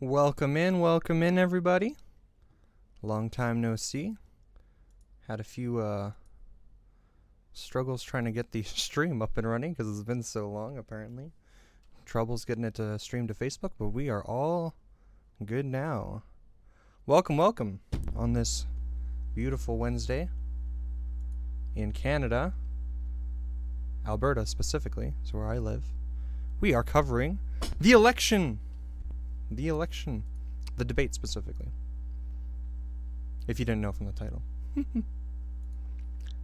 Welcome in, everybody. Long time no see. Had a few struggles trying to get the stream up and running because it's been so long, apparently. Troubles getting it to stream to Facebook, but we are all good now. Welcome on this beautiful Wednesday in Canada, Alberta specifically, is where I live. We are covering the election. The debate specifically, if you didn't know from the title.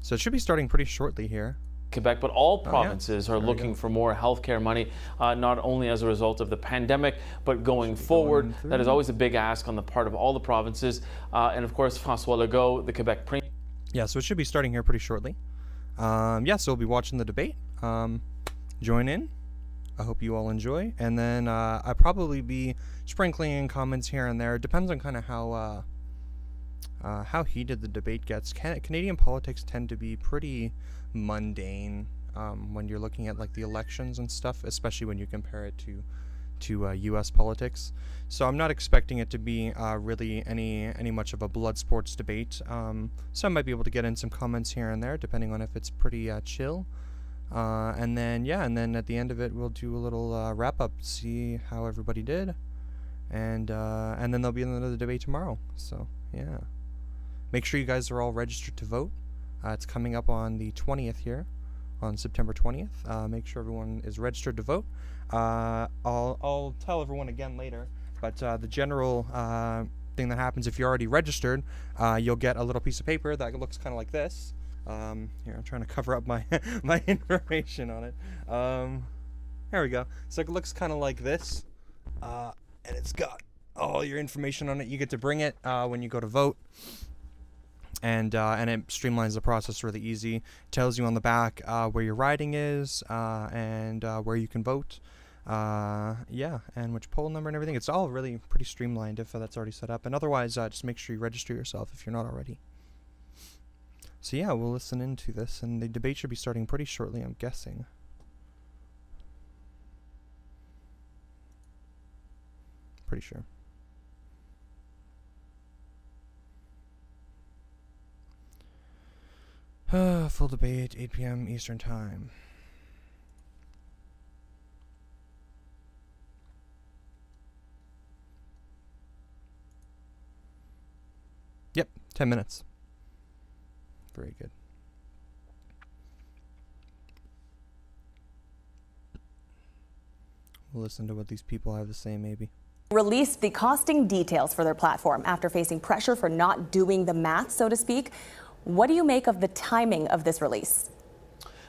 So it should be starting pretty shortly here. Quebec, but all provinces are looking for more healthcare money, not only as a result of the pandemic, but going forward. That is always a big ask on the part of all the provinces. And of course, François Legault, the Quebec Premier. Yeah, so it should be starting here pretty shortly. So we'll be watching the debate. Join in. I hope you all enjoy. And then I'll probably be sprinkling in comments here and there. It depends on kind of how heated the debate gets. Canadian politics tend to be pretty mundane when you're looking at like the elections and stuff, especially when you compare it to U.S. politics. So I'm not expecting it to be really any much of a blood sports debate. So I might be able to get in some comments here and there, depending on if it's pretty chill. And then at the end of it, we'll do a little wrap up, see how everybody did, and then there'll be another debate tomorrow. So yeah, make sure you guys are all registered to vote. It's coming up on the 20th here, on September 20th. Make sure everyone is registered to vote. I'll tell everyone again later, but the general thing that happens if you're already registered, you'll get a little piece of paper that looks kind of like this. Here, I'm trying to cover up my my information on it. There we go. So it looks kind of like this, and it's got all your information on it. You get to bring it when you go to vote, and it streamlines the process really easy. Tells you on the back where your riding is, and where you can vote. And which poll number and everything. It's all really pretty streamlined if that's already set up. And otherwise, just make sure you register yourself if you're not already. So yeah, we'll listen into this, and the debate should be starting pretty shortly, I'm guessing. Pretty sure. Full debate, 8 p.m. Eastern Time. Yep, 10 minutes. Very good. We'll listen to what these people have to say, maybe. Released the costing details for their platform after facing pressure for not doing the math, so to speak. What do you make of the timing of this release?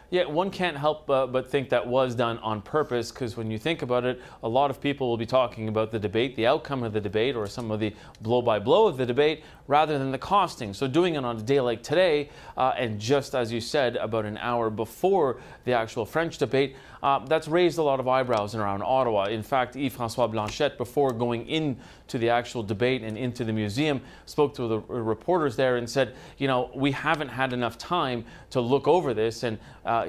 Yeah, one can't help but think that was done on purpose, because when you think about it, a lot of people will be talking about the debate, the outcome of the debate, or some of the blow-by-blow of the debate, rather than the costing. So doing it on a day like today, and just as you said, about an hour before the actual French debate, that's raised a lot of eyebrows around Ottawa. In fact, Yves-François Blanchet, before going into the actual debate and into the museum, spoke to the reporters there and said, you know, we haven't had enough time to look over this, and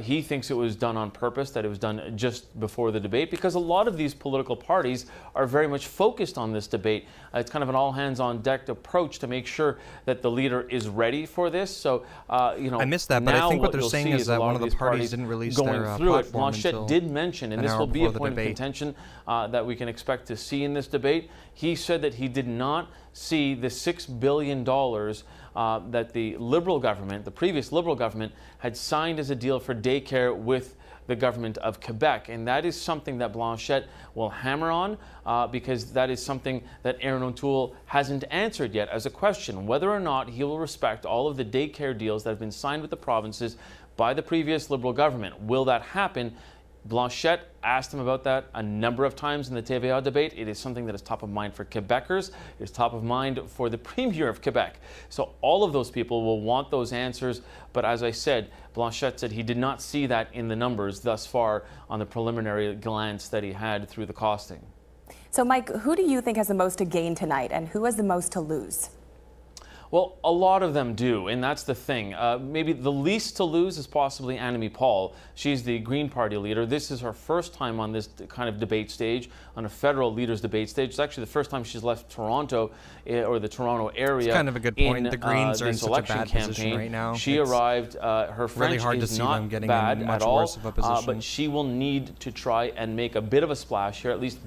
he thinks it was done on purpose, that it was done just before the debate, because a lot of these political parties are very much focused on this debate. It's kind of an all-hands-on-deck approach to make sure that the leader is ready for this. So, I missed that, but I think what they're saying is that one of the parties didn't release their platform Blanchet did mention, and this will be a point of contention that we can expect to see in this debate. He said that he did not see the $6 billion that the Liberal government, the previous Liberal government, had signed as a deal for daycare with the government of Quebec. And that is something that Blanchet will hammer on because that is something that Aaron O'Toole hasn't answered yet as a question, whether or not he will respect all of the daycare deals that have been signed with the provinces by the previous Liberal government. Will that happen? Blanchet asked him about that a number of times in the TVA debate. It is something that is top of mind for Quebecers. It is top of mind for the Premier of Quebec. So all of those people will want those answers. But as I said, Blanchet said he did not see that in the numbers thus far on the preliminary glance that he had through the costing. So Mike, who do you think has the most to gain tonight, and who has the most to lose? Well, a lot of them do, and that's the thing. Maybe the least to lose is possibly Annamie Paul. She's the Green Party leader. This is her first time on this kind of debate stage, on a federal leaders debate stage. It's actually the first time she's left Toronto or the Toronto area. It's kind of a good point. The Greens are in such a bad position right now. She arrived. Her French really hard is to see not them getting bad in much at all, worse of a position. but she will need to try and make a bit of a splash here, at least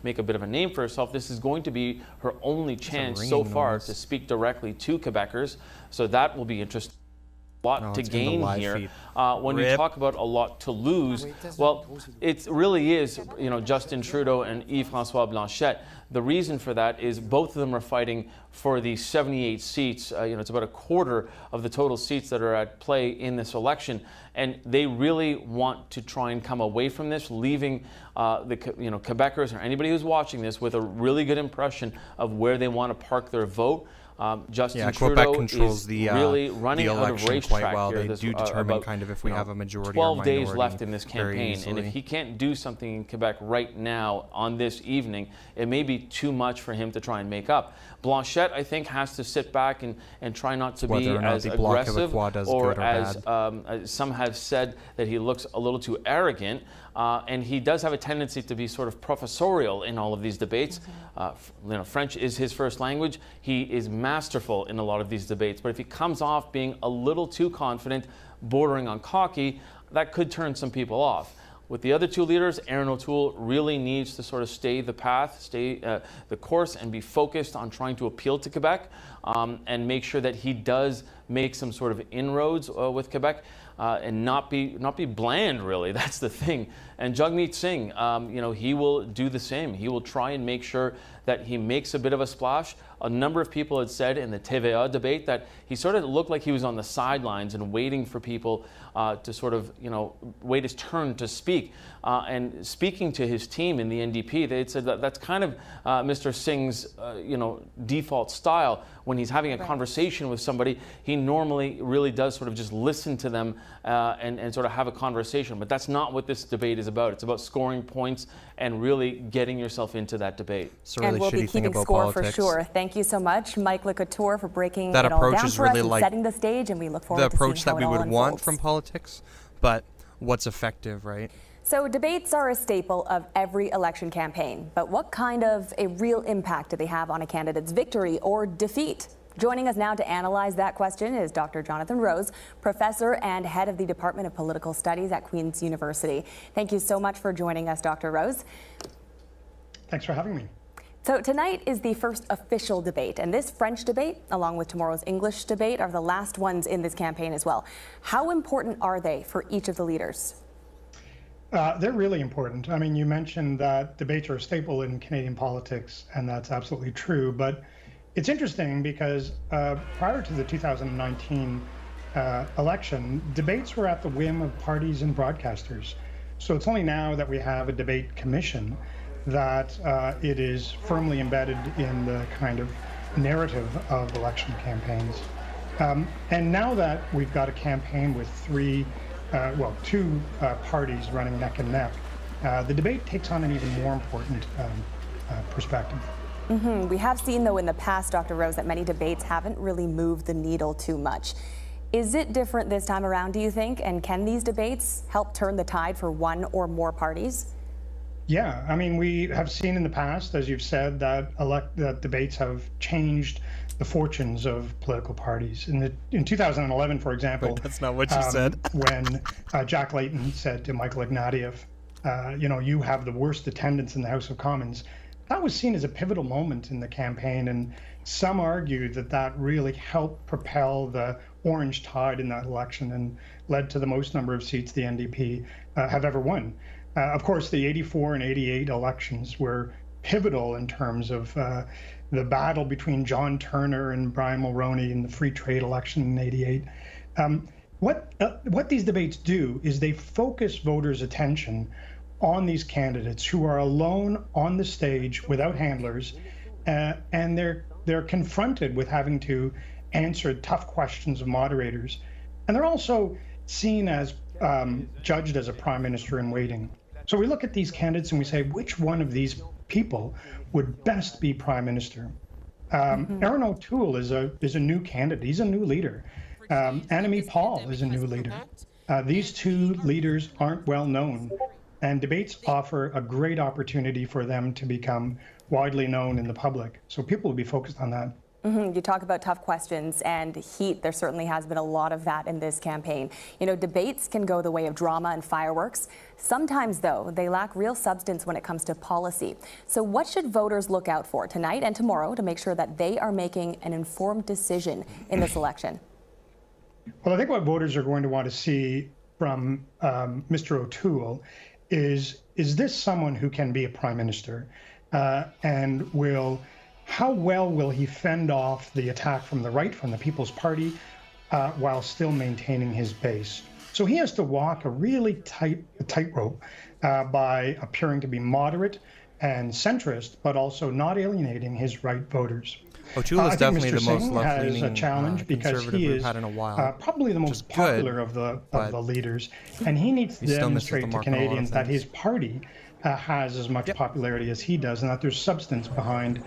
make a bit of a name for herself. This is going to be her only chance so far to speak directly to Quebecers, so that will be interesting. A lot to gain here. When you talk about a lot to lose, well, it really is, Justin Trudeau and Yves-François Blanchet. The reason for that is both of them are fighting for the 78 seats. It's about a quarter of the total seats that are at play in this election, and they really want to try and come away from this, leaving Quebecers or anybody who's watching this with a really good impression of where they want to park their vote. Justin Trudeau Quebec controls is the really running the out of racetrack quite well. here. They do determine kind of if we have a majority 12 or days minority left in this campaign, and if he can't do something in Quebec right now on this evening, it may be too much for him to try and make up. Blanchet, I think, has to sit back and try not to be as aggressive, or as some have said that he looks a little too arrogant. And he does have a tendency to be sort of professorial in all of these debates. French is his first language. He is masterful in a lot of these debates. But if he comes off being a little too confident, bordering on cocky, that could turn some people off. With the other two leaders, Erin O'Toole really needs to sort of stay the path, stay the course, and be focused on trying to appeal to Quebec and make sure that he does make some sort of inroads with Quebec. And not be bland, really. That's the thing. And Jagmeet Singh, he will do the same. He will try and make sure that he makes a bit of a splash. A number of people had said in the TVA debate that he sort of looked like he was on the sidelines and waiting for people to sort of, wait his turn to speak. And speaking to his team in the NDP, they had said that that's kind of Mr. Singh's, default style. When he's having a conversation with somebody, he normally really does sort of just listen to them and sort of have a conversation. But that's not what this debate is about. It's about scoring points and really getting yourself into that debate. It's a really and we'll be keeping score politics. For sure. Thank you so much, Mike Lecouture, for breaking that it all approach down is for really us and like setting the stage, and we look forward the to approach seeing that how we it all would want unfolds. from politics, but what's effective, right? So debates are a staple of every election campaign, but what kind of a real impact do they have on a candidate's victory or defeat? Joining us now to analyze that question is Dr. Jonathan Rose, professor and head of the Department of Political Studies at Queen's University. Thank you so much for joining us, Dr. Rose. Thanks for having me. So tonight is the first official debate, and this French debate, along with tomorrow's English debate, are the last ones in this campaign as well. How important are they for each of the leaders? They're really important. I mean, you mentioned that debates are a staple in Canadian politics, and that's absolutely true. But it's interesting because prior to the 2019 election, debates were at the whim of parties and broadcasters. So it's only now that we have a debate commission that it is firmly embedded in the kind of narrative of election campaigns. And now that we've got a campaign with two parties running neck and neck, the debate takes on an even more important perspective. Mm-hmm. We have seen, though, in the past, Dr. Rose, that many debates haven't really moved the needle too much. Is it different this time around, do you think? And can these debates help turn the tide for one or more parties? Yeah, I mean, we have seen in the past, as you've said, that debates have changed the fortunes of political parties. In 2011, for example, wait, that's not what you said. When Jack Layton said to Michael Ignatieff, you have the worst attendance in the House of Commons, that was seen as a pivotal moment in the campaign, and some argued that that really helped propel the orange tide in that election and led to the most number of seats the NDP have ever won. Of course, the 84 and 88 elections were pivotal in terms of the battle between John Turner and Brian Mulroney in the free trade election in 88. What these debates do is they focus voters' attention on these candidates who are alone on the stage without handlers, and they're confronted with having to answer tough questions of moderators. And they're also seen as judged as a prime minister in waiting. So we look at these candidates and we say, which one of these people would best be prime minister? Aaron O'Toole is a new candidate. He's a new leader. Annamie Paul is a new leader. These two leaders aren't well known, and debates offer a great opportunity for them to become widely known in the public. So people will be focused on that. You talk about tough questions and heat. There certainly has been a lot of that in this campaign. You know, debates can go the way of drama and fireworks. Sometimes, though, they lack real substance when it comes to policy. So what should voters look out for tonight and tomorrow to make sure that they are making an informed decision in this election? Well, I think what voters are going to want to see from Mr. O'Toole is this someone who can be a prime minister and how well will he fend off the attack from the right, from the People's Party, while still maintaining his base? So he has to walk a really tightrope by appearing to be moderate and centrist, but also not alienating his right voters. O'Toole is definitely the most left-leaning has a challenge because he is probably the most popular of the leaders, and he needs to demonstrate to Canadians that his party has as much popularity as he does, and that there's substance behind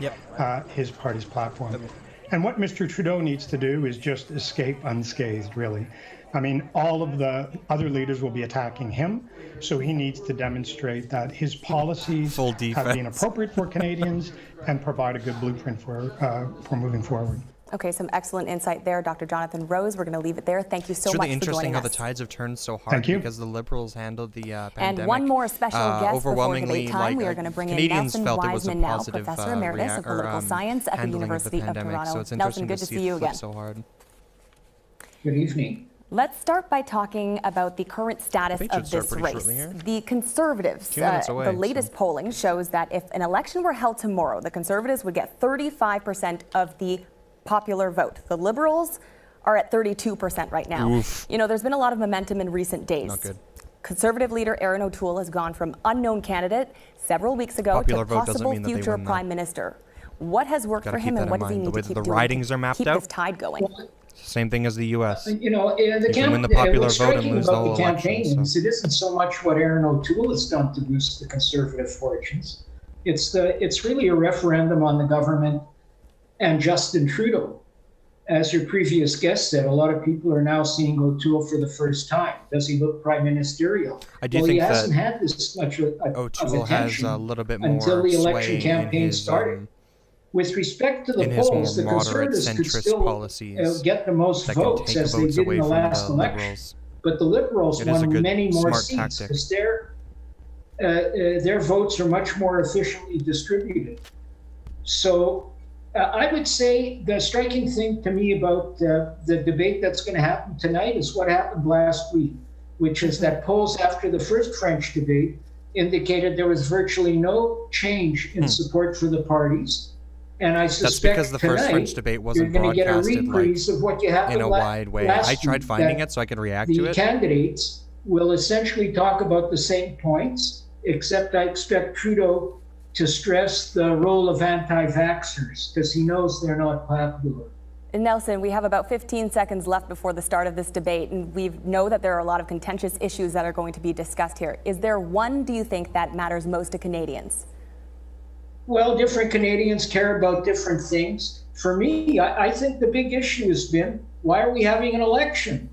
his party's platform. And what Mr. Trudeau needs to do is just escape unscathed, really. I mean, all of the other leaders will be attacking him, so he needs to demonstrate that his policies have been appropriate for Canadians and provide a good blueprint for moving forward. Okay, some excellent insight there, Dr. Jonathan Rose. We're going to leave it there. Thank you so much for joining us. It's really interesting how the tides have turned so hard because the Liberals handled the pandemic and one more special guest overwhelmingly. Before debate time. We are going to bring Canadians in Nelson felt it was a Wiseman now, positive Professor Emeritus of Political Science at the University of Toronto. So it's Nelson, good to see you again. So hard. Good evening. Let's start by talking about the current status of this race. The Conservatives, the latest polling shows that if an election were held tomorrow, the Conservatives would get 35% of the popular vote. The Liberals are at 32% right now. Oof. You know, there's been a lot of momentum in recent days. Not good. Conservative leader Aaron O'Toole has gone from unknown candidate several weeks ago to possible future prime minister. What has worked for him and what does he need to keep doing to keep this tide going? Same thing as the U.S. You know, the popular vote and lose the whole campaign election, is it isn't so much what Aaron O'Toole has done to boost the Conservative fortunes. It's really a referendum on the government and Justin Trudeau. As your previous guest said, a lot of people are now seeing O'Toole for the first time. Does he look prime ministerial? I do think he hasn't had this much of O'Toole has a little bit more until the election sway campaign in his, started. With respect to the in polls, his more the Conservatives could still policies get the most votes as they did in the last election. But the Liberals won many more seats because their votes are much more efficiently distributed. So I would say the striking thing to me about the debate that's going to happen tonight is what happened last week, which is that polls after the first French debate indicated there was virtually no change in support for the parties. And I suspect that's because the first French debate wasn't broadcasted in a wide way. I tried finding it so I could react to it. The candidates will essentially talk about the same points, except I expect Trudeau to stress the role of anti-vaxxers because he knows they're not popular. Nelson, we have about 15 seconds left before the start of this debate, and we know that there are a lot of contentious issues that are going to be discussed here. Is there one, do you think, that matters most to Canadians? Well, different Canadians care about different things. For me, I think the big issue has been, why are we having an election?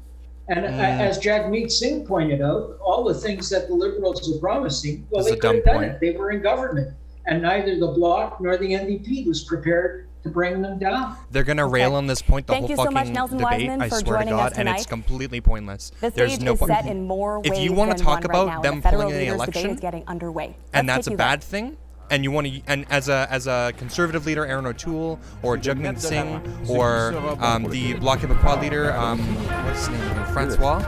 And as Jagmeet Singh pointed out, all the things that the Liberals are promising, well, they could have done it. They were in government. And neither the Bloc nor the NDP was prepared to bring them down. They're going to rail on this point the whole fucking so much, Nelson debate, Wiseman, I swear to God, and it's completely pointless. There's no point. Set in more ways if you want to talk about them pulling in the election, is getting underway. And that's a bad thing, and you want to, and as a Conservative leader, Aaron O'Toole, or Jagmeet Singh, or the Bloc Québécois leader, what's his name, Francois,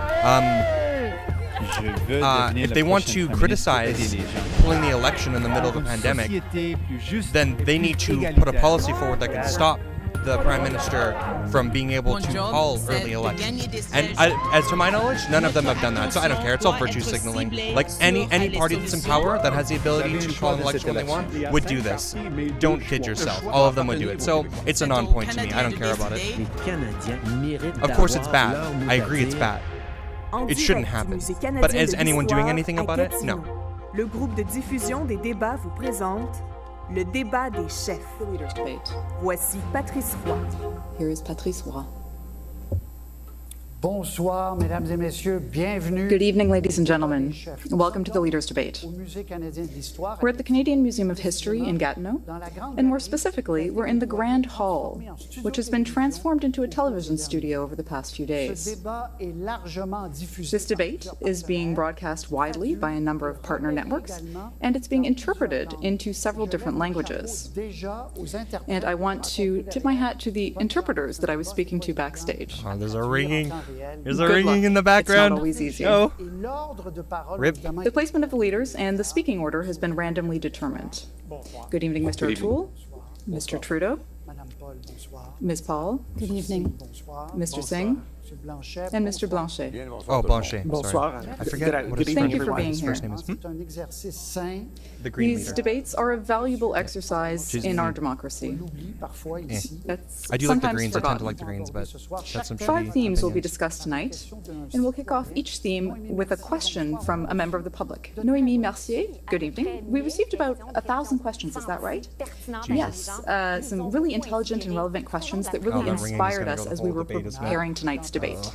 if they want to criticize pulling the election in the middle of a pandemic, then they need to put a policy forward that can stop the Prime Minister from being able to call early elections. And as to my knowledge, none of them have done that. So I don't care. It's all virtue signaling. Like any party that's in power that has the ability to call an election when they want would do this. Don't kid yourself. All of them would do it. So it's a non-point to me. I don't care about it. Of course it's bad. I agree it's bad. It shouldn't happen. But is anyone doing anything about it? No. Le groupe de diffusion des débats vous présente Le débat des chefs. The leaders' debate. Voici Patrice Roy. Here is Patrice Roy. Bonsoir, mesdames et messieurs, bienvenue. Good evening, ladies and gentlemen. Welcome to the Leaders' Debate. We're at the Canadian Museum of History in Gatineau, and more specifically, we're in the Grand Hall, which has been transformed into a television studio over the past few days. This debate is being broadcast widely by a number of partner networks, and it's being interpreted into several different languages. And I want to tip my hat to the interpreters that I was speaking to backstage. Oh, there's a ringing. There's a Good ringing luck. in the background. It's not always easy. No. Rip. The placement of the leaders and the speaking order has been randomly determined. Good evening, Mr. O'Toole, Mr. Trudeau, Ms. Paul. Good evening, Mr. Singh, and Mr. Blanchet. Oh, Blanchet. Bonsoir. Sorry. I forget what his, Thank you for being his here. first name is. The Green These Leader. debates are a valuable exercise She's in the- our democracy. Eh. That's I do like the sometimes Greens. I tend forgotten. to like the Greens, but that's some 5 shitty themes will be opinions. discussed tonight, and we'll kick off each theme with a question from a member of the public. Noémie Mercier, good evening. We received about 1,000 questions, is that right? Yes, some really intelligent and relevant questions that really that ringing is inspired gonna us go the as we whole were debate, isn't it? preparing tonight's debate.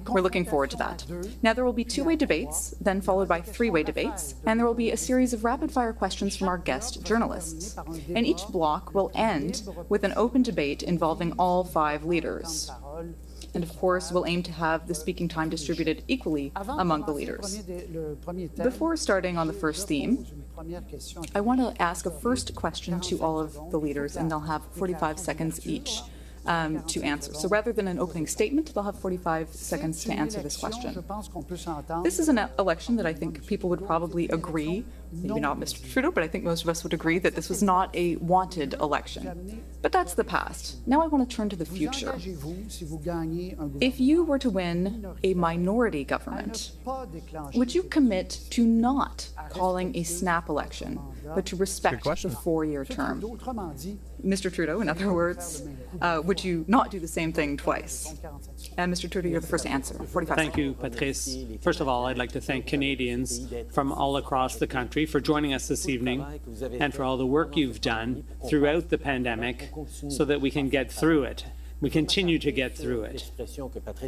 We're looking forward to that. Now, there will be 2-way debates, then followed by 3-way debates, and there will be a series of rapid-fire questions from our guest journalists. And each block will end with an open debate involving all 5 leaders. And of course, we'll aim to have the speaking time distributed equally among the leaders. Before starting on the first theme, I want to ask a first question to all of the leaders, and they'll have 45 seconds each to answer. So rather than an opening statement, they'll have 45 seconds to answer this question. This is an election that I think people would probably agree, maybe not Mr. Trudeau, but I think most of us would agree that this was not a wanted election. But that's the past. Now I want to turn to the future. If you were to win a minority government, would you commit to not calling a snap election, but to respect the 4-year term? Mr. Trudeau, in other words, would you not do the same thing twice? And Mr. Trudeau, you're the first to answer. 45 Thank seconds. you, Patrice. First of all, I'd like to thank Canadians from all across the country for joining us this evening and for all the work you've done throughout the pandemic so that we can get through it. We continue to get through it.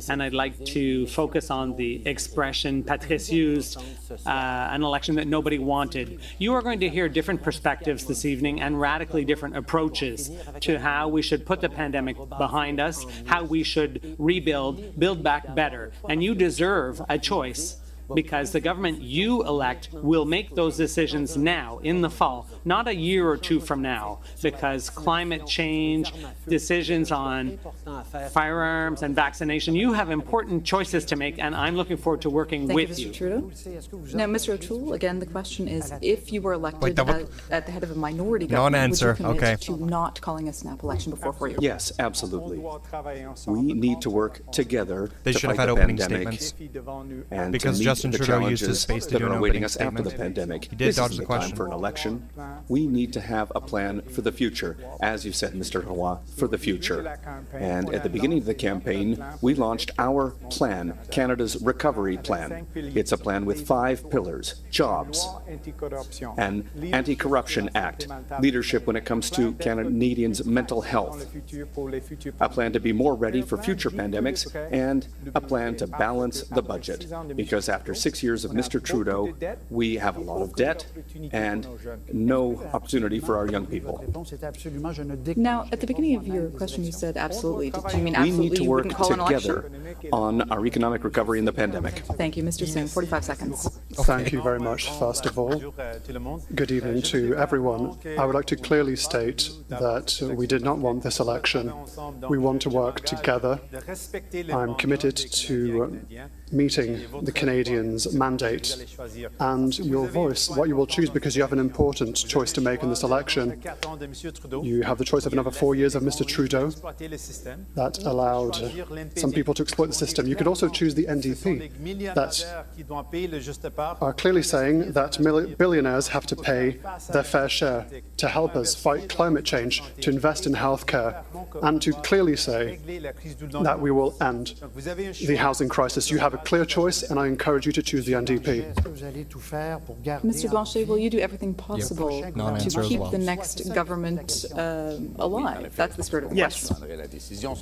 And I'd like to focus on the expression Patrice used, an election that nobody wanted. You are going to hear different perspectives this evening and radically different approaches to how we should put the pandemic behind us, how we should rebuild, build back better. And you deserve a choice, because the government you elect will make those decisions now in the fall, not a year or 2 from now, because climate change, decisions on firearms and vaccination, you have important choices to make, and I'm looking forward to working Thank with you, you. Mr. Trudeau. Now, Mr. O'Toole, again, the question is, if you were elected at the head of a minority government, Non-answer, would you commit okay. to not calling a snap election before 4 years? Yes, absolutely. We need to work together They to should have fight had the opening pandemic statements. and Because to meet Justin the Trudeau used his challenges space to that do are an awaiting opening us after the statement. pandemic. He did This dodge is the the time question. for an election. We need to have a plan for the future, as you said, Mr. Roy, for the future. And at the beginning of the campaign, we launched our plan, Canada's Recovery Plan. It's a plan with 5 pillars: jobs, an anti-corruption act, leadership when it comes to Canadians' mental health, a plan to be more ready for future pandemics, and a plan to balance the budget. Because after 6 years of Mr. Trudeau, we have a lot of debt and no opportunity for our young people. Now, at the beginning of your question, you said absolutely. Did you mean We absolutely need to you work wouldn't call an election? together on our economic recovery in the pandemic. Thank you, Mr. Singh. 45 seconds. Thank you very much, first of all. Good evening to everyone. I would like to clearly state that we did not want this election. We want to work together. I'm committed to meeting the Canadians' mandate and your voice, what you will choose, because you have an important choice to make in this election. You have the choice of another 4 years of Mr. Trudeau that allowed some people to exploit the system. You could also choose the NDP that are clearly saying that billionaires have to pay their fair share to help us fight climate change, to invest in healthcare, and to clearly say that we will end the housing crisis. You have a clear choice, and I encourage you to choose the NDP. Mr. Blanchet, will you do everything possible to keep the next government alive? That's the spirit of the question.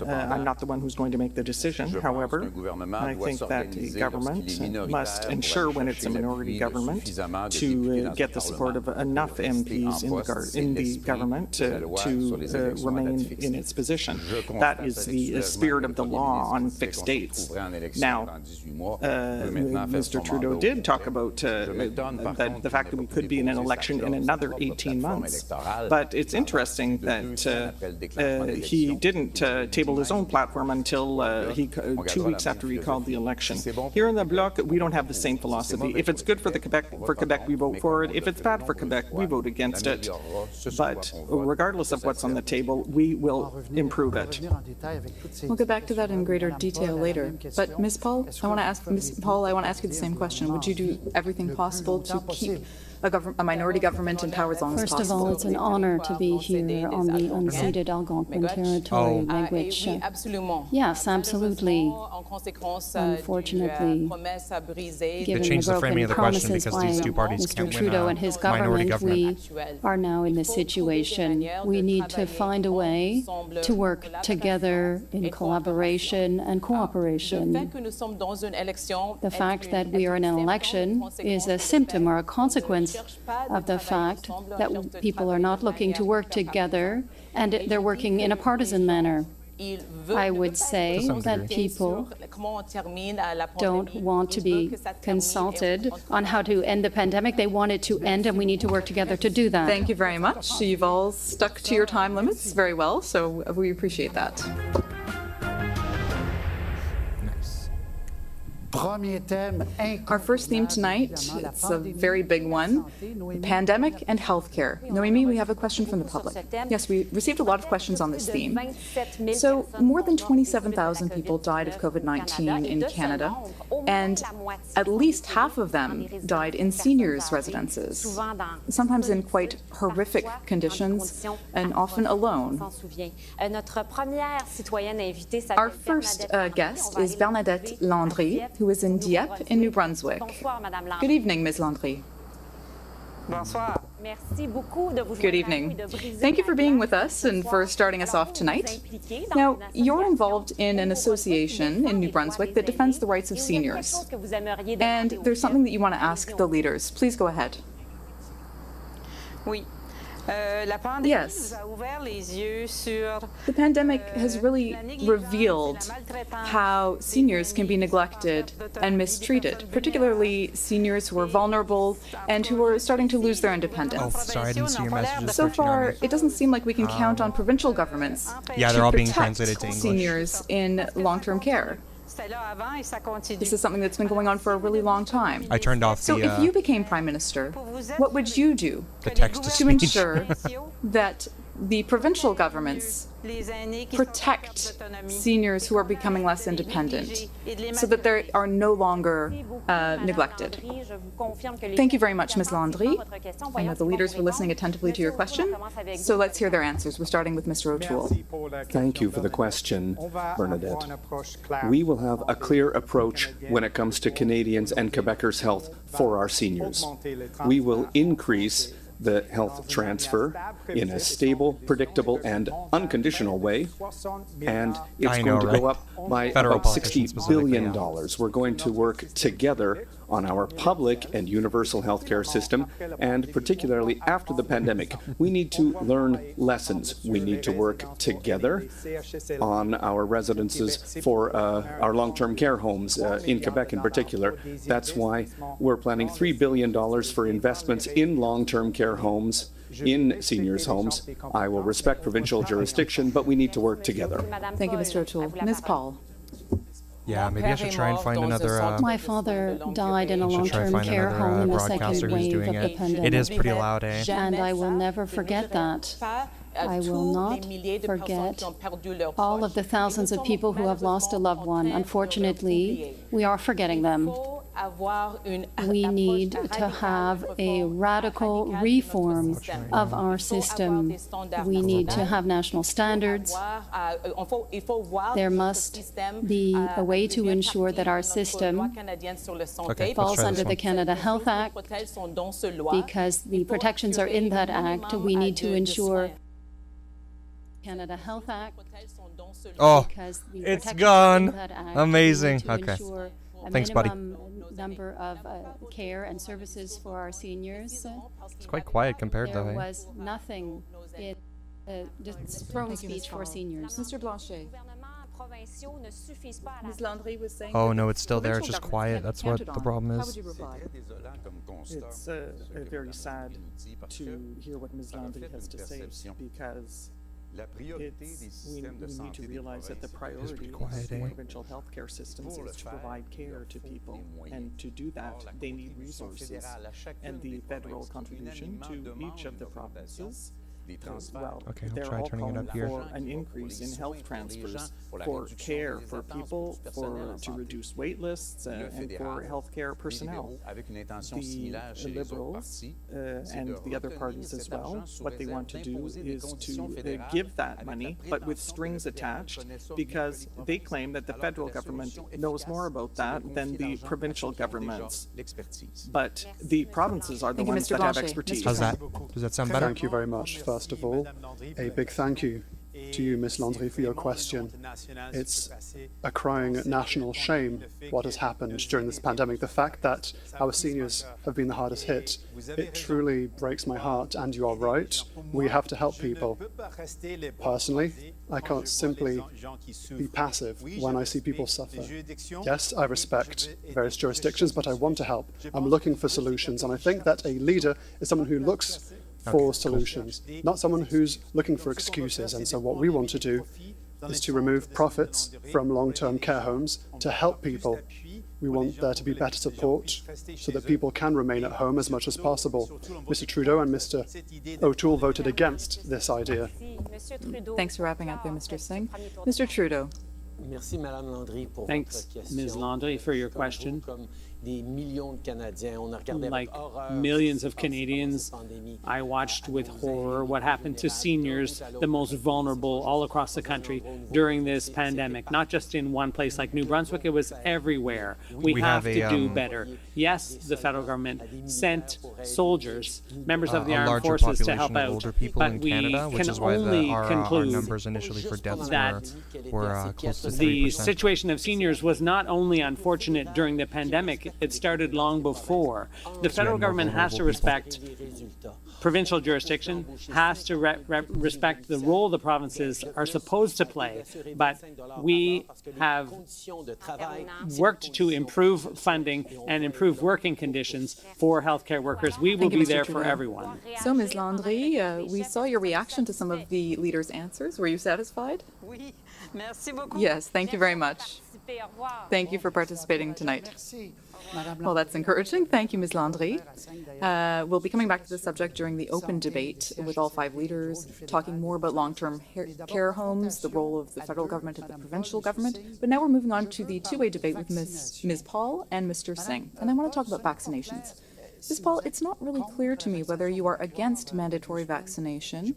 I'm not the one who's going to make the decision. However, I think that the government must ensure, when it's a minority government, to get the support of enough MPs in the government to remain in its position. That is the spirit of the law on fixed dates. Now, Mr. Trudeau did talk about the fact that we could be in an election in another 18 months. But it's interesting that he didn't table his own platform until 2 weeks after he called the election. Here in the Bloc, we don't have the same philosophy. If it's good for Quebec, we vote for it. If it's bad for Quebec, we vote against it. But regardless of what's on the table, we will improve it. We'll get back to that in greater detail later. But Ms. Paul, I want to ask you the same question. Would you do everything possible to keep a minority government in power as long as possible? First of all, it's an honor to be here on the unceded Algonquin territory, which, yes, absolutely. Unfortunately, given the broken promises by Mr. Trudeau and his government, we are now in this situation. We need to find a way to work together in collaboration and cooperation. The fact that we are in an election is a symptom or a consequence of the fact that people are not looking to work together and they're working in a partisan manner. I would say that people don't want to be consulted on how to end the pandemic. They want it to end, and we need to work together to do that. Thank you very much. You've all stuck to your time limits very well, so we appreciate that. Our first theme tonight, it's a very big one, pandemic and healthcare. Noémie, we have a question from the public. Yes, we received a lot of questions on this theme. So more than 27,000 people died of COVID-19 in Canada, and at least half of them died in seniors' residences, sometimes in quite horrific conditions and often alone. Our first guest is Bernadette Landry, who is in Dieppe in New Brunswick. Good evening, Ms. Landry. Good evening. Thank you for being with us and for starting us off tonight. Now, you're involved in an association in New Brunswick that defends the rights of seniors. And there's something that you want to ask the leaders. Please go ahead. Yes. The pandemic has really revealed how seniors can be neglected and mistreated, particularly seniors who are vulnerable and who are starting to lose their independence. Oh, sorry, I didn't see your messages. So far, it doesn't seem like we can count on provincial governments they're all being translated to English. Seniors in long-term care. This is something that's been going on for a really long time. I turned off the... So if you became Prime Minister, what would you do to ensure that the provincial governments protect seniors who are becoming less independent so that they are no longer neglected? Thank you very much, Ms. Landry. I know the leaders were listening attentively to your question, so let's hear their answers. We're starting with Mr. O'Toole. Thank you for the question, Bernadette. We will have a clear approach when it comes to Canadians and Quebecers' health for our seniors. We will increase the health transfer in a stable, predictable, and unconditional way, and it's going to go up by about $60 billion. We're going to work together on our public and universal healthcare system, and particularly after the pandemic, we need to learn lessons. We need to work together on our residences for our long-term care homes in Quebec in particular. That's why we're planning $3 billion for investments in long-term care homes, in seniors' homes. I will respect provincial jurisdiction, but we need to work together. Thank you, Mr. O'Toole. Ms. Paul. Yeah, maybe I should try and find another... My father died in a long-term care home in the second wave of the pandemic. It is pretty loud, eh? And I will never forget that. I will not forget all of the thousands of people who have lost a loved one. Unfortunately, we are forgetting them. We need to have a radical reform of our system. We need to have national standards. There must be a way to ensure that our system falls under the Canada Health Act, because the protections are in that act. We need to ensure Canada Health Act. Oh, it's gone. Amazing. Okay. Thanks, buddy. Number of care and services for our seniors. It's quite quiet compared to There was nothing in just throne speech for seniors. Mr. Blanchet. Ms. Landry was saying. Oh no, it's still there. It's just quiet. That's what the problem How is. would you reply? It's very sad to hear what Ms. Landry has to say, because we need to realize that the priority of provincial healthcare systems is to provide care to people, and to do that they need resources, and the federal contribution to each of the provinces. Well, okay, I'll they're try all turning it calling up here. for an increase in health transfers, for care for people, to reduce wait lists, and for healthcare personnel. The Liberals and the other parties as well, what they want to do is to give that money, but with strings attached, because they claim that the federal government knows more about that than the provincial governments. But the provinces are the ones that have expertise. How's that? Does that sound better? Thank you very much. First of all, a big thank you to you, Ms. Landry, for your question. It's a crying national shame what has happened during this pandemic. The fact that our seniors have been the hardest hit, it truly breaks my heart, and you are right. We have to help people. Personally, I can't simply be passive when I see people suffer. Yes, I respect various jurisdictions, but I want to help. I'm looking for solutions, and I think that a leader is someone who looks for solutions, not someone who's looking for excuses. And so what we want to do is to remove profits from long-term care homes to help people. We want there to be better support so that people can remain at home as much as possible. Mr. Trudeau and Mr. O'Toole voted against this idea. Thanks for wrapping up there, Mr. Singh. Mr. Trudeau. Thanks, Ms. Landry, for your question. Like millions of Canadians, I watched with horror what happened to seniors, the most vulnerable all across the country during this pandemic. Not just in one place like New Brunswick, it was everywhere. We have to do better. Yes, the federal government sent soldiers, members of the armed forces to help out, but we can only conclude numbers initially for deaths were close to 3%. The situation of seniors was not only unfortunate during the pandemic, it started long before. The federal government has to respect provincial jurisdiction, has to respect the role the provinces are supposed to play, but we have worked to improve funding and improve working conditions for healthcare workers. We will be there for everyone. So, Ms. Landry, we saw your reaction to some of the leaders' answers. Were you satisfied? Yes, thank you very much. Thank you for participating tonight. Well, that's encouraging. Thank you, Ms. Landry. We'll be coming back to the subject during the open debate with all 5 leaders, talking more about long-term care homes, the role of the federal government and the provincial government. But now we're moving on to the two-way debate with Ms. Paul and Mr. Singh. And I want to talk about vaccinations. Ms. Paul, it's not really clear to me whether you are against mandatory vaccination.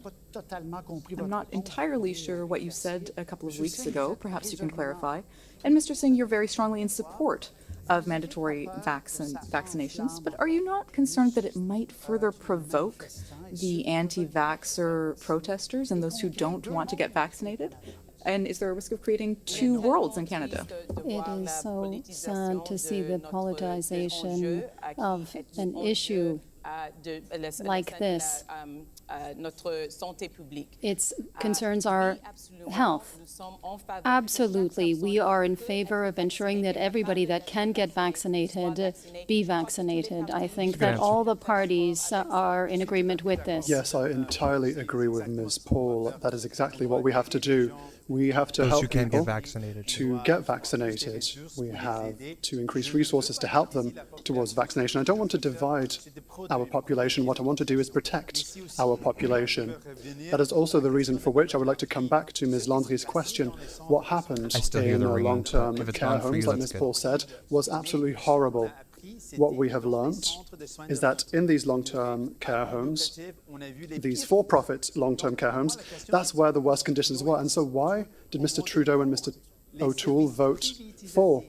I'm not entirely sure what you said a couple of weeks ago. Perhaps you can clarify. And Mr. Singh, you're very strongly in support of mandatory vaccinations, but are you not concerned that it might further provoke the anti-vaxxer protesters and those who don't want to get vaccinated? And is there a risk of creating 2 worlds in Canada? It is so sad to see the politicization of an issue like this. Its concerns our health. Absolutely. We are in favor of ensuring that everybody that can get vaccinated be vaccinated. I think that all the parties are in agreement with this. Yes, I entirely agree with Ms. Paul. That is exactly what we have to do. We have to help people to get vaccinated. We have to increase resources to help them towards vaccination. I don't want to divide our population. What I want to do is protect our population. That is also the reason for which I would like to come back to Ms. Landry's question. What happened in long-term care homes, like Ms. Paul said, was absolutely horrible. what we have learned is that in these long-term care homes, these for-profit long-term care homes, that's where the worst conditions were. And so why did Mr. Trudeau and Mr. O'Toole vote for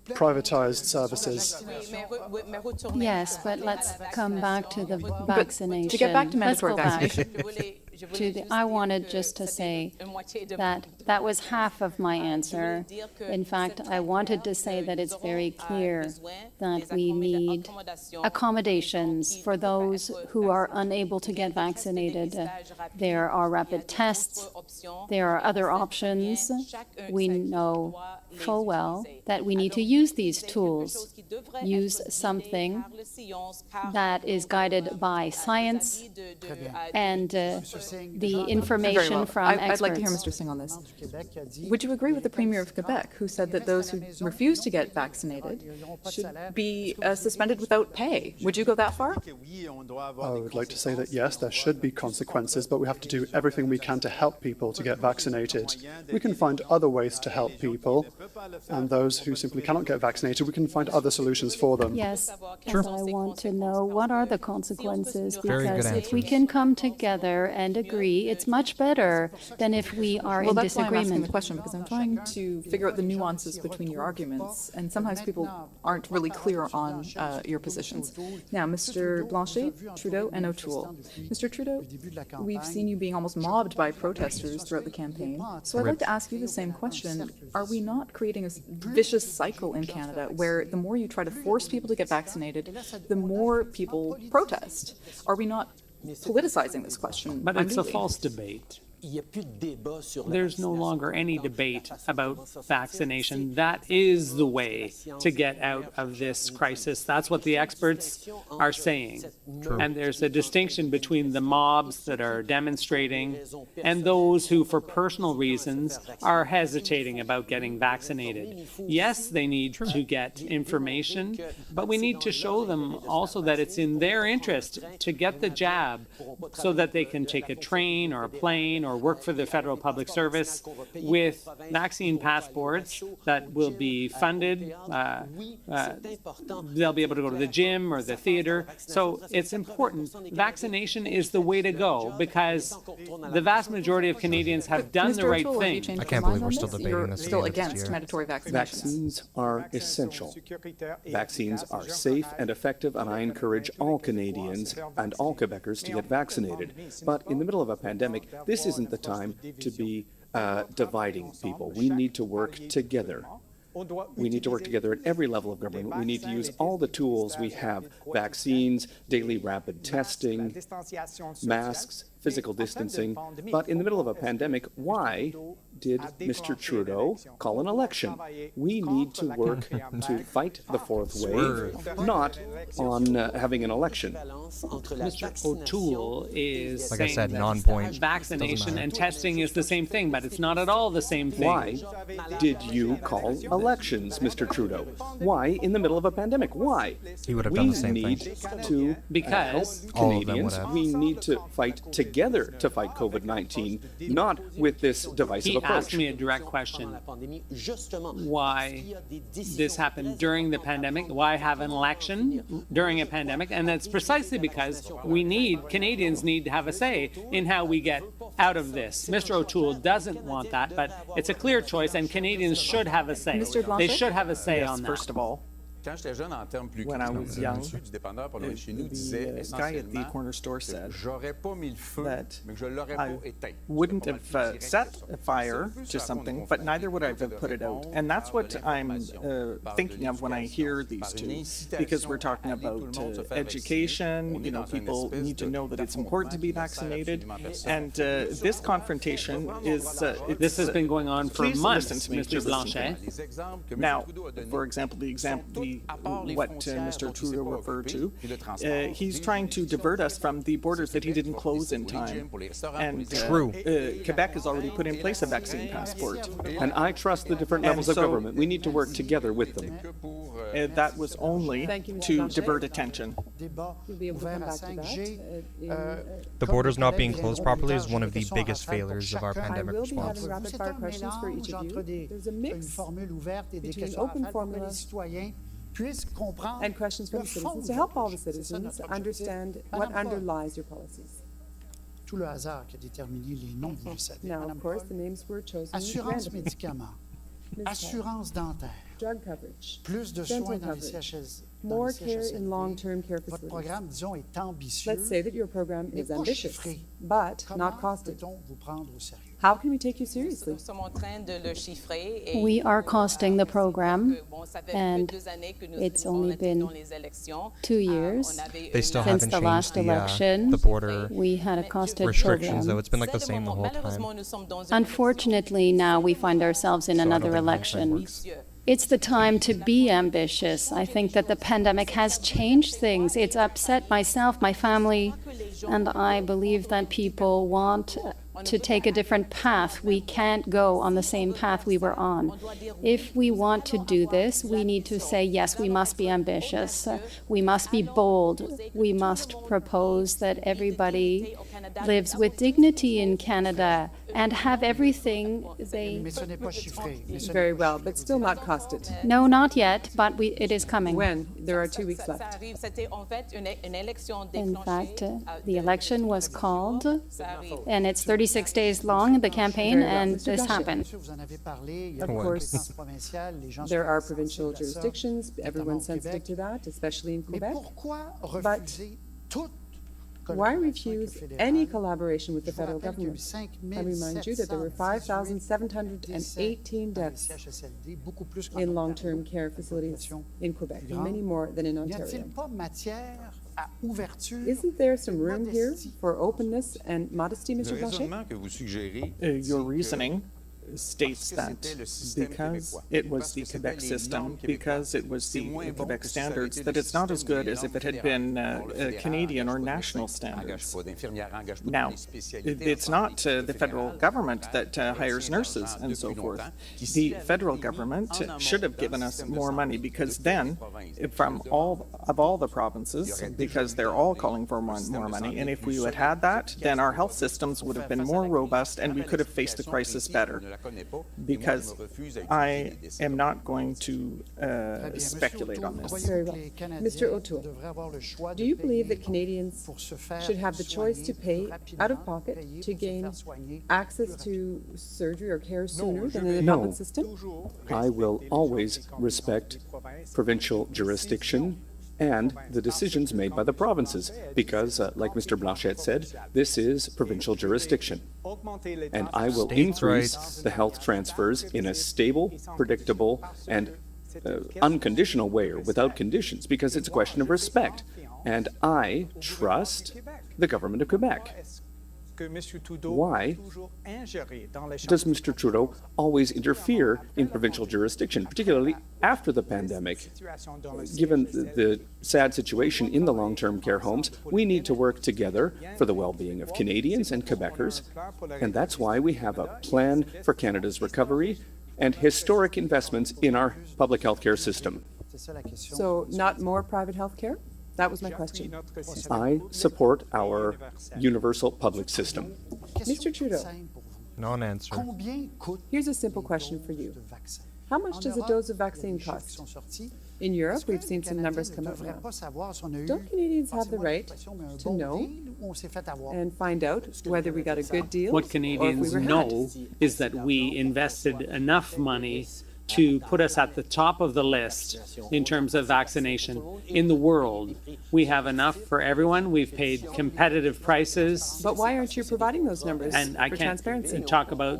privatized services? Yes, but let's come back to the vaccination. To get back to mandatory vaccination. I wanted just to say that that was half of my answer. In fact, I wanted to say that it's very clear that we need accommodations for those who are unable to get vaccinated. There are rapid tests. There are other options. We know full well that we need to use these tools, use something that is guided by science and the information from experts. I'd like to hear Mr. Singh on this. Would you agree with the Premier of Quebec, who said that those who refuse to get vaccinated should be suspended without pay? Would you go that far? I would like to say that yes, there should be consequences, but we have to do everything we can to help people to get vaccinated. We can find other ways to help people, and those who simply cannot get vaccinated, we can find other solutions for them. Yes, sure. I want to know what are the consequences, because if we can come together and agree, it's much better than if we are in disagreement. Well, that's why I'm asking the question, because I'm trying to figure out the nuances between your arguments, and sometimes people aren't really clear on your positions. Now, Mr. Blanchet, Trudeau, and O'Toole. Mr. Trudeau, we've seen you being almost mobbed by protesters throughout the campaign, so I'd like to ask you the same question. Are we not creating a vicious cycle in Canada where the more you try to force people to get vaccinated, the more people protest? Are we not politicizing this question? But it's a false debate. There's no longer any debate about vaccination. That is the way to get out of this crisis. That's what the experts are saying. True. And there's a distinction between the mobs that are demonstrating and those who, for personal reasons, are hesitating about getting vaccinated. Yes, they need to get information, but we need to show them also that it's in their interest to get the jab so that they can take a train or a plane or work for the Federal Public Service with vaccine passports that will be funded. They'll be able to go to the gym or the theater. So it's important. Vaccination is the way to go because the vast majority of Canadians have done the right thing. I can't believe we're still debating You're this. still against mandatory vaccinations. Vaccines are essential. Vaccines are safe and effective, and I encourage all Canadians and all Quebecers to get vaccinated. But in the middle of a pandemic, this isn't the time to be dividing people. We need to work together. We need to work together at every level of government. We need to use all the tools we have: vaccines, daily rapid testing, masks, physical distancing. But in the middle of a pandemic, why did Mr. Trudeau call an election? We need to work to fight the fourth wave, not on having an election. Mr. O'Toole is like I said, saying non-point. Vaccination and testing is the same thing, but it's not at all the same thing. Why did you call elections, Mr. Trudeau? Why in the middle of a pandemic? Why? He would have done the same thing. We need to Because help Canadians. We need to fight together to fight COVID-19, not with this divisive he approach. asked me a direct question. Why this happened during the pandemic? Why have an election during a pandemic? And that's precisely because Canadians need to have a say in how we get out of this. Mr. O'Toole doesn't want that, but it's a clear choice, and Canadians should have a say. Mr. Blanchet? They should have a say on that. First of all, when I was young, the guy at the corner store said that I wouldn't have set a fire to something, but neither would I have put it out. And that's what I'm thinking of when I hear these two, because we're talking about education. People need to know that it's important to be vaccinated. And this confrontation is... this has been going on for months, Mr. Blanchet. Now, for example, what Mr. Trudeau referred to, he's trying to divert us from the borders that he didn't close in time. And Quebec has already put in place a vaccine passport. And I trust the different levels of government. We need to work together with them. That was only to divert attention. You'll be able to come back to that. The borders not being closed properly is one of the biggest failures of our pandemic I will be response. having rapid-fire questions for each of you. There's a mix between open formula and questions from the citizens to help all the citizens understand what underlies your policies. Now, of course, the names were chosen Assurance randomly. médicaments, assurance dentaire, Drug coverage, plus de dental soins dans les coverage, more care in long-term care Votre facilities. programme, disons, est ambitieux, Let's say that your program mais is pas ambitious, chiffré. but Comment not costed. peut-on vous prendre au sérieux? How can we take you seriously? We are costing the program, and it's only been 2 years They still since haven't the last changed election. the border We had a costed restrictions, though. program. It's been like the same the whole time. Unfortunately, now we find ourselves in So I don't another think hindsight election. works. It's the time to be ambitious. I think that the pandemic has changed things. It's upset myself, my family, and I believe that people want to take a different path. We can't go on the same path we were on. If we want to do this, we need to say, yes, we must be ambitious. We must be bold. We must propose that everybody lives with dignity in Canada and have everything they... Mais ce n'est pas chiffré. Mais ce n'est Very well, but still not costed. No, not yet, but it is coming. When? There are 2 weeks left. In fact, the election was called, and it's 36 days long, the campaign, and this happened. Vous en avez parlé, il y a Of des course, compétences provinciales, les gens there sont are sensibles provincial à ça, jurisdictions. Everyone's notamment au sensitive Québec. to that, especially in Mais Quebec. pourquoi But refuser toute why collaboration avec le refuse fédéral? any collaboration with the Je vous federal rappelle qu'il y a eu government? I remind you that there were 5,718 deaths CHSLD, beaucoup plus qu'en in long-term care facilities in Quebec, and many more than in N'y a-t-il Ontario. pas matière à ouverture? Isn't there some room here for openness and modesty, Mr. Le Blanchet? raisonnement que vous suggérez, Your reasoning states that because it was the Quebec system, because it was the Quebec standards, that it's not as good as if it had been Canadian or national standards. Now, it's not the federal government that hires nurses and so forth. The federal government should have given us more money, because then, from all the provinces, because they're all calling for more money, and if we had had that, then our health systems would have been more robust and we could have faced the crisis better. Because I am not going to speculate on this. Very well. Mr. O'Toole, do you believe that Canadians should have the choice to pay out of pocket to gain access to surgery or care sooner than in the No. public system? I will always respect provincial jurisdiction and the decisions made by the provinces, because, like Mr. Blanchet said, this is provincial jurisdiction. And I will increase the health transfers in a stable, predictable, and unconditional way, or without conditions, because it's a question of respect. And I trust the government of Quebec. Why does Mr. Trudeau always interfere in provincial jurisdiction, particularly after the pandemic? Given the sad situation in the long-term care homes, we need to work together for the well-being of Canadians and Quebecers, and that's why we have a plan for Canada's recovery and historic investments in our public health care system. So not more private health care? That was my question. I support our universal public system. Mr. Trudeau, Non-answer. here's a simple question for you. How much does a dose of vaccine cost? In Europe, we've seen some numbers come out now. Don't Canadians have the right to know and find out whether we got a good deal? What or if Canadians we were know is that we invested enough money to put us at the top of the list in terms of vaccination in the world. We have enough for everyone. We've paid competitive prices. But why aren't you providing those numbers And I for can't transparency? talk about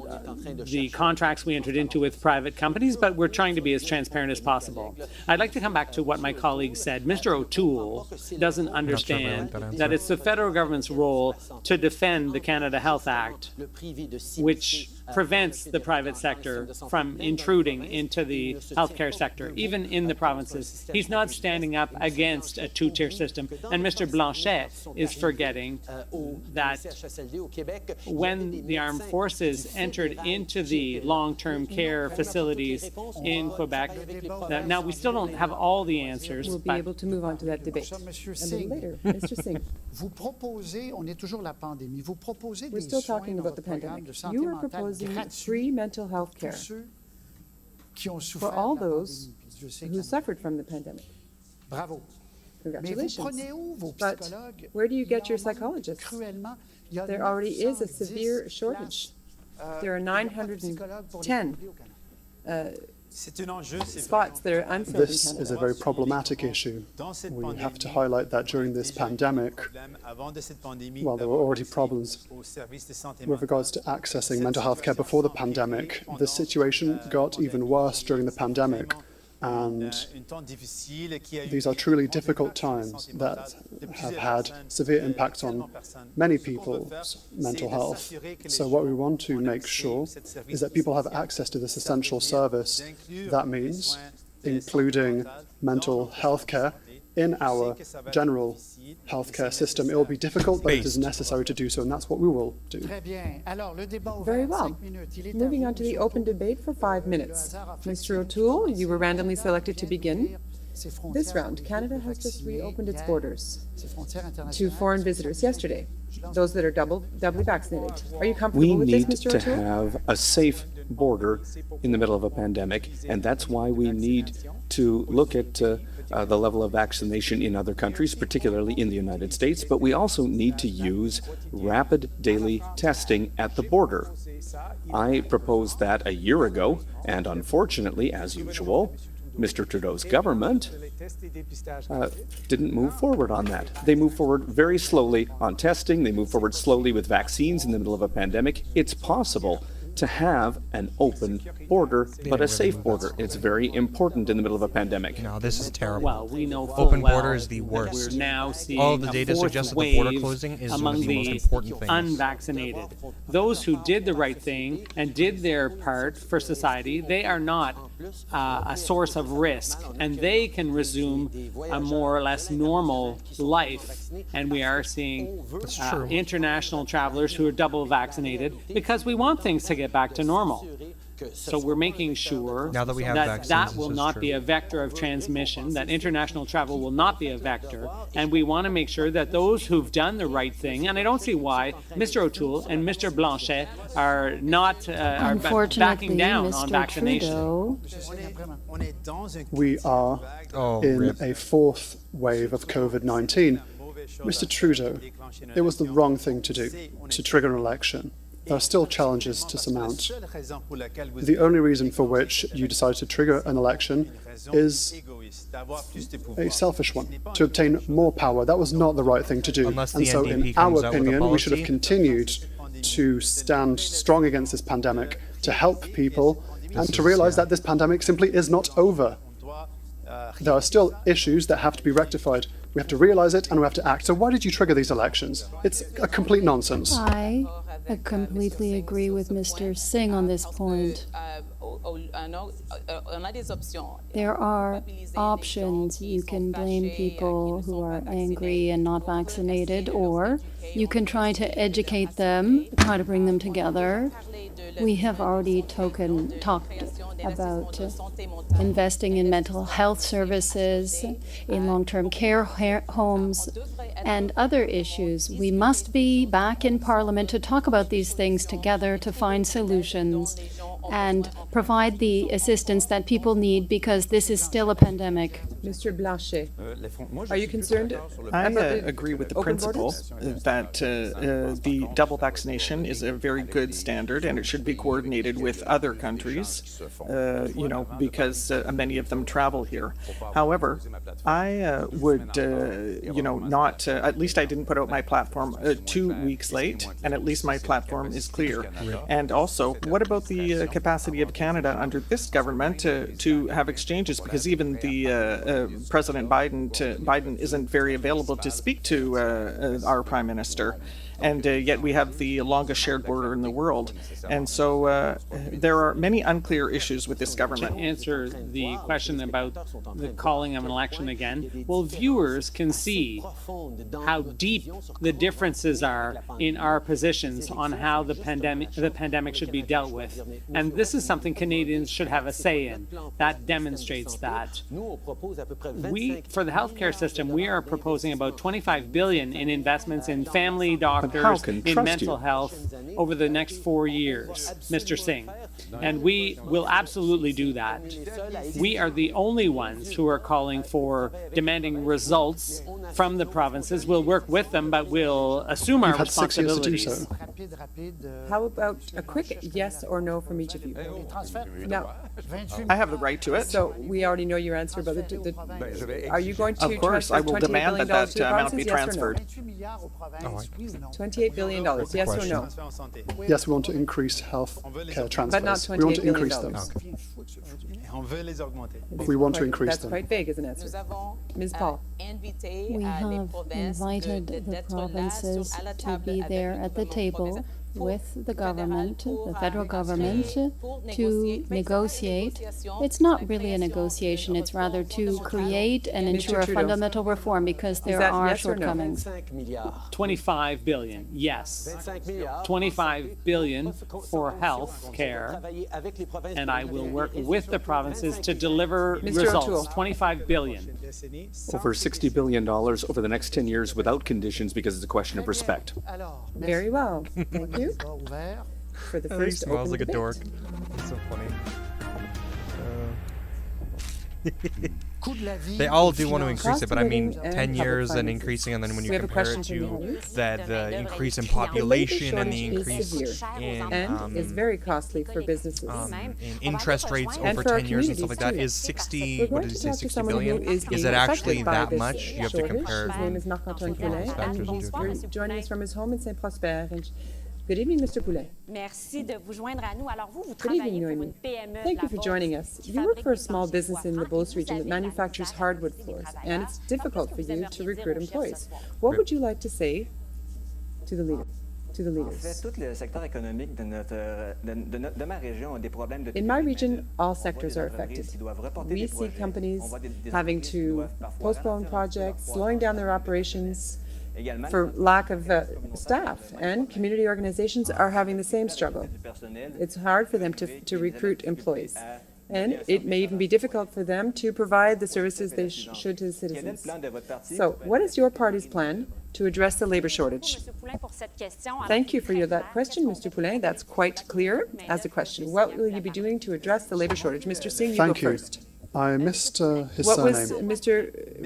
the contracts we entered into with private companies, but we're trying to be as transparent as possible. I'd like to come back to what my colleague said. Mr. O'Toole doesn't understand that it's the federal government's role to defend the Canada Health Act, which prevents the private sector from intruding into the healthcare sector, even in the provinces. He's not standing up against a two-tier system. And Mr. Blanchet is forgetting that when the armed forces entered into the long-term care facilities in Quebec, now we still don't have all the answers. We'll be able to move on to that debate a little later. Mr. Singh. Vous proposez, on est toujours la pandémie, vous proposez We're des still soins talking dans about the votre programme pandemic. de santé You are mentale proposing gratuits free mental health care pour ceux qui ont for souffert all de la those pandémie. who suffered from the pandemic. Bravo. Congratulations. But where do you get your psychologists? There already is a severe shortage. There are 910 spots that are unfilled. This is a very problematic issue. We have to highlight that during this pandemic, while there were already problems with regards to accessing mental health care before the pandemic, the situation got even worse during the pandemic. And these are truly difficult times that have had severe impacts on many people's mental health. So what we want to make sure is that people have access to this essential service. That means including mental health care in our general healthcare system. It will be difficult, but it is necessary to do so, and that's what we will do. Very well. Moving on to the open debate for 5 minutes. Mr. O'Toole, you were randomly selected to begin. This round, Canada has just reopened its borders to foreign visitors yesterday, those that are doubly vaccinated. Are you comfortable with this, Mr. O'Toole? We need to have a safe border in the middle of a pandemic, and that's why we need to look at the level of vaccination in other countries, particularly in the United States, but we also need to use rapid daily testing at the border. I proposed that a year ago, and unfortunately, as usual, Mr. Trudeau's government didn't move forward on that. They moved forward very slowly on testing. They moved forward slowly with vaccines in the middle of a pandemic. It's possible to have an open border, but a safe border. It's very important in the middle of a pandemic. No, this is terrible. Well, we know full open well border is the worst. We're now seeing all the data suggests that the border closing is one of the most important things. Unvaccinated. Those who did the right thing and did their part for society, they are not a source of risk, and they can resume a more or less normal life. And we are seeing international travelers who are double vaccinated because we want things to get back to normal. So we're making sure now that we have vaccines, that will not be a vector of transmission, that international travel will not be a vector, and we want to make sure that those who've done the right thing, and I don't see why Mr. O'Toole and Mr. Blanchet are not backing down on vaccination. Trudeau. We are in a fourth wave of COVID-19. Mr. Trudeau, it was the wrong thing to do, to trigger an election. There are still challenges to surmount. The only reason for which you decided to trigger an election is a selfish one, to obtain more power. That was not the right thing to do. And so, in our opinion, we should have continued to stand strong against this pandemic, to help people, and to realize that this pandemic simply is not over. There are still issues that have to be rectified. We have to realize it and we have to act. So why did you trigger these elections? It's a complete nonsense. I completely agree with Mr. Singh on this point. There are options. You can blame people who are angry and not vaccinated, or you can try to educate them, try to bring them together. We have already talked about investing in mental health services, in long-term care homes, and other issues. We must be back in Parliament to talk about these things together, to find solutions and provide the assistance that people need, because this is still a pandemic. Mr. Blanchet, are you concerned? I agree with the principle that the double vaccination is a very good standard, and it should be coordinated with other countries, because many of them travel here. However, I would, not, at least I didn't put out my platform 2 weeks late, and at least my platform is clear. And also, what about the capacity of Canada under this government to have exchanges? Because even the President Biden isn't very available to speak to our Prime Minister. And yet we have the longest shared border in the world. And so there are many unclear issues with this government. To answer the question about the calling of an election again, well, viewers can see how deep the differences are in our positions on how the pandemic should be dealt with. And this is something Canadians should have a say in. That demonstrates that. We, for the healthcare system, we are proposing about $25 billion in investments in family doctors, doctors in mental health over the next 4 years, Mr. Singh. And we will absolutely do that. We are the only ones who are calling for demanding results from the provinces. We'll work with them, but we'll assume our responsibilities. How about a quick yes or no from each of you? Now, I have the right to it. So we already know your answer, but are you going to Of course, I will demand that that amount be transferred. $28 billion, yes or no? Yes, we want to increase health care transfers. But not $28 we want to billion. increase them. We want to increase That's them. quite vague as an answer. Ms. Paul. We have invited the provinces to be there at the table with the government, the federal government, to negotiate. It's not really a negotiation, it's rather to create and ensure a fundamental reform because there are shortcomings. 25 billion, yes. 25 billion for health care, and I will work with the provinces to deliver results. O'Toole. 25 billion. Over $60 billion over the next 10 years without conditions because it's a question of respect. Very well. Thank you. For the He first smells open like a debate. dork. That's so funny. They all do want to increase it, but I mean, 10 years and increasing, and then when you We have a compare it question from the to audience. the increase in The labor population and the shortage is increase severe in and is very costly for businesses. in interest rates And over for our 10 years and stuff like that communities, is too. 60, We're what going did he to say, talk to 60 someone who billion? is Is being it actually affected by that this much? You have to shortage. compare His name is Marc-Antoine Poulet, and he's joining us from his home in Saint-Prosper. Good evening, Mr. Poulet. Merci de vous joindre à nous. Alors vous Good evening, travaillez pour Noémie. une PME. Thank you for joining us. You work for a small business in the Beauce region that manufactures hardwood floors, and it's difficult for you to recruit employees. What would you like to say to the leaders? In my region, all sectors are affected. We see companies having to postpone projects, slowing down their operations for lack of staff, and community organizations are having the same struggle. It's hard for them to recruit employees. And it may even be difficult for them to provide the services they should to the citizens. So, what is your party's plan to address the labor shortage? Thank you for that question, Mr. Poulin. That's quite clear as a question. What will you be doing to address the labor shortage? Mr. Singh, you go first. I missed his What surname.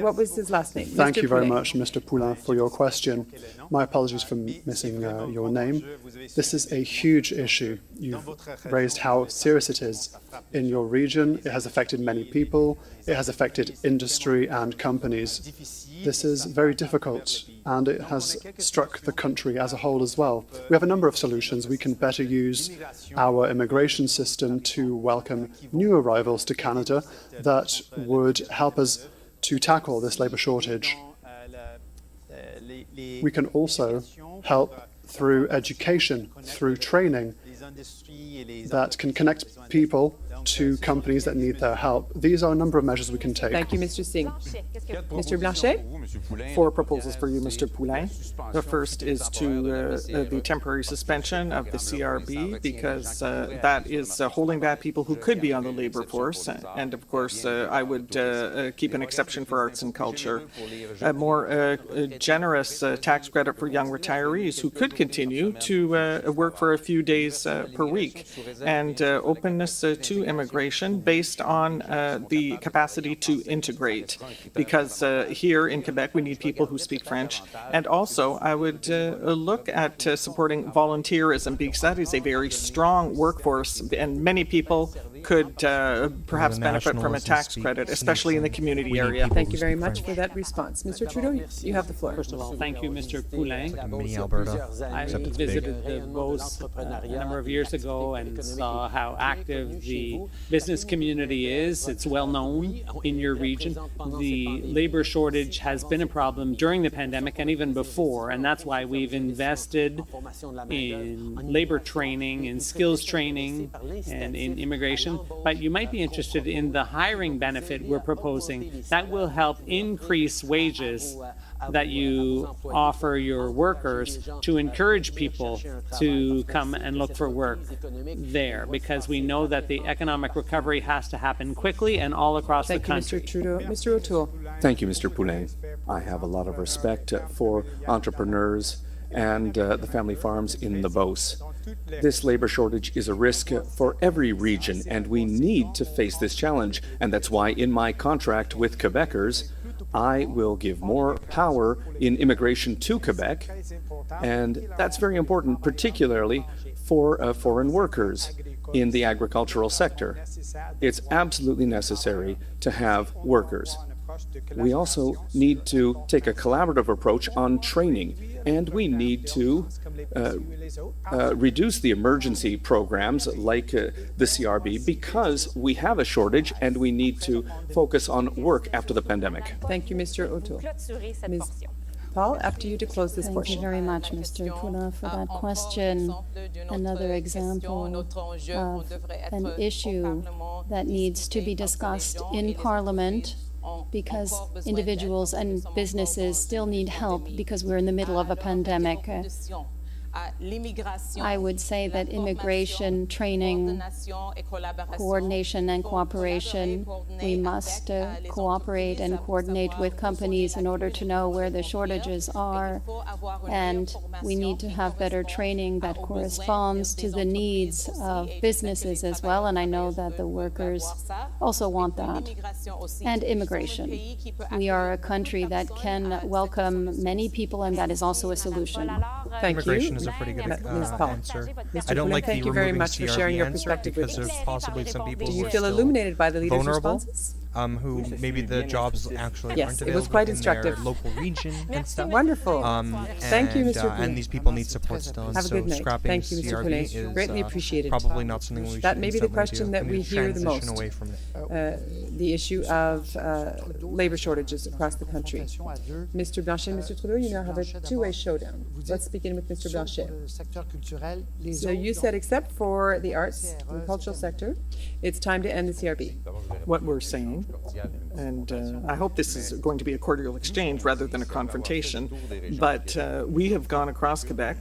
what was his last name? Thank Mr. you very Poulet. much, Mr. Poulin, for your question. My apologies for missing your name. This is a huge issue. You've raised how serious it is in your region. It has affected many people. It has affected industry and companies. This is very difficult, and it has struck the country as a whole as well. We have a number of solutions. We can better use our immigration system to welcome new arrivals to Canada that would help us to tackle this labor shortage. We can also help through education, through training, that can connect people to companies that need their help. These are a number of measures we can take. Thank you, Mr. Singh. Mr. Blanchet? 4 proposals for you, Mr. Poulin. The first is to the temporary suspension of the CRB, because that is holding back people who could be on the labor force. And of course, I would keep an exception for arts and culture. A more generous tax credit for young retirees who could continue to work for a few days per week. And openness to immigration based on the capacity to integrate. Because here in Quebec, we need people who speak French. And also, I would look at supporting volunteerism, because that is a very strong workforce, and many people could perhaps benefit from a tax credit, especially in the community area. Thank you very much for that response. Mr. Trudeau, you have the floor. First of all, thank you, Mr. Poulin. Mini Alberta. I visited the Beauce a number of years ago and saw how active the business community is. It's well known in your region. The labor shortage has been a problem during the pandemic and even before, and that's why we've invested in labor training, in skills training, and in immigration. But you might be interested in the hiring benefit we're proposing. That will help increase wages that you offer your workers to encourage people to come and look for work there, because we know that the economic recovery has to happen quickly and all across the country. Thank you, Mr. Trudeau. Mr. O'Toole. Thank you, Mr. Poulin. I have a lot of respect for entrepreneurs and the family farms in the Beauce. This labor shortage is a risk for every region, and we need to face this challenge. And that's why in my contract with Quebecers, I will give more power in immigration to Quebec, and that's very important, particularly for foreign workers in the agricultural sector. It's absolutely necessary to have workers. We also need to take a collaborative approach on training, and we need to reduce the emergency programs like the CRB because we have a shortage and we need to focus on work after the pandemic. Thank you, Mr. O'Toole. Ms. Paul, after you to close this portion. Thank you very much, Mr. Poulin, for that question. Another example of an issue that needs to be discussed in Parliament because individuals and businesses still need help because we're in the middle of a pandemic. I would say that immigration, training, coordination and cooperation, we must cooperate and coordinate with companies in order to know where the shortages are, and we need to have better training that corresponds to the needs of businesses as well, and I know that the workers also want that. And immigration. We are a country that can welcome many people, and that is also a solution. Thank Immigration you. is a pretty good Ms. Paul. answer. Mr. I don't Poulin, like thank the you very removing much for sharing CRB your answer perspective with because us. there's possibly some people Do who you are feel still illuminated by the leader's vulnerable, responses? who maybe the jobs actually Yes, aren't it available was quite in instructive. their local region and stuff. Wonderful. Thank you, Mr. Poulin. And these people need support still. And Have a so good night. scrapping Thank you, Mr. CRB Poulin. is Greatly appreciated. probably not something we should That may be the instantly question do. that we need to hear the transition most. away from it. The issue of labor shortages across the country. Mr. Blanchet, Mr. Trudeau, you now have a two-way showdown. Let's begin with Mr. Blanchet. So you said except for the arts and cultural sector, it's time to end the CRB. What we're saying, and I hope this is going to be a cordial exchange rather than a confrontation, but we have gone across Quebec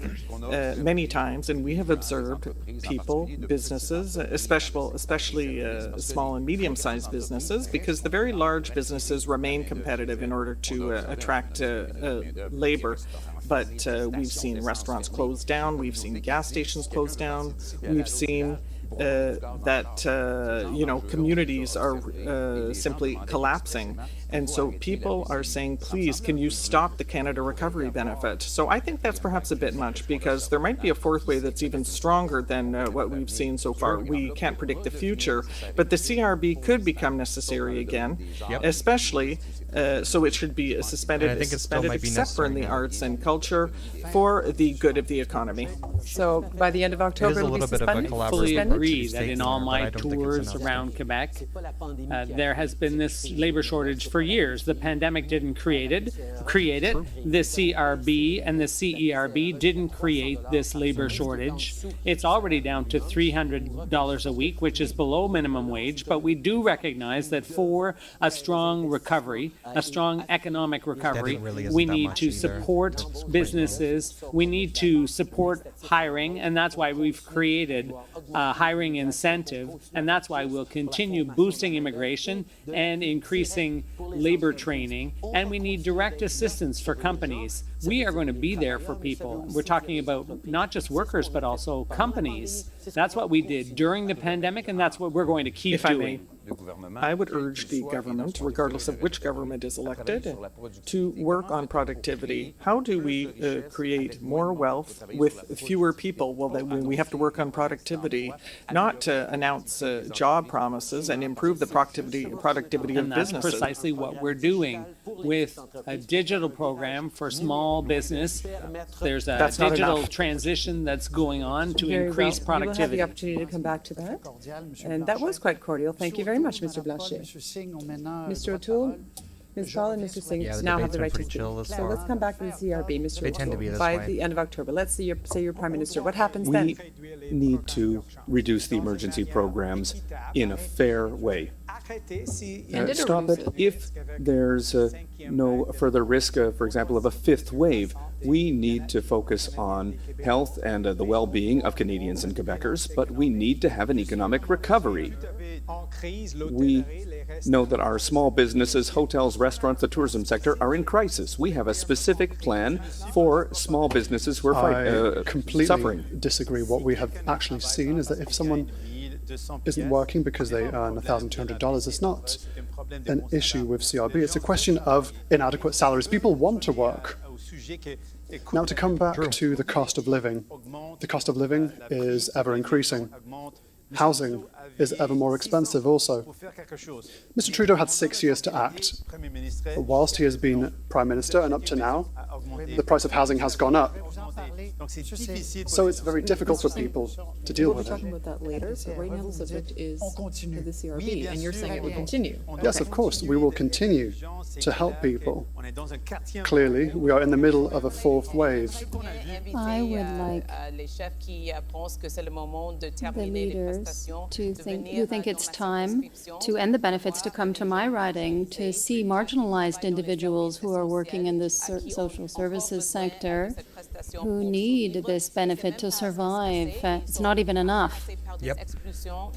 many times and we have observed people, businesses, especially small and medium-sized businesses, because the very large businesses remain competitive in order to attract labor. But we've seen restaurants close down, we've seen gas stations close down, we've seen that communities are simply collapsing. And so people are saying, please, can you stop the Canada Recovery Benefit? So I think that's perhaps a bit much, because there might be a fourth way that's even stronger than what we've seen so far. We can't predict the future, but the CRB could become necessary again, especially so it should be suspended except for in the arts and culture for the good of the economy. So by the end of October, it'll be suspended? Fully agree that in all my tours around Quebec, there has been this labor shortage for years. The pandemic didn't create it. The CRB and the CERB didn't create this labor shortage. It's already down to $300 a week, which is below minimum wage, but we do recognize that for a strong recovery, a strong economic recovery, we need to support businesses, we need to support hiring, and that's why we've created a hiring incentive, and that's why we'll continue boosting immigration and increasing labor training, and we need direct assistance for companies. We are going to be there for people. We're talking about not just workers, but also companies. That's what we did during the pandemic, and that's what we're going to keep doing. I would urge the government, regardless of which government is elected, to work on productivity. How do we create more wealth with fewer people? Well, then we have to work on productivity, not to announce job promises and improve the productivity of businesses. And that's precisely what we're doing with a digital program for small business. There's a digital transition that's going on to increase productivity. We will have the opportunity to come back to that. And that was quite cordial. Thank you very much, Mr. Blanchet. Mr. O'Toole, Ms. Paul and Mr. Singh now have the right to speak. So let's come back to the CRB, Mr. O'Toole. By the end of October, let's say you're Prime Minister. What happens then? We need to reduce the emergency programs in a fair way. stop it if there's no further risk, for example, of a fifth wave. We need to focus on health and the well-being of Canadians and Quebecers, but we need to have an economic recovery. We know that our small businesses, hotels, restaurants, the tourism sector are in crisis. We have a specific plan for small businesses who are completely suffering. Disagree. What we have actually seen is that if someone isn't working because they earn $1,200, it's not an issue with CRB. It's a question of inadequate salaries. People want to work. Now, to come back to the cost of living is ever increasing. Housing is ever more expensive also. Mr. Trudeau had 6 years to act. Whilst he has been Prime Minister and up to now, the price of housing has gone up. So it's very difficult for people to deal with it. We'll be talking about that later, but right now the subject is the CRB, and you're saying it will continue. Yes, of course, we will continue to help people. Clearly, we are in the middle of a fourth wave. I would like the leaders who think it's time to end the benefits to come to my riding, to see marginalized individuals who are working in the social services sector, who need this benefit to survive. It's not even enough. Yep.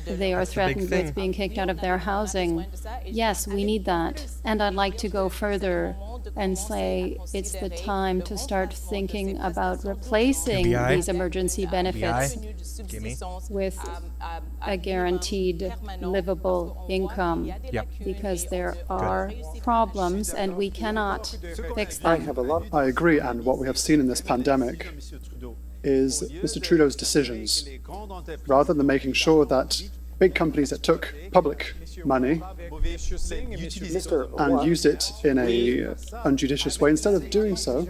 They are threatened with being kicked out of their housing. Yes, we need that. And I'd like to go further and say it's the time to start thinking about replacing these emergency benefits with a guaranteed livable income. Yep. Because there are problems and we cannot fix them. I agree, and what we have seen in this pandemic is Mr. Trudeau's decisions. Rather than making sure that big companies that took public money and used it in a unjudicious way, instead of doing so,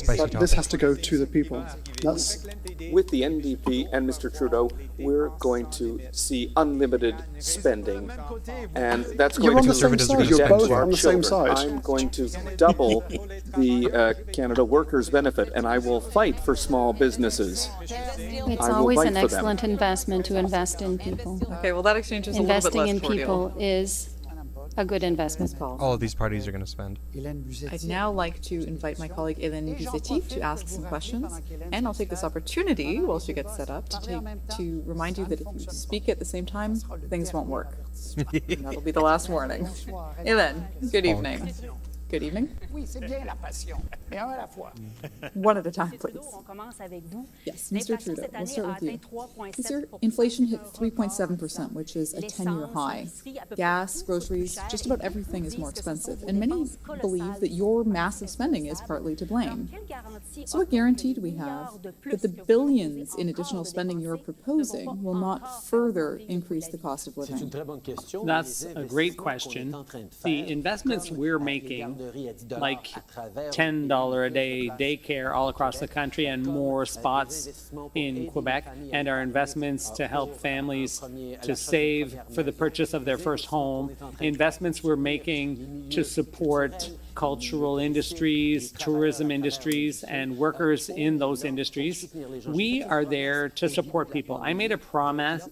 but this has to go to the people. With the NDP and Mr. Trudeau, we're going to see unlimited spending, and that's going to You're both on the same side. I'm going to double the Canada Workers Benefit, and I will fight for small businesses. It's always an excellent investment to invest in people. Okay, well, that exchange is a little bit less Investing in people is a good investment. All of these parties are going to spend. I'd now like to invite my colleague Hélène Buzetti to ask some questions, and I'll take this opportunity while she gets set up to remind you that if you speak at the same time, things won't work. That'll be the last warning. Hélène, good evening. Good evening. One at a time, please. Yes, Mr. Trudeau, we'll start with you. This year, inflation hit 3.7%, which is a 10-year high. Gas, groceries, just about everything is more expensive, and many believe that your massive spending is partly to blame. So what guarantee do we have that the billions in additional spending you're proposing will not further increase the cost of living? That's a great question. The investments we're making, like $10 a day daycare all across the country and more spots in Quebec, and our investments to help families to save for the purchase of their first home, investments we're making to support cultural industries, tourism industries, and workers in those industries. We are there to support people. I made a promise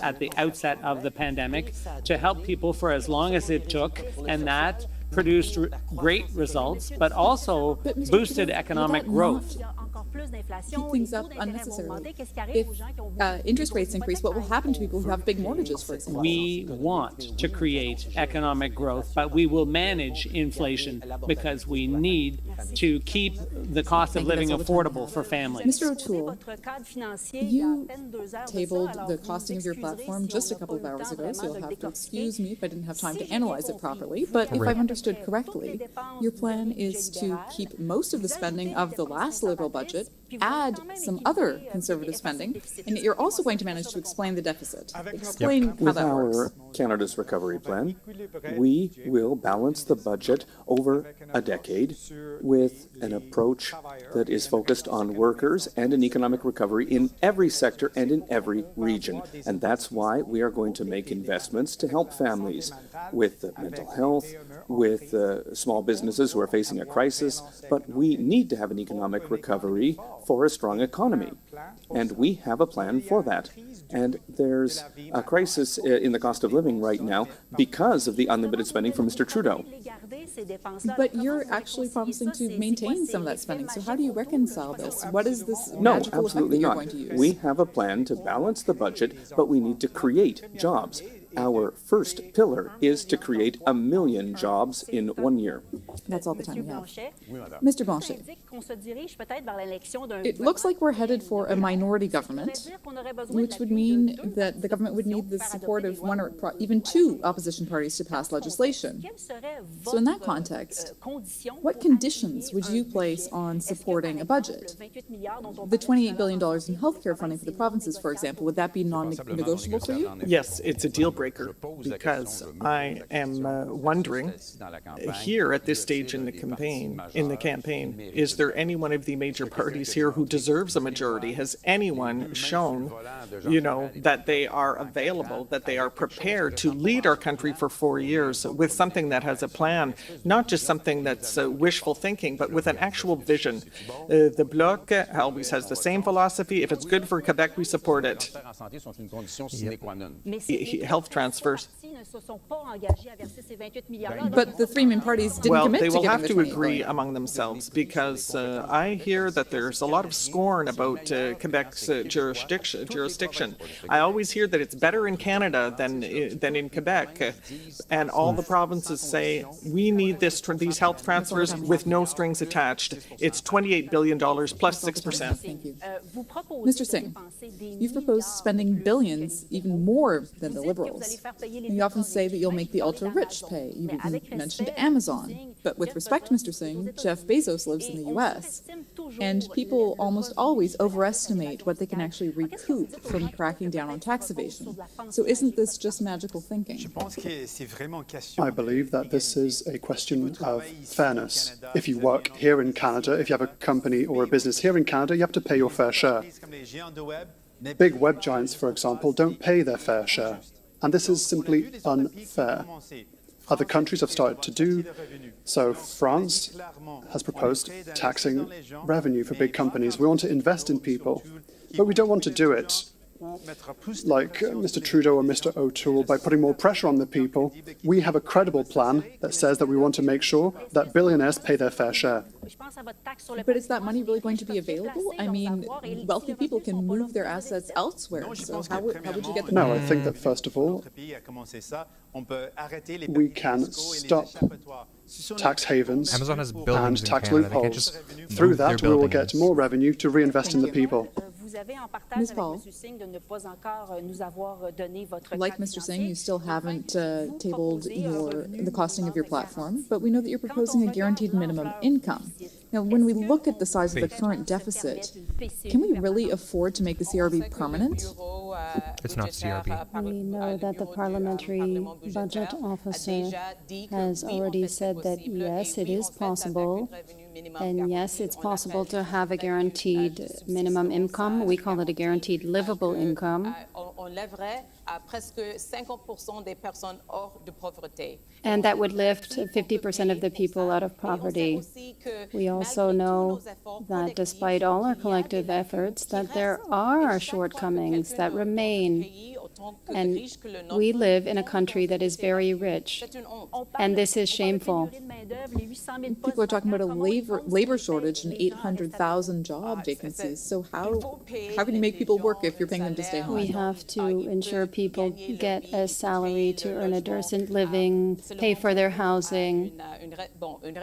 at the outset of the pandemic to help people for as long as it took, and that produced great results, but also boosted economic growth. Keep things up unnecessarily. If interest rates increase, what will happen to people who have big mortgages, for example? We want to create economic growth, but we will manage inflation because we need to keep the cost of living affordable for families. Mr. O'Toole, you tabled the costing of your platform just a couple of hours ago, so you'll have to excuse me if I didn't have time to analyze it properly. But if I've understood correctly, your plan is to keep most of the spending of the last Liberal budget, add some other conservative spending, and you're also going to manage to explain the deficit. Explain how that works. With our Canada's Recovery Plan, we will balance the budget over a decade with an approach that is focused on workers and an economic recovery in every sector and in every region. And that's why we are going to make investments to help families with mental health, with small businesses who are facing a crisis. But we need to have an economic recovery for a strong economy. And we have a plan for that. And there's a crisis in the cost of living right now because of the unlimited spending from Mr. Trudeau. But you're actually promising to maintain some of that spending. So how do you reconcile this? What is this No, magical effect that absolutely you're not. going to use? We have a plan to balance the budget, but we need to create jobs. Our first pillar is to create 1 million jobs in 1 year. That's all the time we have. Mr. Blanchet, it looks like we're headed for a minority government, which would mean that the government would need the support of one or even two opposition parties to pass legislation. So in that context, what conditions would you place on supporting a budget? The $28 billion in healthcare funding for the provinces, for example, would that be non-negotiable for you? Yes, it's a deal breaker because I am wondering here at this stage in the campaign, is there any one of the major parties here who deserves a majority? Has anyone shown, that they are available, that they are prepared to lead our country for 4 years with something that has a plan, not just something that's wishful thinking, but with an actual vision? The Bloc always has the same philosophy. If it's good for Quebec, we support it. Health transfers. But the three main parties didn't commit to they will giving have the to 28 agree billion. among themselves because I hear that there's a lot of scorn about Quebec's jurisdiction. I always hear that it's better in Canada than in Quebec, and all the provinces say we need these health transfers with no strings attached. It's $28 billion plus 6%. Thank you. Mr. Singh, you've proposed spending billions, even more than the Liberals. You often say that you'll make the ultra-rich pay. You even mentioned Amazon. But with respect, Mr. Singh, Jeff Bezos lives in the U.S., and people almost always overestimate what they can actually recoup from cracking down on tax evasion. So isn't this just magical thinking? I believe that this is a question of fairness. If you work here in Canada, if you have a company or a business here in Canada, you have to pay your fair share. Big web giants, for example, don't pay their fair share. And this is simply unfair. Other countries have started to do so. France has proposed taxing revenue for big companies. We want to invest in people, but we don't want to do it like Mr. Trudeau or Mr. O'Toole by putting more pressure on the people. We have a credible plan that says that we want to make sure that billionaires pay their fair share. But is that money really going to be available? I mean, wealthy people can move their assets elsewhere, so how would you get the money? No, I think that first of all, we can stop tax havens Amazon has and buildings in tax Canada. They can't loopholes. just Through move their that, we will buildings. get more revenue to reinvest in the people. Ms. Paul, like Mr. Singh, you still haven't tabled the costing of your platform, but we know that you're proposing a guaranteed minimum income. Now, when we look at the size of the current deficit, can we really afford to make the CRB permanent? It's not CRB. We know that the parliamentary budget officer has already said that yes, it is possible. And yes, it's possible to have a guaranteed minimum income. We call it a guaranteed livable income. And that would lift 50% of the people out of poverty. We also know that despite all our collective efforts, that there are shortcoments that remain. And we live in a country that is very rich. And this is shameful. People are talking about a labor shortage and 800,000 job vacancies. So how can you make people work if you're paying them to stay home? We have to ensure people get a salary to earn a decent living, pay for their housing.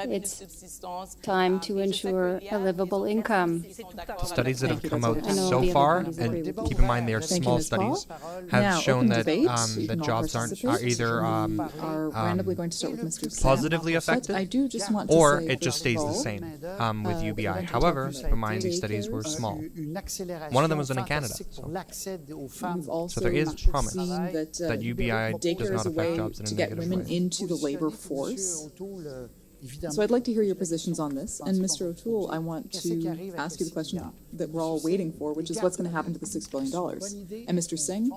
It's time to ensure a livable income. The studies that have come out so far, and keep in mind they are small studies, have shown that that jobs are either randomly going to start with Mr. positively affected, I do just want to or say it just stays the same with UBI. However, keep in mind these studies were small. One of them was in Canada. So there is promise that UBI does not affect jobs in a to get negative women way. into the labor force. So I'd like to hear your positions on this. And Mr. O'Toole, I want to ask you the question that we're all waiting for, which is what's going to happen to the $6 billion? And Mr. Singh,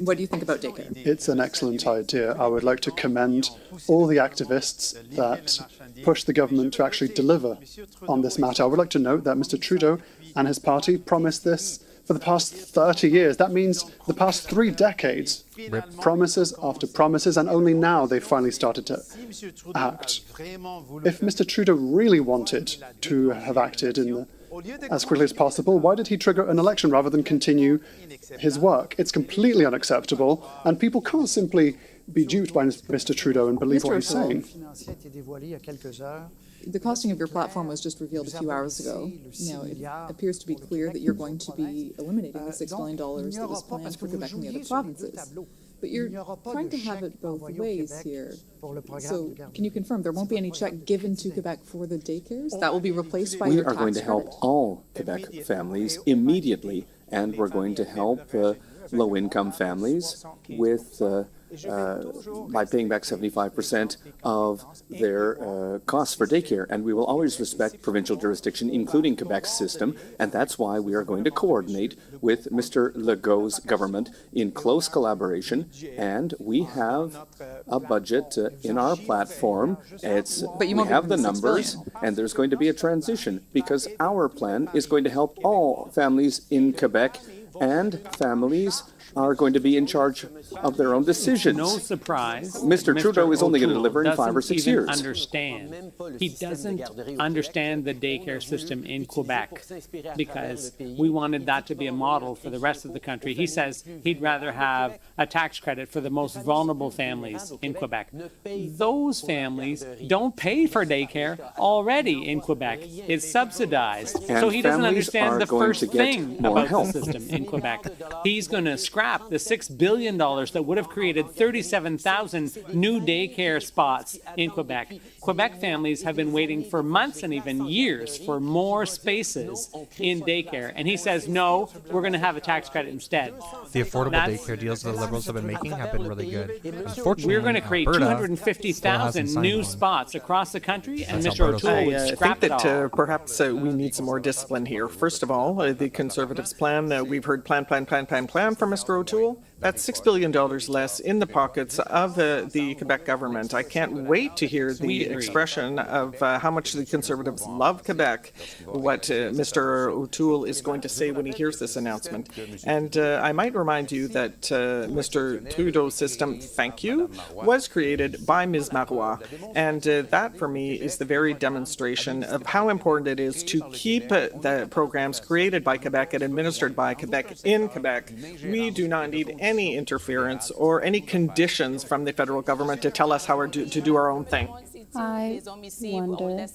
What do you think about daycare? It's an excellent idea. I would like to commend all the activists that push the government to actually deliver on this matter. I would like to note that Mr. Trudeau and his party promised this for the past 30 years. That means the past 3 decades. Promises after promises, and only now they've finally started to act. If Mr. Trudeau really wanted to have acted as quickly as possible, why did he trigger an election rather than continue his work? It's completely unacceptable, and people can't simply be duped by Mr. Trudeau and believe what he's saying. The costing of your platform was just revealed a few hours ago. Now, it appears to be clear that you're going to be eliminating the $6 billion that was planned for Quebec and the other provinces. But you're trying to have it both ways here. So can you confirm there won't be any check given to Quebec for the daycares? That will be replaced by your tax credit? We are going to help all Quebec families immediately, and we're going to help low-income families with by paying back 75% of their costs for daycare. And we will always respect provincial jurisdiction, including Quebec's system, and that's why we are going to coordinate with Mr. Legault's government in close collaboration, and we have a budget in our platform. We have the numbers, and there's going to be a transition, because our plan is going to help all families in Quebec, and families are going to be in charge of their own decisions. No surprise. Mr. Trudeau is only going to deliver in 5 or 6 years. He doesn't understand the daycare system in Quebec, because we wanted that to be a model for the rest of the country. He says he'd rather have a tax credit for the most vulnerable families in Quebec. Those families don't pay for daycare already in Quebec. It's subsidized. And so he doesn't families understand the going first to get thing more about help. the system in Quebec. He's going to scrap the $6 billion that would have created 37,000 new daycare spots in Quebec. Quebec families have been waiting for months and even years for more spaces in daycare. And he says, no, we're going to have a tax credit instead. The affordable daycare deals the Liberals have been making have been really good. Unfortunately, we're going to create 250,000 new spots across the country, and Mr. O'Toole would scrap it all. I think that perhaps we need some more discipline here. First of all, the Conservatives' plan, we've heard plan from Mr. O'Toole. That's $6 billion less in the pockets of the Quebec government. I can't wait to hear the expression of how much the Conservatives love Quebec, what Mr. O'Toole is going to say when he hears this announcement. And I might remind you that Mr. Trudeau's system, thank you, was created by Ms. Marois. And that, for me, is the very demonstration of how important it is to keep the programs created by Quebec and administered by Quebec in Quebec. We do not need any interference or any conditions from the federal government to tell us how to do our own thing. I wonder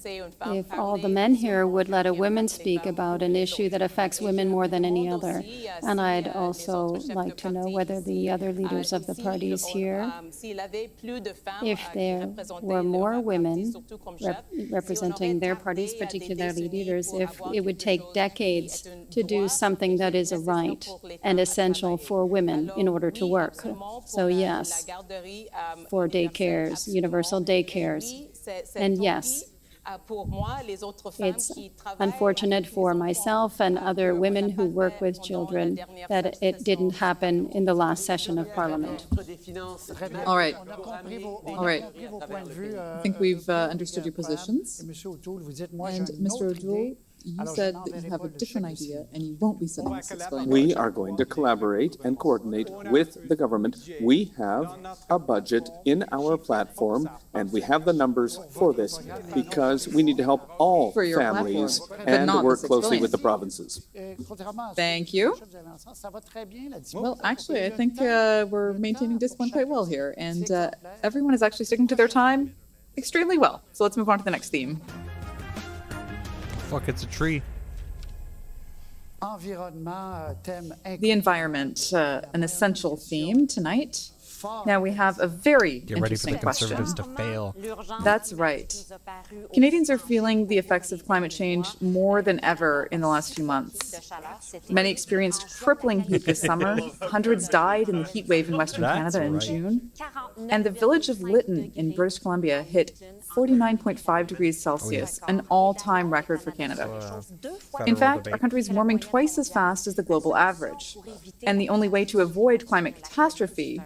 if all the men here would let a woman speak about an issue that affects women more than any other. And I'd also like to know whether the other leaders of the parties here, if there were more women representing their parties, particularly leaders, if it would take decades to do something that is a right and essential for women in order to work. So yes, for daycares, universal daycares. And yes, it's unfortunate for myself and other women who work with children that it didn't happen in the last session of Parliament. All right. I think we've understood your positions. And Mr. O'Toole, you said that you have a different idea and you won't be sending the $6 billion. We are going to collaborate and coordinate with the government. We have a budget in our platform, and we have the numbers for this, because we need to help all families and work closely with the provinces. Thank you. Well, actually, I think we're maintaining discipline quite well here, and everyone is actually sticking to their time extremely well. So let's move on to the next theme. Fuck, it's a tree. The environment, an essential theme tonight. Now we have a very Get ready for interesting the Conservatives question. to fail. That's right. Canadians are feeling the effects of climate change more than ever in the last few months. Many experienced crippling heat this summer. Hundreds died in the heat wave in Western Canada in June. And the village of Lytton in British Columbia hit 49.5 degrees Celsius, an all-time record for Canada. In fact, our country is warming twice as fast as the global average. And the only way to avoid climate catastrophe,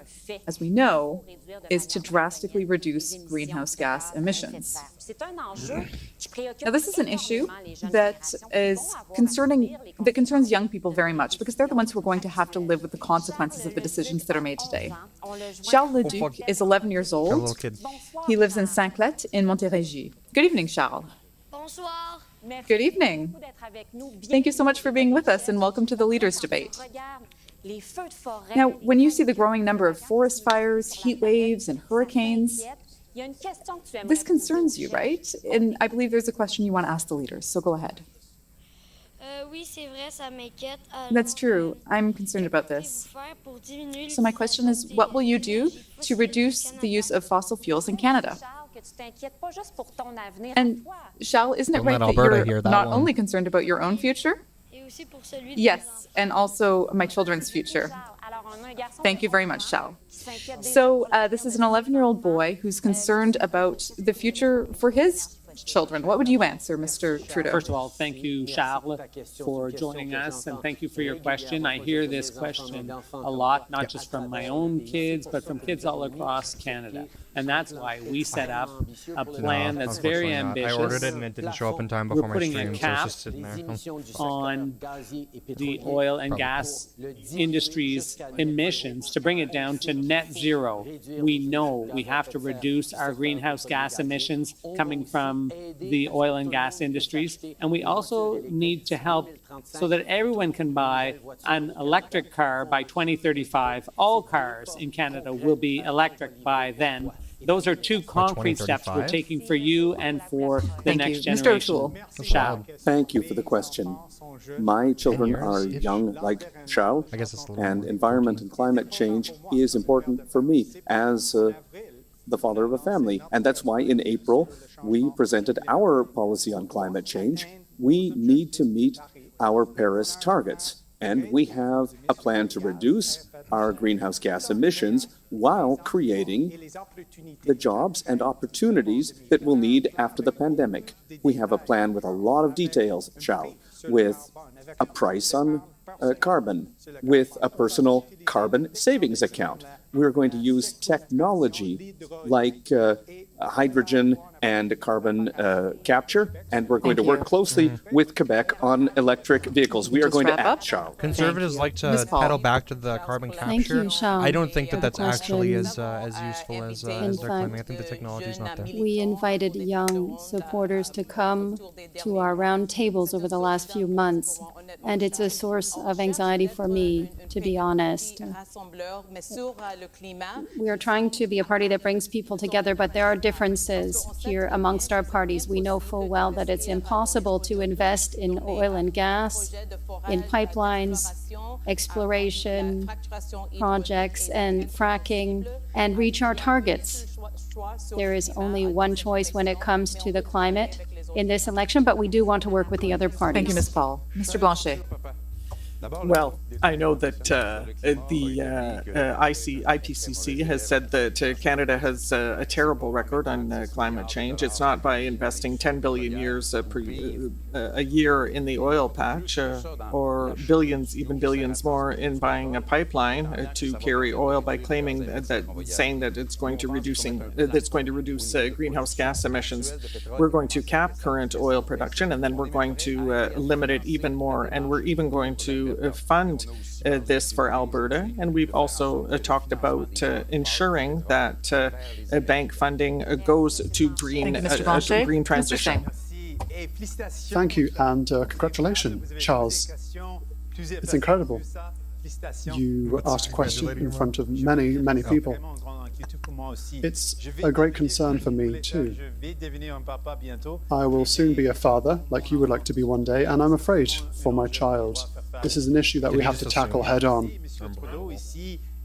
as we know, is to drastically reduce greenhouse gas emissions. Now, this is an issue that concerns young people very much because they're the ones who are going to have to live with the consequences of the decisions that are made today. Charles Leduc is 11 years old. He lives in Saint-Clet in Montérégie. Good evening, Charles. Bonsoir. Good evening. Thank you so much for being with us and welcome to the Leaders' Debate. Now, when you see the growing number of forest fires, heat waves, and hurricanes, this concerns you, right? And I believe there's a question you want to ask the leaders, so go ahead. That's true. I'm concerned about this. So my question is, what will you do to reduce the use of fossil fuels in Canada? And Charles, isn't it right that you're not only concerned about your own future? Yes, and also my children's future. Thank you very much, Charles. So this is an 11-year-old boy who's concerned about the future for his children. What would you answer, Mr. Trudeau? First of all, thank you, Charles, for joining us, and thank you for your question. I hear this question a lot, not just from my own kids, but from kids all across Canada. And that's why we set up a plan that's very ambitious. I ordered it and it didn't show up in time before my stream, so it's just sitting there. On the oil and gas industry's emissions to bring it down to net zero. We know we have to reduce our greenhouse gas emissions coming from the oil and gas industries. And we also need to help so that everyone can buy an electric car by 2035. All cars in Canada will be electric by then. Those are two concrete steps we're taking for you and for the next generation. Mr. O'Toole. Thank you for the question. My children are young like Charles, and environment and climate change is important for me as the father of a family. And that's why in April we presented our policy on climate change. We need to meet our Paris targets, and we have a plan to reduce our greenhouse gas emissions while creating the jobs and opportunities that we'll need after the pandemic. We have a plan with a lot of details, Charles, with a price on carbon, with a personal carbon savings account. We're going to use technology like hydrogen and carbon capture, and we're going to work closely with Quebec on electric vehicles. We are going to act, Charles. Conservatives like to pedal back to the carbon capture. Thank you, Charles. I don't think that that's actually as useful as they're claiming. I think the technology is not there. We invited young supporters to come to our round tables over the last few months, and it's a source of anxiety for me, to be honest. We are trying to be a party that brings people together, but there are differences here amongst our parties. We know full well that it's impossible to invest in oil and gas, in pipelines, exploration projects, and fracking, and reach our targets. There is only one choice when it comes to the climate in this election, but we do want to work with the other parties. Thank you, Ms. Paul. Mr. Blanchet. Well, I know that the IPCC has said that Canada has a terrible record on climate change. It's not by investing 10 billion a year in the oil patch or billions, even billions more in buying a pipeline to carry oil by claiming saying that it's going to reduce greenhouse gas emissions. We're going to cap current oil production, and then we're going to limit it even more, and we're even going to fund this for Alberta, and we've also talked about ensuring that bank funding goes to green transition. Thank you, and congratulations, Charles. It's incredible. You asked a question in front of many, many people. It's a great concern for me too. I will soon be a father, like you would like to be one day, and I'm afraid for my child. This is an issue that we have to tackle head on.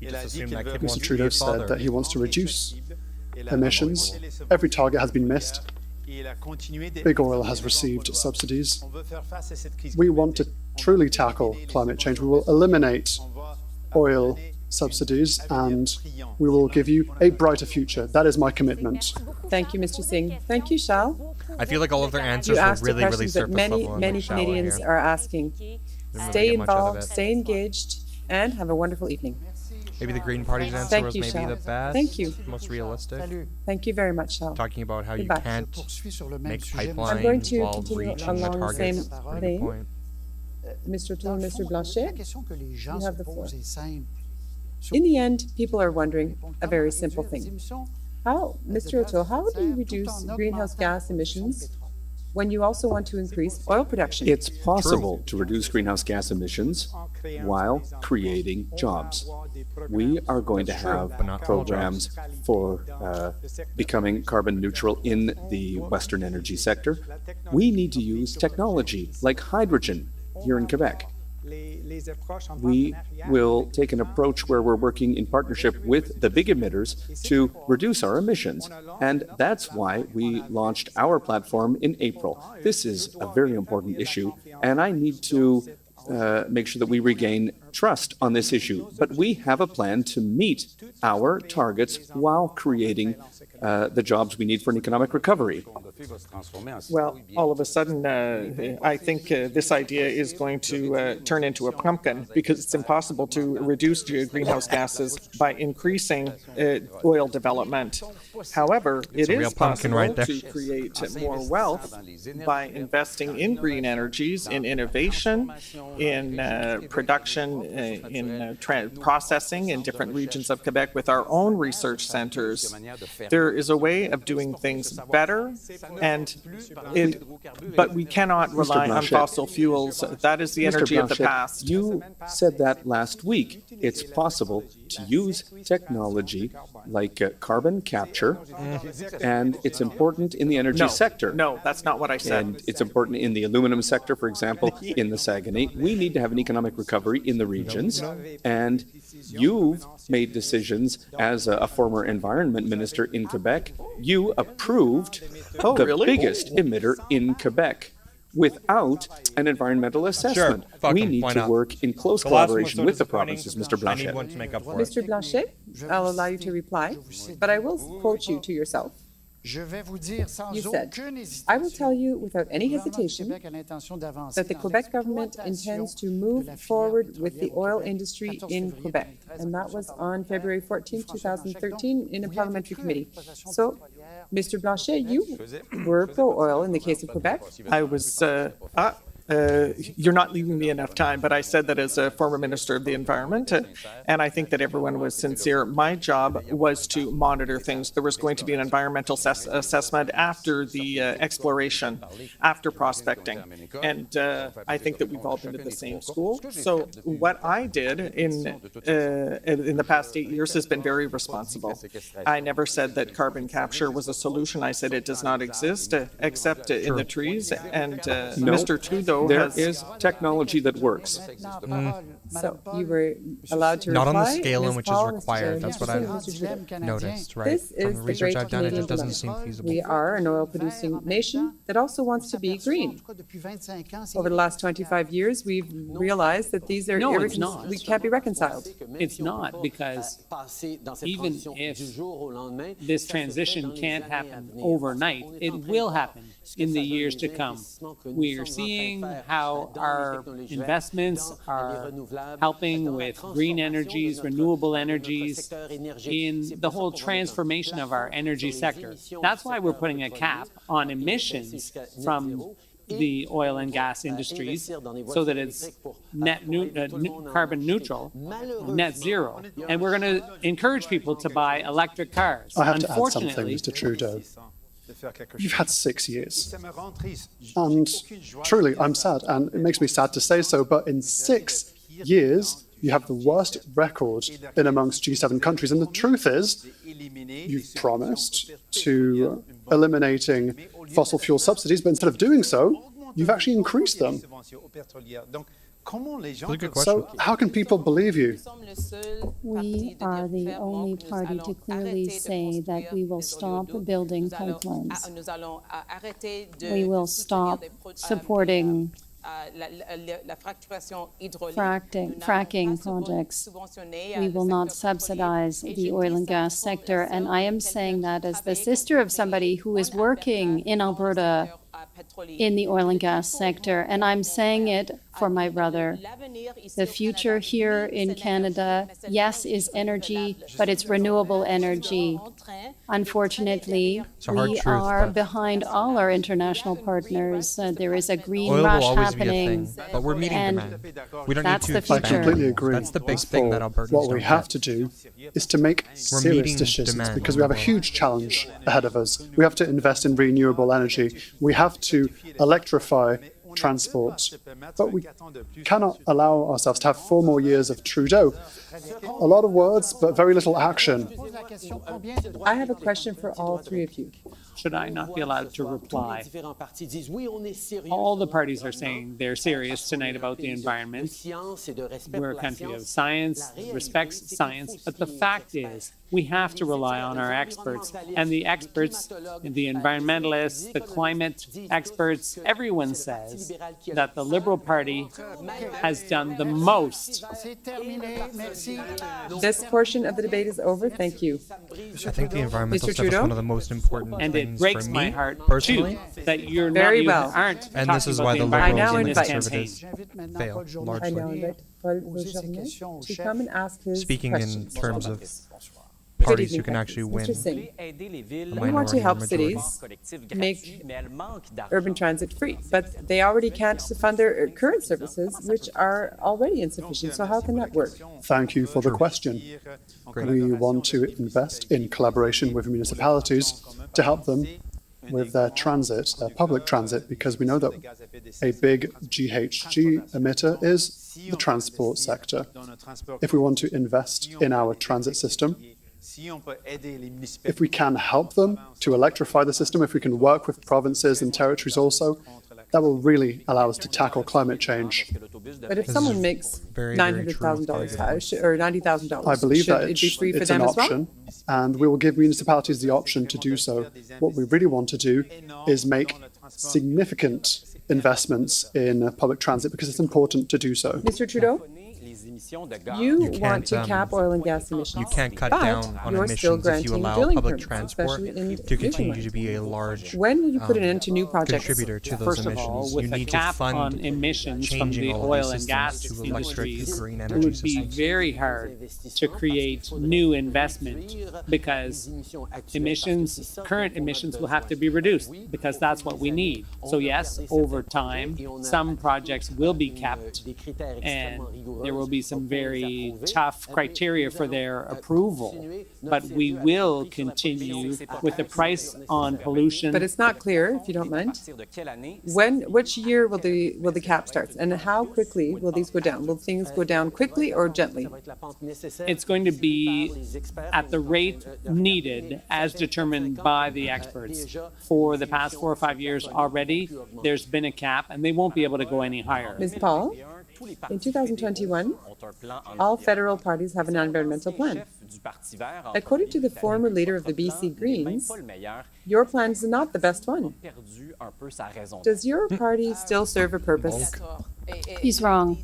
He just assumed that kid Mr. wants to be Trudeau a father. said that he wants to reduce emissions. Every target has been missed. Big oil has received subsidies. We want to truly tackle climate change. We will eliminate oil subsidies and we will give you a brighter future. That is my commitment. Thank you, Mr. Singh. Thank you, Shal. I feel like all of their answers You were asked really, the really questions that surface many, level. many shallow Canadians here. are asking. Didn't really Stay get much out of involved, it. stay engaged, and have a wonderful evening. Maybe the Green Party's answer Thank was you, maybe Shal. the best, Thank you. most realistic. Thank you very much, Shal. Talking about how Goodbye. you can't make I'm going pipelines to while continue reaching the along the targets. same Pretty good vein. point. Mr. O'Toole and Mr. Blanchet, you have the floor. In the end, people are wondering a very simple thing. How, Mr. O'Toole, how do you reduce greenhouse gas emissions when you also want to increase oil production? It's possible to reduce greenhouse gas emissions while creating jobs. We are going to have programs for becoming carbon neutral in the Western energy sector. We need to use technology like hydrogen here in Quebec. We will take an approach where we're working in partnership with the big emitters to reduce our emissions. And that's why we launched our platform in April. This is a very important issue, and I need to make sure that we regain trust on this issue. But we have a plan to meet our targets while creating the jobs we need for an economic recovery. Well, all of a sudden, I think this idea is going to turn into a pumpkin because it's impossible to reduce greenhouse gases by increasing oil development. However, it is possible to create more wealth by investing in green energies, in innovation, in production, in processing in different regions of Quebec with our own research centers. There is a way of doing things better, but we cannot rely on fossil fuels. That is the energy of the past. You said that last week. It's possible to use technology like carbon capture, and it's important in the energy sector. No, that's not what I said. And it's important in the aluminum sector, for example, in the Saguenay. We need to have an economic recovery in the regions, and you've made decisions as a former environment minister in Quebec. You approved the biggest emitter in Quebec without an environmental assessment. We need to work in close collaboration with the provinces, Mr. Blanchet. Mr. Blanchet, I'll allow you to reply, but I will quote you to yourself. You said, I will tell you without any hesitation that the Quebec government intends to move forward with the oil industry in Quebec. And that was on February 14, 2013 in a parliamentary committee. So, Mr. Blanchet, you were pro-oil in the case of Quebec. I was, you're not leaving me enough time, but I said that as a former Minister of the Environment, and I think that everyone was sincere. My job was to monitor things. There was going to be an environmental assessment after the exploration, after prospecting, and I think that we've all been to the same school. So what I did in the past 8 years has been very responsible. I never said that carbon capture was a solution. I said it does not exist except in the trees, and Mr. Trudeau there is technology that works. So you were allowed to reply. Not on the scale in which is Paul, required. Mr. That's what I've noticed, right? This is From the the research great I've done, it Canadian just doesn't dilemma. seem feasible. We are an oil-producing nation that also wants to be green. Over the last 25 years, we've realized that these are it's not. we can't be reconciled. It's not, because even if this transition can't happen overnight, it will happen in the years to come. We are seeing how our investments are helping with green energies, renewable energies, in the whole transformation of our energy sector. That's why we're putting a cap on emissions from the oil and gas industries so that it's carbon neutral, net zero. And we're going to encourage people to buy electric cars. I have to add something, Mr. Trudeau. You've had 6 years. And truly, I'm sad, and it makes me sad to say so, but in 6 years, you have the worst record in amongst G7 countries. And the truth is, you've promised to eliminating fossil fuel subsidies, but instead of doing so, you've actually increased them. That's a good question. So how can people believe you? We are the only party to clearly say that we will stop building pipelines. We will stop supporting fracking projects. We will not subsidize the oil and gas sector. And I am saying that as the sister of somebody who is working in Alberta in the oil and gas sector. And I'm saying it for my brother. The future here in Canada, yes, is energy, but it's renewable energy. Unfortunately, we are behind all our international partners. There is a green rush happening. But we're meeting demand. We don't that's need to the future. I completely agree. That's the big thing that Albertans What we don't have get. to do is to make serious decisions demand. because we have a huge challenge ahead of us. We have to invest in renewable energy. We have to electrify transport. But we cannot allow ourselves to have 4 more years of Trudeau. A lot of words, but very little action. I have a question for all three of you. Should I not be allowed to reply? All the parties are saying they're serious tonight about the environment. We're a country of science, respects science, but the fact is we have to rely on our experts. And the experts, the environmentalists, the climate experts, everyone says that the Liberal Party has done the most. This portion of the debate is over. Thank you. I think the environmental Mr. stuff is Trudeau? one of the most important And things it breaks for me, my heart, personally. too, that you're Very not, well. you aren't And talking this is about why the the environment Liberals in and the this Conservatives campaign. fail, I largely. now invite Paul Beauharnois to come and ask his Speaking in questions. terms of Good parties who evening, can actually win Mr. Singh. a We want minority to or help majority. cities make urban transit free, but they already can't fund their current services, which are already insufficient. So how can that work? Thank you for the question. We want to invest in collaboration with municipalities to help them with their transit, their public transit, because we know that a big GHG emitter is the transport sector. If we want to invest in our transit system, if we can help them to electrify the system, if we can work with provinces and territories also, that will really allow us to tackle climate change. But if someone makes $900,000 or $90,000, I believe should that it be free for it's them an as well? option, and we will give municipalities the option to do so. What we really want to do is make significant investments in public transit because it's important to do so. Mr. Trudeau? You can't, want to cap oil and gas emissions. You can't cut but down on you're still emissions if you granting allow drilling public permits, transport especially in to continue to Newfoundland. be a large When will you put an end to new projects? contributor to those First of emissions. all, You with a need to cap fund on emissions from changing the all of oil these and gas systems to electric industries, green it energy would be systems. very hard to create new investment because current emissions will have to be reduced because that's what we need. So yes, over time, some projects will be kept and there will be some very tough criteria for their approval, but we will continue with the price on pollution. But it's not clear, if you don't mind. Which year will the cap start, and how quickly will these go down? Will things go down quickly or gently? It's going to be at the rate needed as determined by the experts. For the past 4 or 5 years already, there's been a cap, and they won't be able to go any higher. Ms. Paul, in 2021, all federal parties have an environmental plan. According to the former leader of the BC Greens, your plan is not the best one. Does your party still serve a purpose? He's wrong.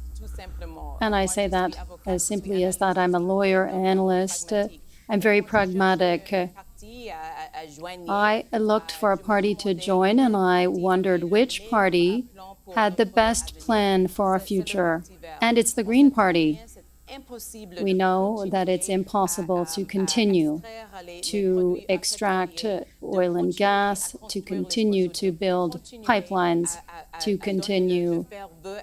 And I say that as simply as that. I'm a lawyer, analyst. I'm very pragmatic. I looked for a party to join, and I wondered which party had the best plan for our future. And it's the Green Party. We know that it's impossible to continue to extract oil and gas, to continue to build pipelines, to continue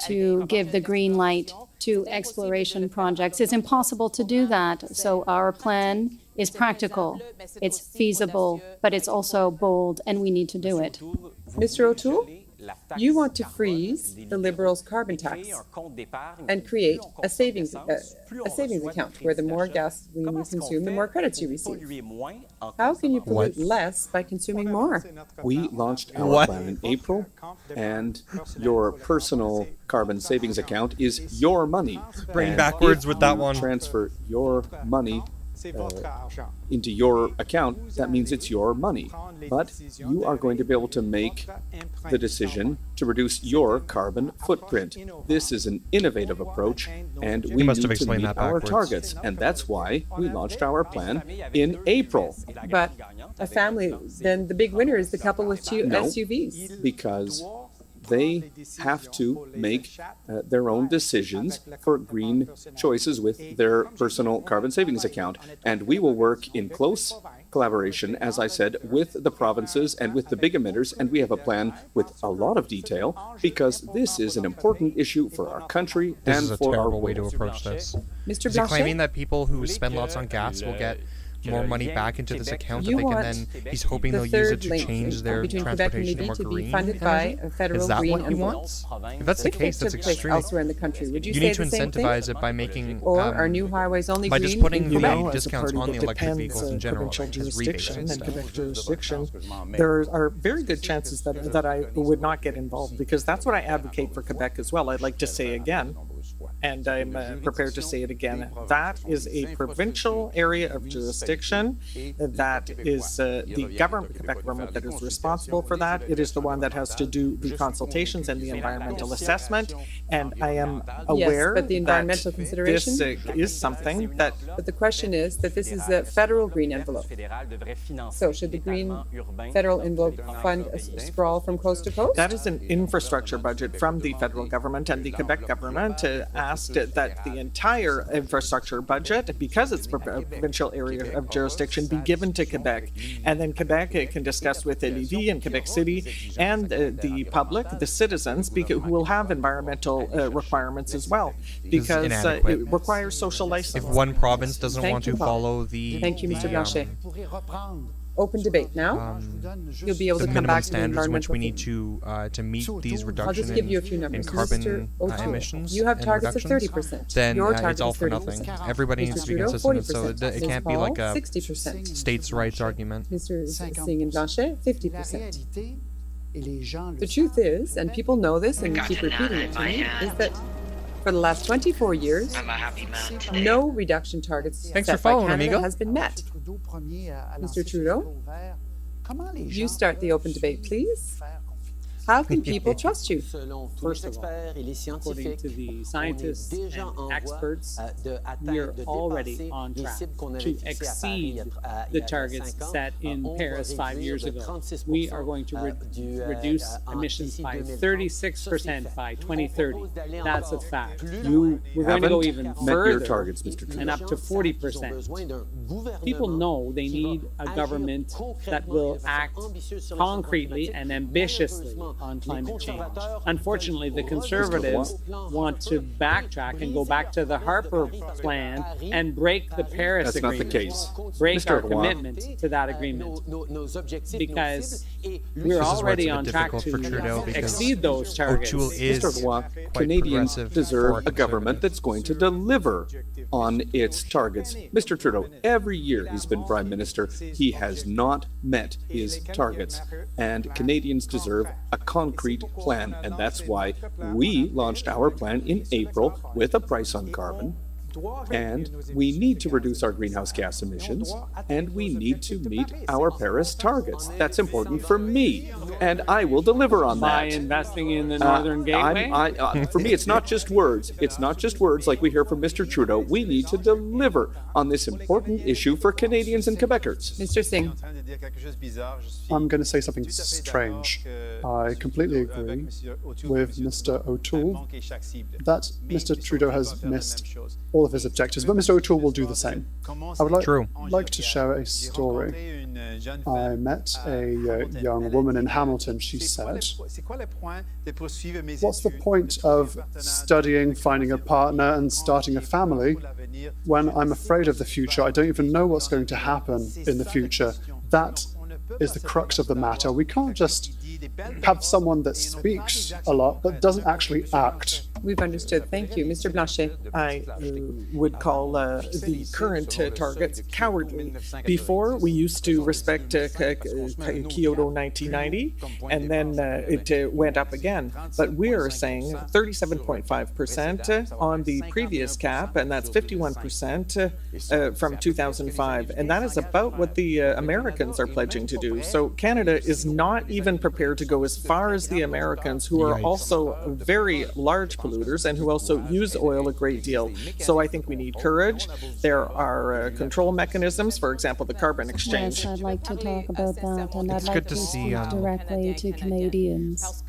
to give the green light to exploration projects. It's impossible to do that. So our plan is practical, it's feasible, but it's also bold, and we need to do it. Mr. O'Toole? You want to freeze the Liberals' carbon tax and create a savings account where the more gasoline you consume, the more credits you receive. How can you pollute less by consuming more? We launched our plan in April, and your personal carbon savings account is your money. Bring backwards with that one. Transfer your money into your account, that means it's your money. But you are going to be able to make the decision to reduce your carbon footprint. This is an innovative approach, and we need to meet our targets. And that's why we launched our plan in April. But a family, then the big winner is the couple with two SUVs. Because they have to make their own decisions for green choices with their personal carbon savings account. And we will work in close collaboration, as I said, with the provinces and with the big emitters. And we have a plan with a lot of detail because this is an important issue for our country and for our way to approach this. Mr. Is he claiming that people who spend lots on gas will get more money back into this account that they can then, he's hoping they'll use it to change their transportation to more green funded by a federal Is that green what he wants? If that's the case, that's extremely... Elsewhere in the country. Would you need to incentivize it by making... Or are new highways only by green? just putting You know, discounts on the electric vehicles in general provincial as rebates jurisdiction and and stuff. Quebec jurisdiction, there are very good chances that I would not get involved because that's what I advocate for Quebec as well. I'd like to say again, and I'm prepared to say it again, that is a provincial area of jurisdiction. That is the Quebec government that is responsible for that. It is the one that has to do the consultations and the environmental assessment. And I am aware but the environmental that consideration this is something that... But the question is that this is a federal green envelope. So should the green federal envelope fund a sprawl from coast to coast? That is an infrastructure budget from the federal government, and the Quebec government asked that the entire infrastructure budget, because it's a provincial area of jurisdiction, be given to Quebec. And then Quebec can discuss with Lévis and Quebec City and the public, the citizens, who will have environmental requirements as well, because it requires social license. If one province doesn't want to follow the... Thank you, Mr. Blanchet. Open debate now. You'll be able to come back to the standards in which we environmental... need to meet these reductions I'll just give you a few numbers. in carbon Mr. O'Toole, emissions. you have and targets of reductions, 30%. Then Your it's target all is for 30%. nothing. Everybody needs to be Trudeau, consistent, so 40%. it can't be like a 60%. states' rights argument. Mr. Singh and Blanchet, 50%. The truth is, and people know this and keep repeating it to me, is that for the last 24 years, no reduction targets Thanks set for following, by Canada amigo. has been met. Mr. Trudeau, you start the open debate, please. How can people trust you? First of all, according to the scientists and experts, we are already on track to exceed the targets set in Paris 5 years ago. We are going to reduce emissions by 36% by 2030. That's a fact. We're going to go even met further your targets, Mr. Trudeau. and up to 40%. People know they need a government that will act concretely and ambitiously on climate change. Unfortunately, the Conservatives want to backtrack and go back to the Harper Plan and break the Paris That's Agreement. not the case. Break Mr. our Roy. commitment to that agreement. Because we're This is where it's already a on bit track difficult for Trudeau to because exceed those targets. O'Toole is Mr. Roy, quite Canadians progressive deserve for a government that's going to deliver on its targets. Mr. Trudeau, every year he's been Prime Minister, he has not met his targets. And Canadians deserve a concrete plan. And that's why we launched our plan in April with a price on carbon. And we need to reduce our greenhouse gas emissions, and we need to meet our Paris targets. That's important for me, and I will deliver on By that. investing in the Northern Gateway? For me, it's not just words. It's not just words like we hear from Mr. Trudeau. We need to deliver on this important issue for Canadians and Quebecers. Mr. Singh. I'm going to say something strange. I completely agree with Mr. O'Toole that Mr. Trudeau has missed all of his objectives, but Mr. O'Toole will do the same. I would like to share a story. I met a young woman in Hamilton. She said, "What's the point of studying, finding a partner, and starting a family when I'm afraid of the future? I don't even know what's going to happen in the future. That is the crux of the matter. We can't just have someone that speaks a lot but doesn't actually act. We've understood. Thank you. Mr. Blanchet. I would call the current targets cowardly. Before, we used to respect Kyoto 1990, and then it went up again. But we're saying 37.5% on the previous cap, and that's 51% from 2005. And that is about what the Americans are pledging to do. So Canada is not even prepared to go as far as the Americans, who are also very large polluters and who also use oil a great deal. So I think we need courage. There are control mechanisms, for example, the carbon exchange. Yes, I'd like to talk about that, and I'd like to speak directly to Canadians.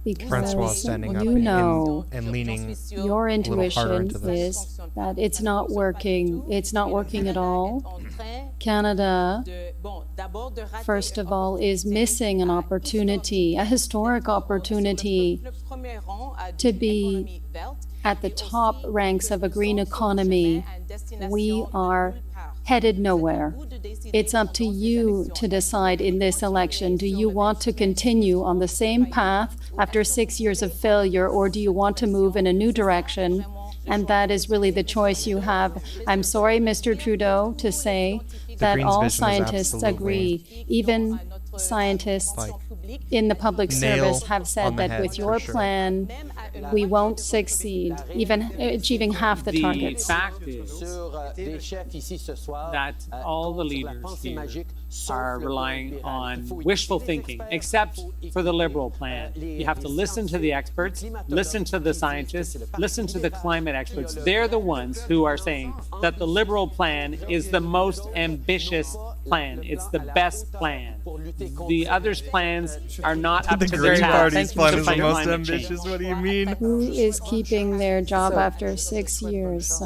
Because Francois standing up and leaning your intuition is that it's not working. It's not working at all. Canada, first of all, is missing an opportunity, a historic opportunity to be at the top ranks of a green economy. We are headed nowhere. It's up to you to decide in this election. Do you want to continue on the same path after 6 years of failure, or do you want to move in a new direction? And that is really the choice you have. I'm sorry, Mr. Trudeau, to say that all scientists agree, even scientists in the public service have said that with your plan, we won't succeed, even achieving half the targets. The fact is that all the leaders here are relying on wishful thinking, except for the Liberal plan. You have to listen to the experts, listen to the scientists, listen to the climate experts. They're the ones who are saying that the Liberal plan is the most ambitious plan. It's the best plan. The others' plans are not up to the Green Party's plan is the most climate ambitious. change. What do you mean? Who is keeping their job after 6 years?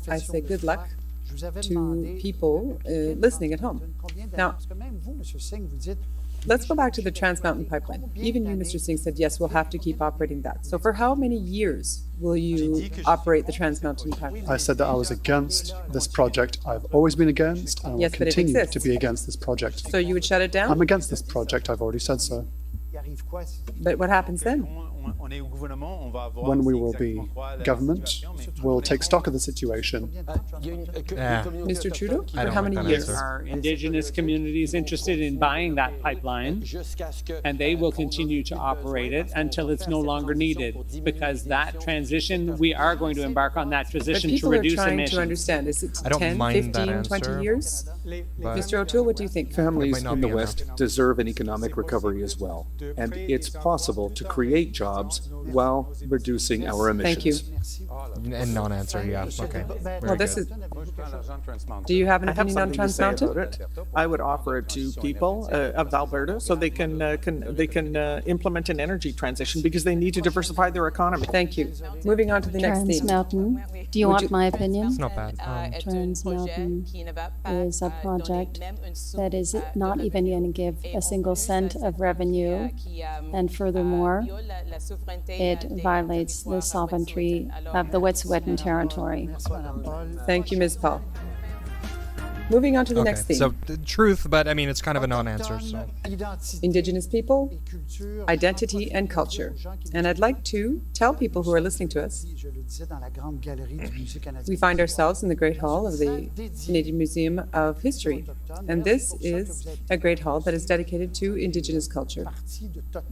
I say good luck to people listening at home. Now, let's go back to the Trans Mountain Pipeline. Even you, Mr. Singh, said, yes, we'll have to keep operating that. So for how many years will you operate the Trans Mountain Pipeline? I said that I was against this project. I've always been against, and I will continue to be against this project. So you would shut it down? I'm against this project. I've already said so. But what happens then? When we will be government, we'll take stock of the situation. Mr. Trudeau, for how many years? Are Indigenous communities interested in buying that pipeline? And they will continue to operate it until it's no longer needed, because that transition, we are going to embark on that transition to reduce But people are trying emissions. to understand, is it 10, 15, 20 years? Mr. O'Toole, what do you think? Families in the West deserve an economic recovery as well. And it's possible to create jobs while reducing our emissions. Thank you. And non-answer, yeah. Okay. Well, this is. Do you have an opinion on Trans Mountain? I would offer it to people of Alberta so they can implement an energy transition, because they need to diversify their economy. Thank you. Moving on to the next Trans theme. Mountain. Do you want my opinion? It's not bad. Trans Mountain is a project that is not even going to give a single cent of revenue, and furthermore, it violates the sovereignty of the Wet'suwet'en Territory. Thank you, Ms. Paul. Moving on to the next theme. So, the truth, but I mean, it's kind of a non-answer. So. Indigenous people, identity, and culture. And I'd like to tell people who are listening to us, we find ourselves in the Great Hall of the Canadian Museum of History. And this is a Great Hall that is dedicated to Indigenous culture.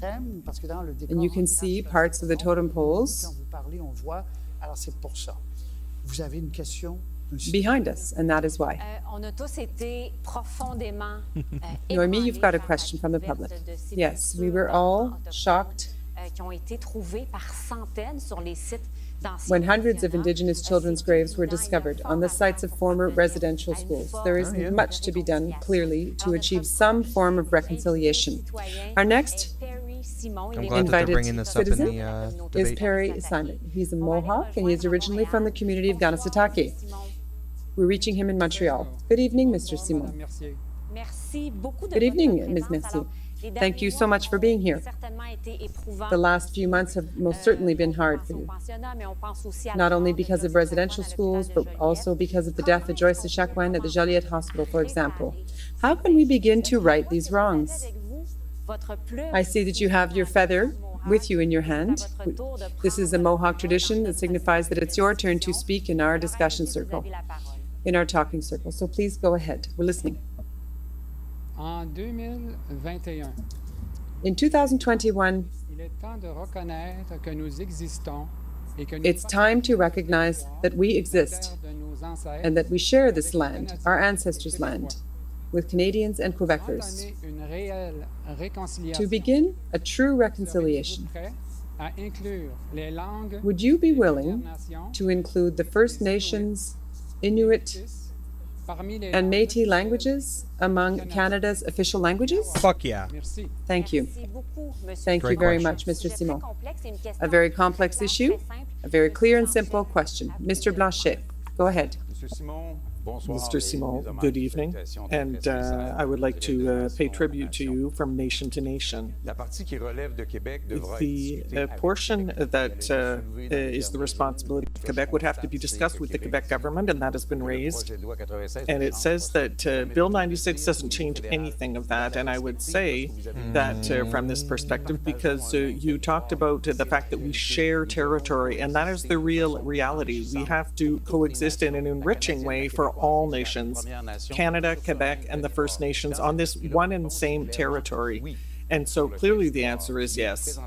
And you can see parts of the totem poles behind us, and that is why. Noémie, you've got a question from the public. Yes, we were all shocked when hundreds of Indigenous children's graves were discovered on the sites of former residential schools. There is much to be done, clearly, to achieve some form of reconciliation. Our next invited citizen is Perry Simon. He's a Mohawk, and he is originally from the community of Ganasatake. We're reaching him in Montreal. Good evening, Mr. Simon. Good evening, Ms. Mercier. Thank you so much for being here. The last few months have most certainly been hard for you, not only because of residential schools, but also because of the death of Joyce Echaquan at the Joliette Hospital, for example. How can we begin to right these wrongs? I see that you have your feather with you in your hand. This is a Mohawk tradition that signifies that it's your turn to speak in our discussion circle, in our talking circle. So please go ahead. We're listening. In 2021, it's time to recognize that we exist and that we share this land, our ancestors' land, with Canadians and Quebecers. To begin a true reconciliation, would you be willing to include the First Nations, Inuit, and Métis languages among Canada's official languages? Fuck yeah. Thank you. Thank you very much, Mr. Simon. A very complex issue, a very clear and simple question. Mr. Blanchet, go ahead. Mr. Simon, good evening, and I would like to pay tribute to you from nation to nation. The portion that is the responsibility of Quebec would have to be discussed with the Quebec government, and that has been raised. And it says that Bill 96 doesn't change anything of that, and I would say that from this perspective, because you talked about the fact that we share territory, and that is the real reality. We have to coexist in an enriching way for all nations, Canada, Quebec, and the First Nations on this one and same territory. And so clearly the answer is yes.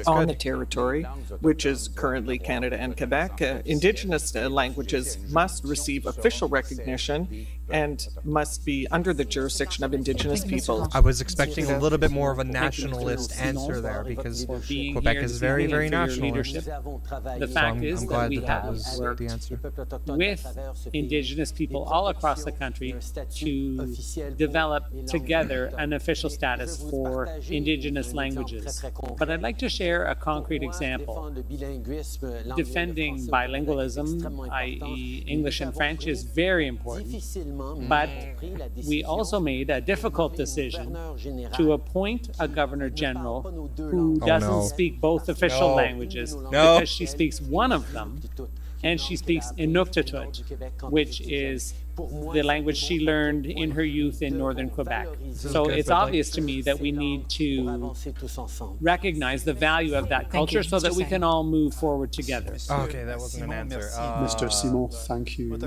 On the territory, which is currently Canada and Quebec, Indigenous languages must receive official recognition and must be under the jurisdiction of Indigenous people. I was expecting a little bit more of a nationalist answer there because Quebec is very, very nationalist. The fact is that we have worked with Indigenous people all across the country to develop together an official status for Indigenous languages. But I'd like to share a concrete example. Defending bilingualism, i.e. English and French, is very important. But we also made a difficult decision to appoint a Governor General who doesn't speak both official languages because she speaks one of them, and she speaks Inuktitut, which is the language she learned in her youth in northern Quebec. So it's obvious to me that we need to recognize the value of that culture so that we can all move forward together. Okay, that wasn't an answer. Mr. Simon, thank you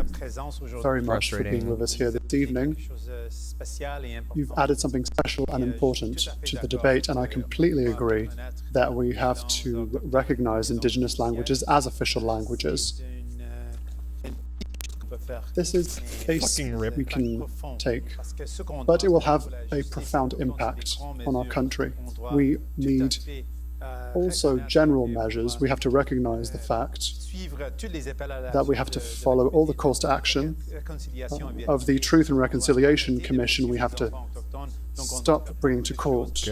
very much for being with us here this evening. You've added something special and important to the debate, and I completely agree that we have to recognize Indigenous languages as official languages. This is a step we can take, but it will have a profound impact on our country. We need also general measures. We have to recognize the fact that we have to follow all the calls to action of the Truth and Reconciliation Commission. We have to stop bringing to court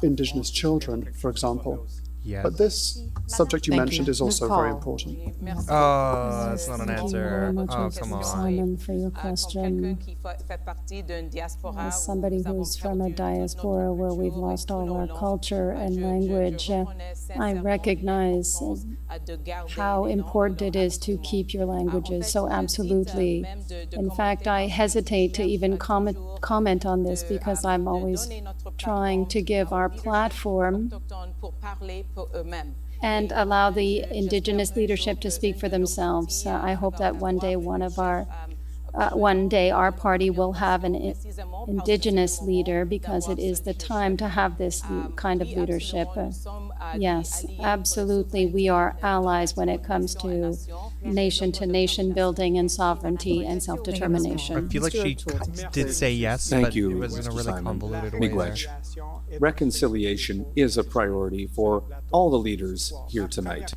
Indigenous children, for example. Yes. But this subject you mentioned is also very important. Oh, that's not an answer. Oh, come on. Simon, for your question. As somebody who's from a diaspora where we've lost all our culture and language, I recognize how important it is to keep your languages. So absolutely. In fact, I hesitate to even comment on this because I'm always trying to give our platform and allow the Indigenous leadership to speak for themselves. I hope that one day our party will have an Indigenous leader, because it is the time to have this kind of leadership. Yes, absolutely. We are allies when it comes to nation-to-nation building and sovereignty and self-determination. I feel like she did say yes, but it was in a really convoluted way there. Reconciliation is a priority for all the leaders here tonight.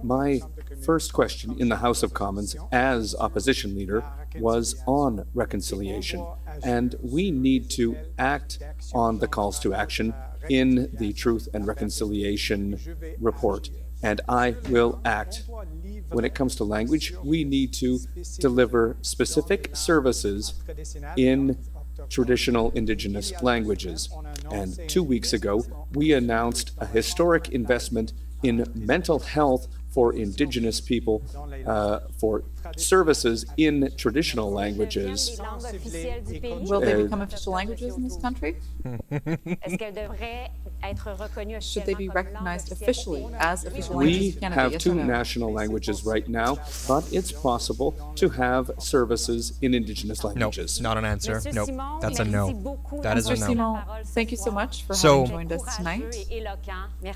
My first question in the House of Commons as opposition leader was on reconciliation, and we need to act on the calls to action in the Truth and Reconciliation report, and I will act. When it comes to language, we need to deliver specific services in traditional Indigenous languages. And 2 weeks ago, we announced a historic investment in mental health for Indigenous people, for services in traditional languages. Will they become official languages in this country? Should they be recognized officially as official languages in Canada? We have two national languages right now, but it's possible to have services in Indigenous languages. Nope, not an answer. Nope, that's a no. That is a no. Simon, thank you so much for having joined us tonight.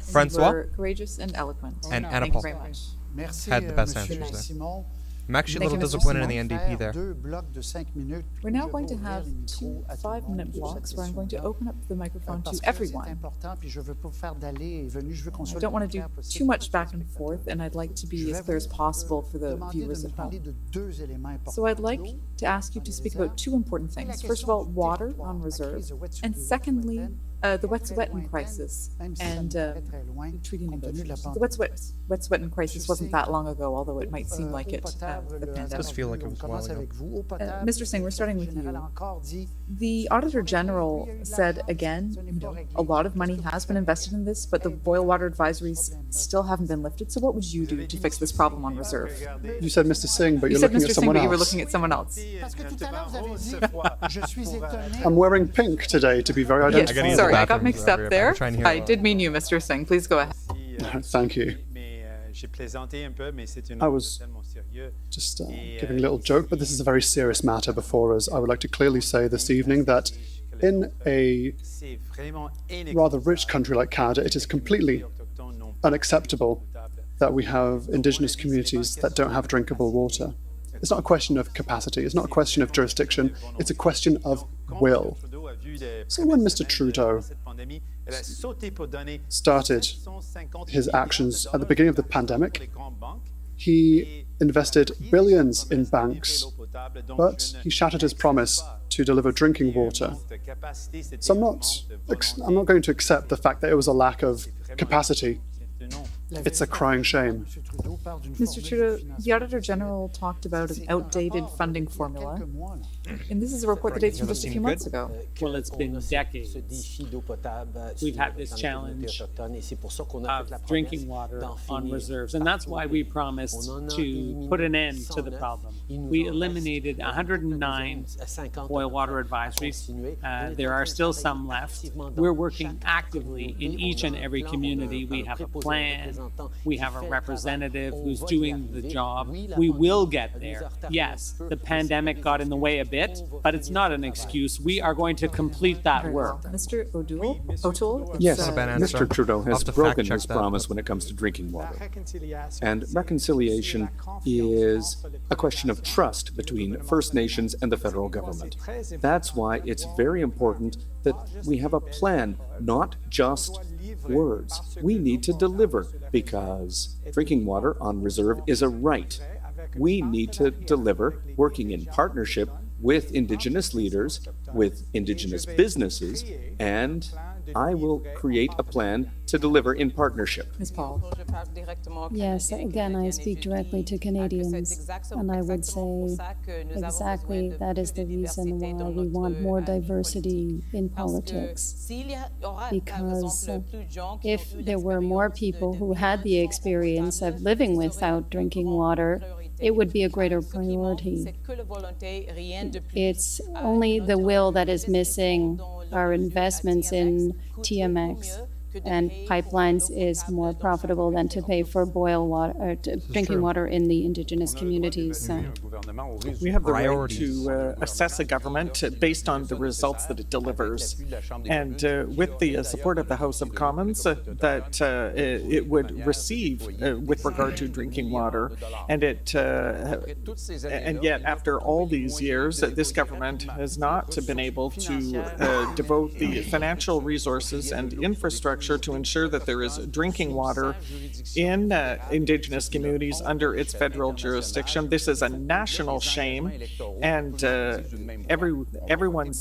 Francois? You were courageous and eloquent. And Anna Thank Paul you very much. had the best answers there. I'm actually a little disappointed in the NDP there. We're now going to have 2 5-minute blocks where I'm going to open up the microphone to everyone. I don't want to do too much back and forth, and I'd like to be as clear as possible for the viewers at home. So I'd like to ask you to speak about 2 important things. First of all, water on reserve, and secondly, the Wet'suwet'en crisis and treating Indigenous. The Wet'suwet'en crisis wasn't that long ago, although it might seem like it. It does feel like it was a while ago. Mr. Singh, we're starting with you. The Auditor General said again, a lot of money has been invested in this, but the boil water advisories still haven't been lifted. So what would you do to fix this problem on reserve? You said Mr. Singh, but you're looking at someone else. You were looking at someone else. I'm wearing pink today to be very identifiable. Sorry, I got mixed up there. I did mean you, Mr. Singh. Please go ahead. Thank you. I was just giving a little joke, but this is a very serious matter before us. I would like to clearly say this evening that in a rather rich country like Canada, it is completely unacceptable that we have Indigenous communities that don't have drinkable water. It's not a question of capacity, it's not a question of jurisdiction, it's a question of will. So when Mr. Trudeau started his actions at the beginning of the pandemic, he invested billions in banks, but he shattered his promise to deliver drinking water. So I'm not going to accept the fact that it was a lack of capacity. It's a crying shame. Mr. Trudeau, the Auditor General talked about an outdated funding formula, and this is a report that dates from just a few months ago. Well, it's been decades. We've had this challenge of drinking water on reserves, and that's why we promised to put an end to the problem. We eliminated 109 boil water advisories. There are still some left. We're working actively in each and every community. We have a plan. We have a representative who's doing the job. We will get there. Yes, the pandemic got in the way a bit, but it's not an excuse. We are going to complete that work. Mr. O'Toole? Yes, Mr. Trudeau has broken his promise when it comes to drinking water. And reconciliation is a question of trust between First Nations and the federal government. That's why it's very important that we have a plan, not just words. We need to deliver because drinking water on reserve is a right. We need to deliver working in partnership with Indigenous leaders, with Indigenous businesses, and I will create a plan to deliver in partnership. Ms. Paul. Yes, again, I speak directly to Canadians, and I would say exactly that is the reason why we want more diversity in politics. Because if there were more people who had the experience of living without drinking water, it would be a greater priority. It's only the will that is missing. Our investments in TMX and pipelines is more profitable than to pay for boil water or drinking water in the Indigenous communities. We have the right to assess a government based on the results that it delivers, and with the support of the House of Commons that it would receive with regard to drinking water, and yet after all these years, this government has not been able to devote the financial resources and infrastructure to ensure that there is drinking water in Indigenous communities under its federal jurisdiction. This is a national shame, and everyone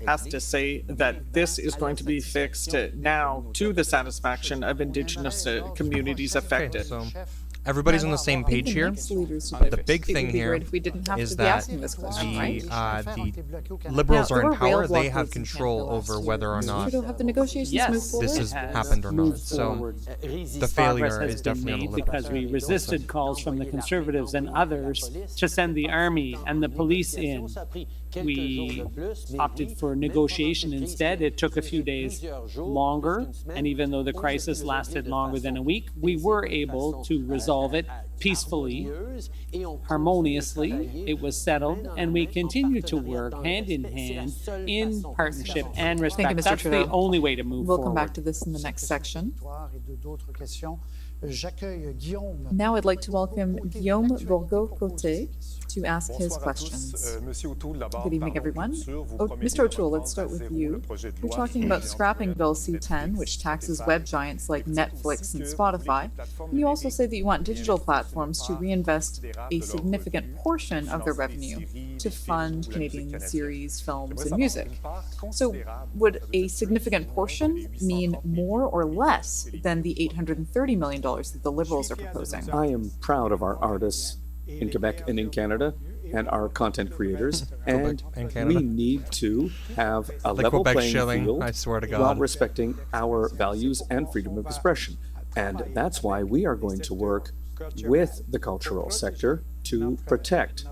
has to say that this is going to be fixed now to the satisfaction of Indigenous communities affected. Okay, so everybody's on the same page here. The big thing here is that the Liberals are in power. They have control over whether or not this has happened or not. So the failure is definitely on the Liberals. Because we resisted calls from the Conservatives and others to send the army and the police in. We opted for negotiation instead. It took a few days longer, and even though the crisis lasted longer than a week, we were able to resolve it peacefully, harmoniously. It was settled, and we continue to work hand in hand in partnership and respect. Thank you, Mr. That's Trudeau. the only way to move We'll forward. come back to this in the next section. Now I'd like to welcome Guillaume Bourgault-Côté to ask his questions. Good evening, everyone. Mr. O'Toole, let's start with you. You're talking about scrapping Bill C-10, which taxes web giants like Netflix and Spotify. And you also say that you want digital platforms to reinvest a significant portion of their revenue to fund Canadian series, films, and music. So would a significant portion mean more or less than the $830 million that the Liberals are proposing? I am proud of our artists in Quebec and in Canada and our content creators, and we need to have a level Quebec playing shilling, field I swear to God. while respecting our values and freedom of expression. And that's why we are going to work with the cultural sector to protect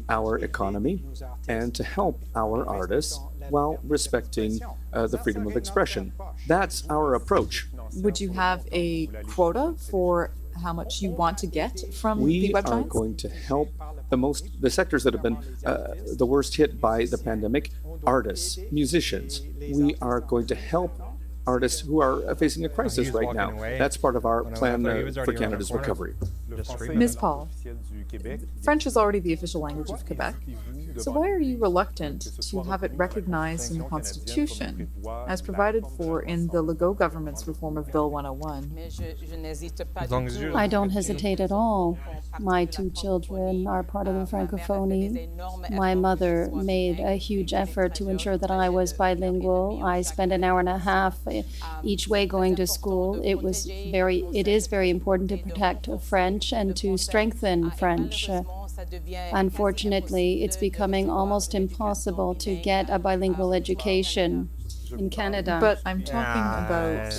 our economy and to help our artists while respecting the freedom of expression. That's our approach. Would you have a quota for how much you want to get from the web We are giants? going to help the sectors that have been the worst hit by the pandemic, artists, musicians. We are going to help artists who are facing a crisis right now. That's part of our plan for Canada's recovery. Ms. Paul, French is already the official language of Quebec, so why are you reluctant to have it recognized in the Constitution, as provided for in the Legault government's reform of Bill 101? I don't hesitate at all. My two children are part of the Francophonie. My mother made a huge effort to ensure that I was bilingual. I spent an hour and a half each way going to school. It is very important to protect French and to strengthen French. Unfortunately, it's becoming almost impossible to get a bilingual education in Canada. But I'm talking about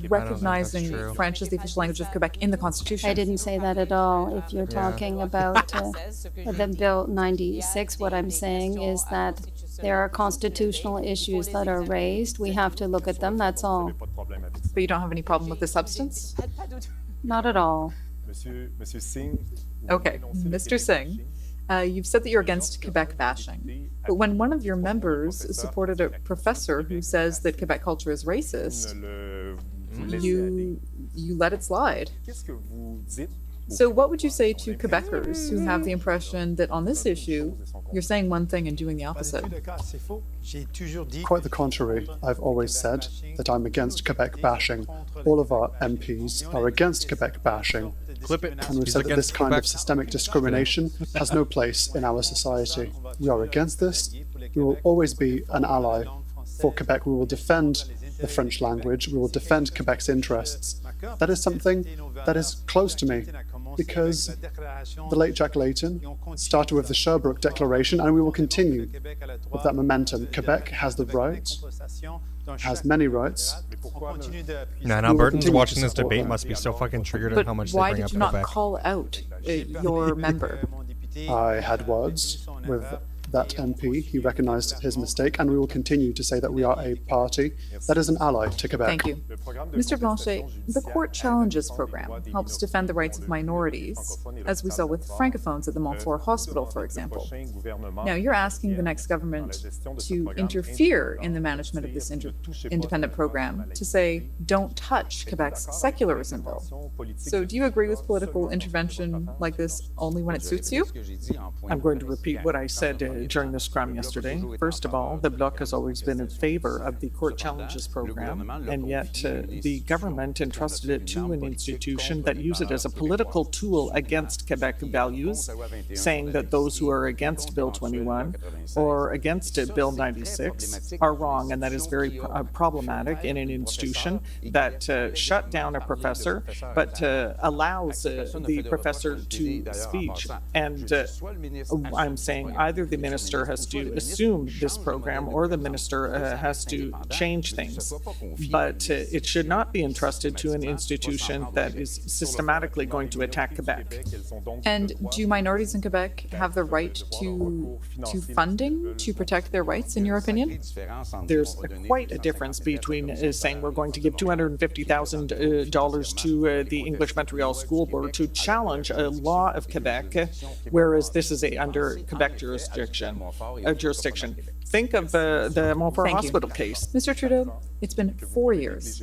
recognizing French as the official language of Quebec in the Constitution. I didn't say that at all. If you're talking about the Bill 96, what I'm saying is that there are constitutional issues that are raised. We have to look at them, that's all. But you don't have any problem with the substance? Not at all. Okay, Mr. Singh, you've said that you're against Quebec bashing, but when one of your members supported a professor who says that Quebec culture is racist, you let it slide. So what would you say to Quebecers who have the impression that on this issue, you're saying one thing and doing the opposite? Quite the contrary. I've always said that I'm against Quebec bashing. All of our MPs are against Quebec bashing. Clip it. And we've said that this kind of systemic discrimination has no place in our society. We are against this. We will always be an ally for Quebec. We will defend the French language. We will defend Quebec's interests. That is something that is close to me, because the late Jack Layton started with the Sherbrooke Declaration, and we will continue with that momentum. Quebec has the right, has many rights. Now, Albertans watching this debate must be so fucking triggered at how much they why bring did up you not Quebec. call out your member? I had words with that MP. He recognized his mistake, and we will continue to say that we are a party that is an ally to Quebec. Thank you. Mr. Blanchet, the Court Challenges program helps defend the rights of minorities, as we saw with francophones at the Montfort Hospital, for example. Now, you're asking the next government to interfere in the management of this independent program, to say, don't touch Quebec's secularism bill. So do you agree with political intervention like this only when it suits you? I'm going to repeat what I said during the scrum yesterday. First of all, the Bloc has always been in favor of the Court Challenges program, and yet the government entrusted it to an institution that used it as a political tool against Quebec values, saying that those who are against Bill 21 or against Bill 96 are wrong, and that is very problematic in an institution that shut down a professor, but allows the professor to speak. And I'm saying either the minister has to assume this program or the minister has to change things. But it should not be entrusted to an institution that is systematically going to attack Quebec. And do minorities in Quebec have the right to funding to protect their rights, in your opinion? There's quite a difference between saying we're going to give $250,000 to the English Montreal School Board to challenge a law of Quebec, whereas this is under Quebec jurisdiction. Think of the Montfort Hospital case. Mr. Trudeau, it's been 4 years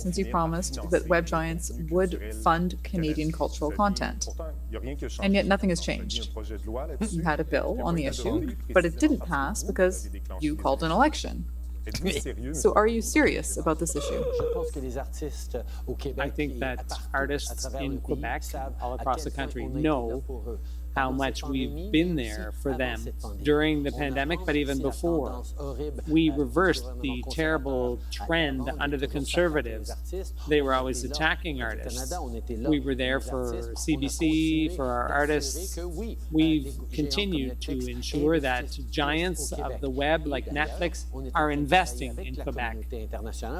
since you promised that web giants would fund Canadian cultural content. And yet nothing has changed. You had a bill on the issue, but it didn't pass because you called an election. So are you serious about this issue? I think that artists in Quebec, all across the country, know how much we've been there for them during the pandemic, but even before. We reversed the terrible trend under the Conservatives. They were always attacking artists. We were there for CBC, for our artists. We've continued to ensure that giants of the web like Netflix are investing in Quebec.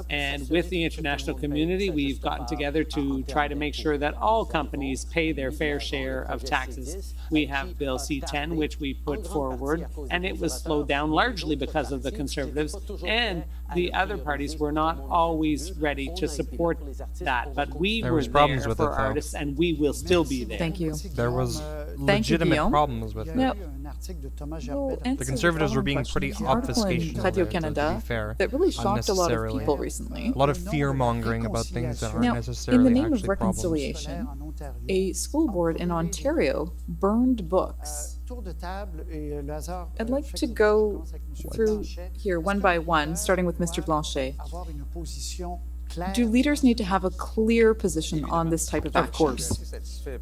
And with the international community, we've gotten together to try to make sure that all companies pay their fair share of taxes. We have Bill C-10, which we put forward, and it was slowed down largely because of the Conservatives, and the other parties were not always ready to support that. But we were there for artists, and we will still be there. Thank you. There was legitimate problems with it. No. The Conservatives were being pretty obfuscational Radio there, Canada to be fair, that really shocked a lot of people recently. A lot of fear-mongering about things that aren't Now, necessarily in the name of actually reconciliation, a school board in Ontario burned books. I'd like to go through here one by one, starting with Mr. Blanchet. Do leaders need to have a clear position on this type of action? Of course.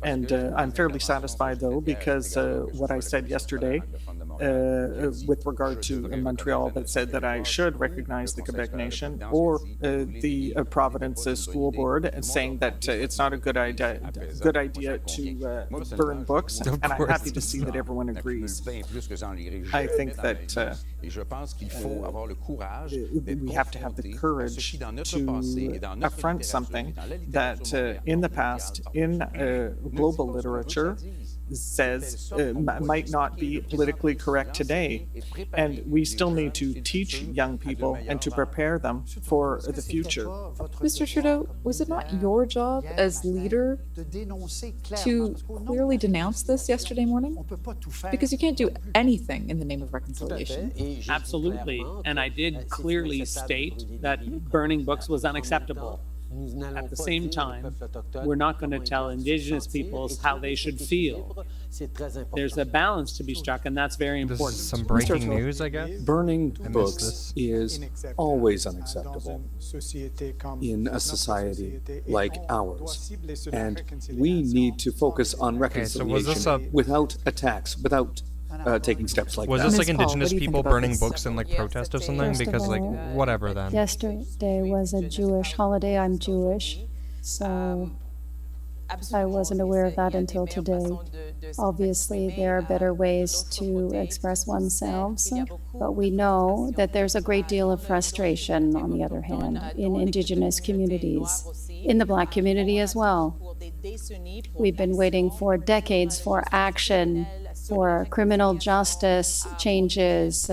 And I'm fairly satisfied, though, because what I said yesterday with regard to Montreal that said that I should recognize the Quebec Nation or the Providence School Board and saying that it's not a good idea to burn books. And I'm happy to see that everyone agrees. I think that we have to have the courage to affront something that in the past in global literature says might not be politically correct today. And we still need to teach young people and to prepare them for the future. Mr. Trudeau, was it not your job as leader to clearly denounce this yesterday morning? Because you can't do anything in the name of reconciliation. Absolutely. And I did clearly state that burning books was unacceptable. At the same time, we're not going to tell Indigenous peoples how they should feel. There's a balance to be struck, and that's very important. This is some breaking news, I guess. Burning books is always unacceptable in a society like ours. And we need to focus on reconciliation without attacks, without taking steps like that. Was this like Indigenous people burning books in like protest of something? Because like, whatever then. Yesterday was a Jewish holiday. I'm Jewish, so I wasn't aware of that until today. Obviously, there are better ways to express oneself, but we know that there's a great deal of frustration, on the other hand, in Indigenous communities, in the Black community as well. We've been waiting for decades for action, for criminal justice changes.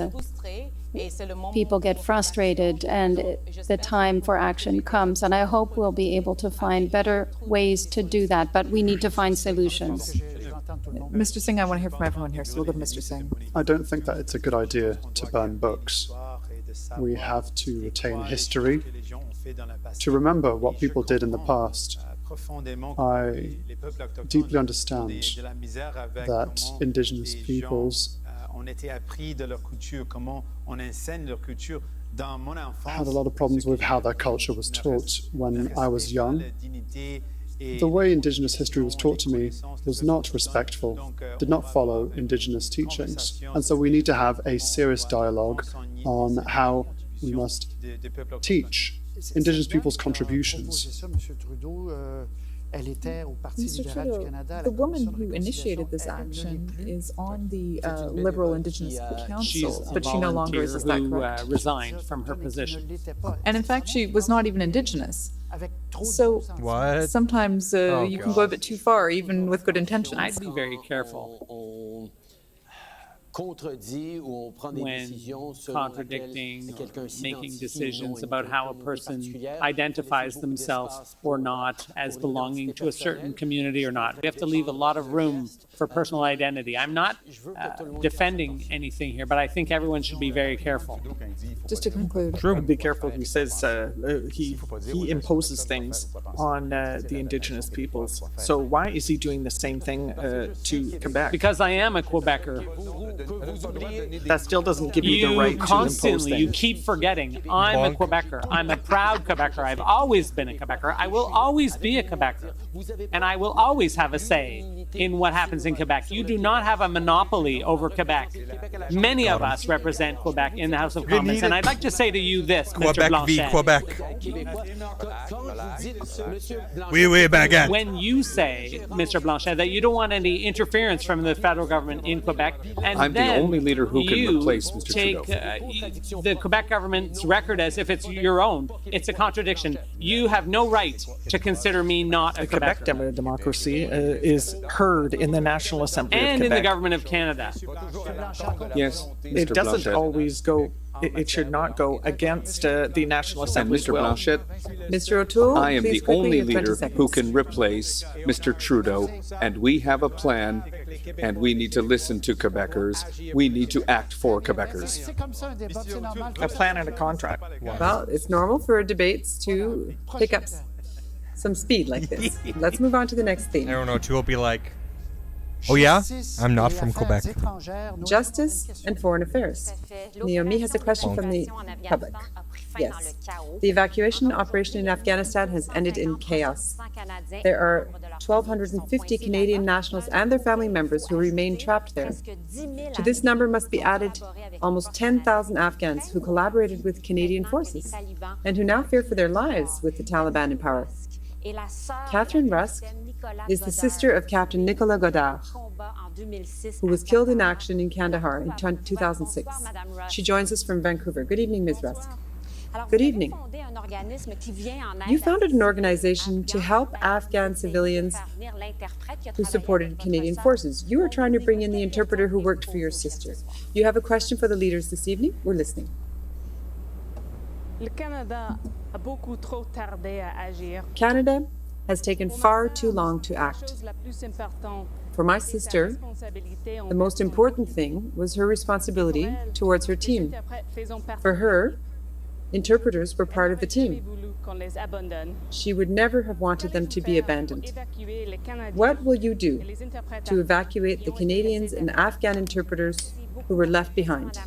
People get frustrated, and the time for action comes. And I hope we'll be able to find better ways to do that, but we need to find solutions. Mr. Singh, I want to hear from everyone here, so we'll go to Mr. Singh. I don't think that it's a good idea to burn books. We have to retain history, to remember what people did in the past. I deeply understand that Indigenous peoples had a lot of problems with how their culture was taught when I was young. The way Indigenous history was taught to me was not respectful, did not follow Indigenous teachings. And so we need to have a serious dialogue on how we must teach Indigenous people's contributions. Mr. Trudeau, the woman who initiated this action is on the Liberal Indigenous Council, but she no longer is that correct? Who resigned from her position. And in fact, she was not even Indigenous. So what? Sometimes you can go a bit too far, even with good intentions. I'd be very careful when contradicting or making decisions about how a person identifies themselves or not as belonging to a certain community or not. We have to leave a lot of room for personal identity. I'm not defending anything here, but I think everyone should be very careful. Just to conclude. True. Be careful. He says he imposes things on the Indigenous peoples. So why is he doing the same thing to Quebec? Because I am a Quebecer. That still doesn't give you the right to impose things. You keep forgetting, I'm a Quebecer. I'm a proud Quebecer. I've always been a Quebecer. I will always be a Quebecer. And I will always have a say in what happens in Quebec. You do not have a monopoly over Quebec. Many of us represent Quebec in the House of Commons. And I'd like to say to you this, Mr. Blanchet. Quebec. Oui, baguette. When you say, Mr. Blanchet, that you don't want any interference from the federal government in Quebec, and I'm the only leader who can replace Mr. take the Quebec government's record as if it's your own. It's a contradiction. You have no right to consider me not a the Quebec democracy is heard in the National Assembly and of Quebec. in the government of Canada. Yes, Mr. It doesn't Blanchet. always go. It should not go against the National And Assembly's Mr. will. Blanchet, Mr. O'Toole, I am please the quickly, only you have 20 leader seconds. who can replace Mr. Trudeau, and we have a plan, and we need to listen to Quebecers. We need to act for Quebecers. A plan and a contract. Well, it's normal for debates to pick up some speed like this. Let's move on to the next theme. I don't know, two will be like, oh yeah? I'm not from Quebec. Justice and foreign affairs. Naomi has a question from the public. Yes. The evacuation operation in Afghanistan has ended in chaos. There are 1,250 Canadian nationals and their family members who remain trapped there. To this number must be added almost 10,000 Afghans who collaborated with Canadian forces and who now fear for their lives with the Taliban in power. Catherine Rusk is the sister of Captain Nicolas Godard, who was killed in action in Kandahar in 2006. She joins us from Vancouver. Good evening, Ms. Rusk. Good evening. You founded an organization to help Afghan civilians who supported Canadian forces. You are trying to bring in the interpreter who worked for your sister. You have a question for the leaders this evening? We're listening. Canada has taken far too long to act. For my sister, the most important thing was her responsibility towards her team. For her, interpreters were part of the team. She would never have wanted them to be abandoned. What will you do to evacuate the Canadians and Afghan interpreters who were left behind?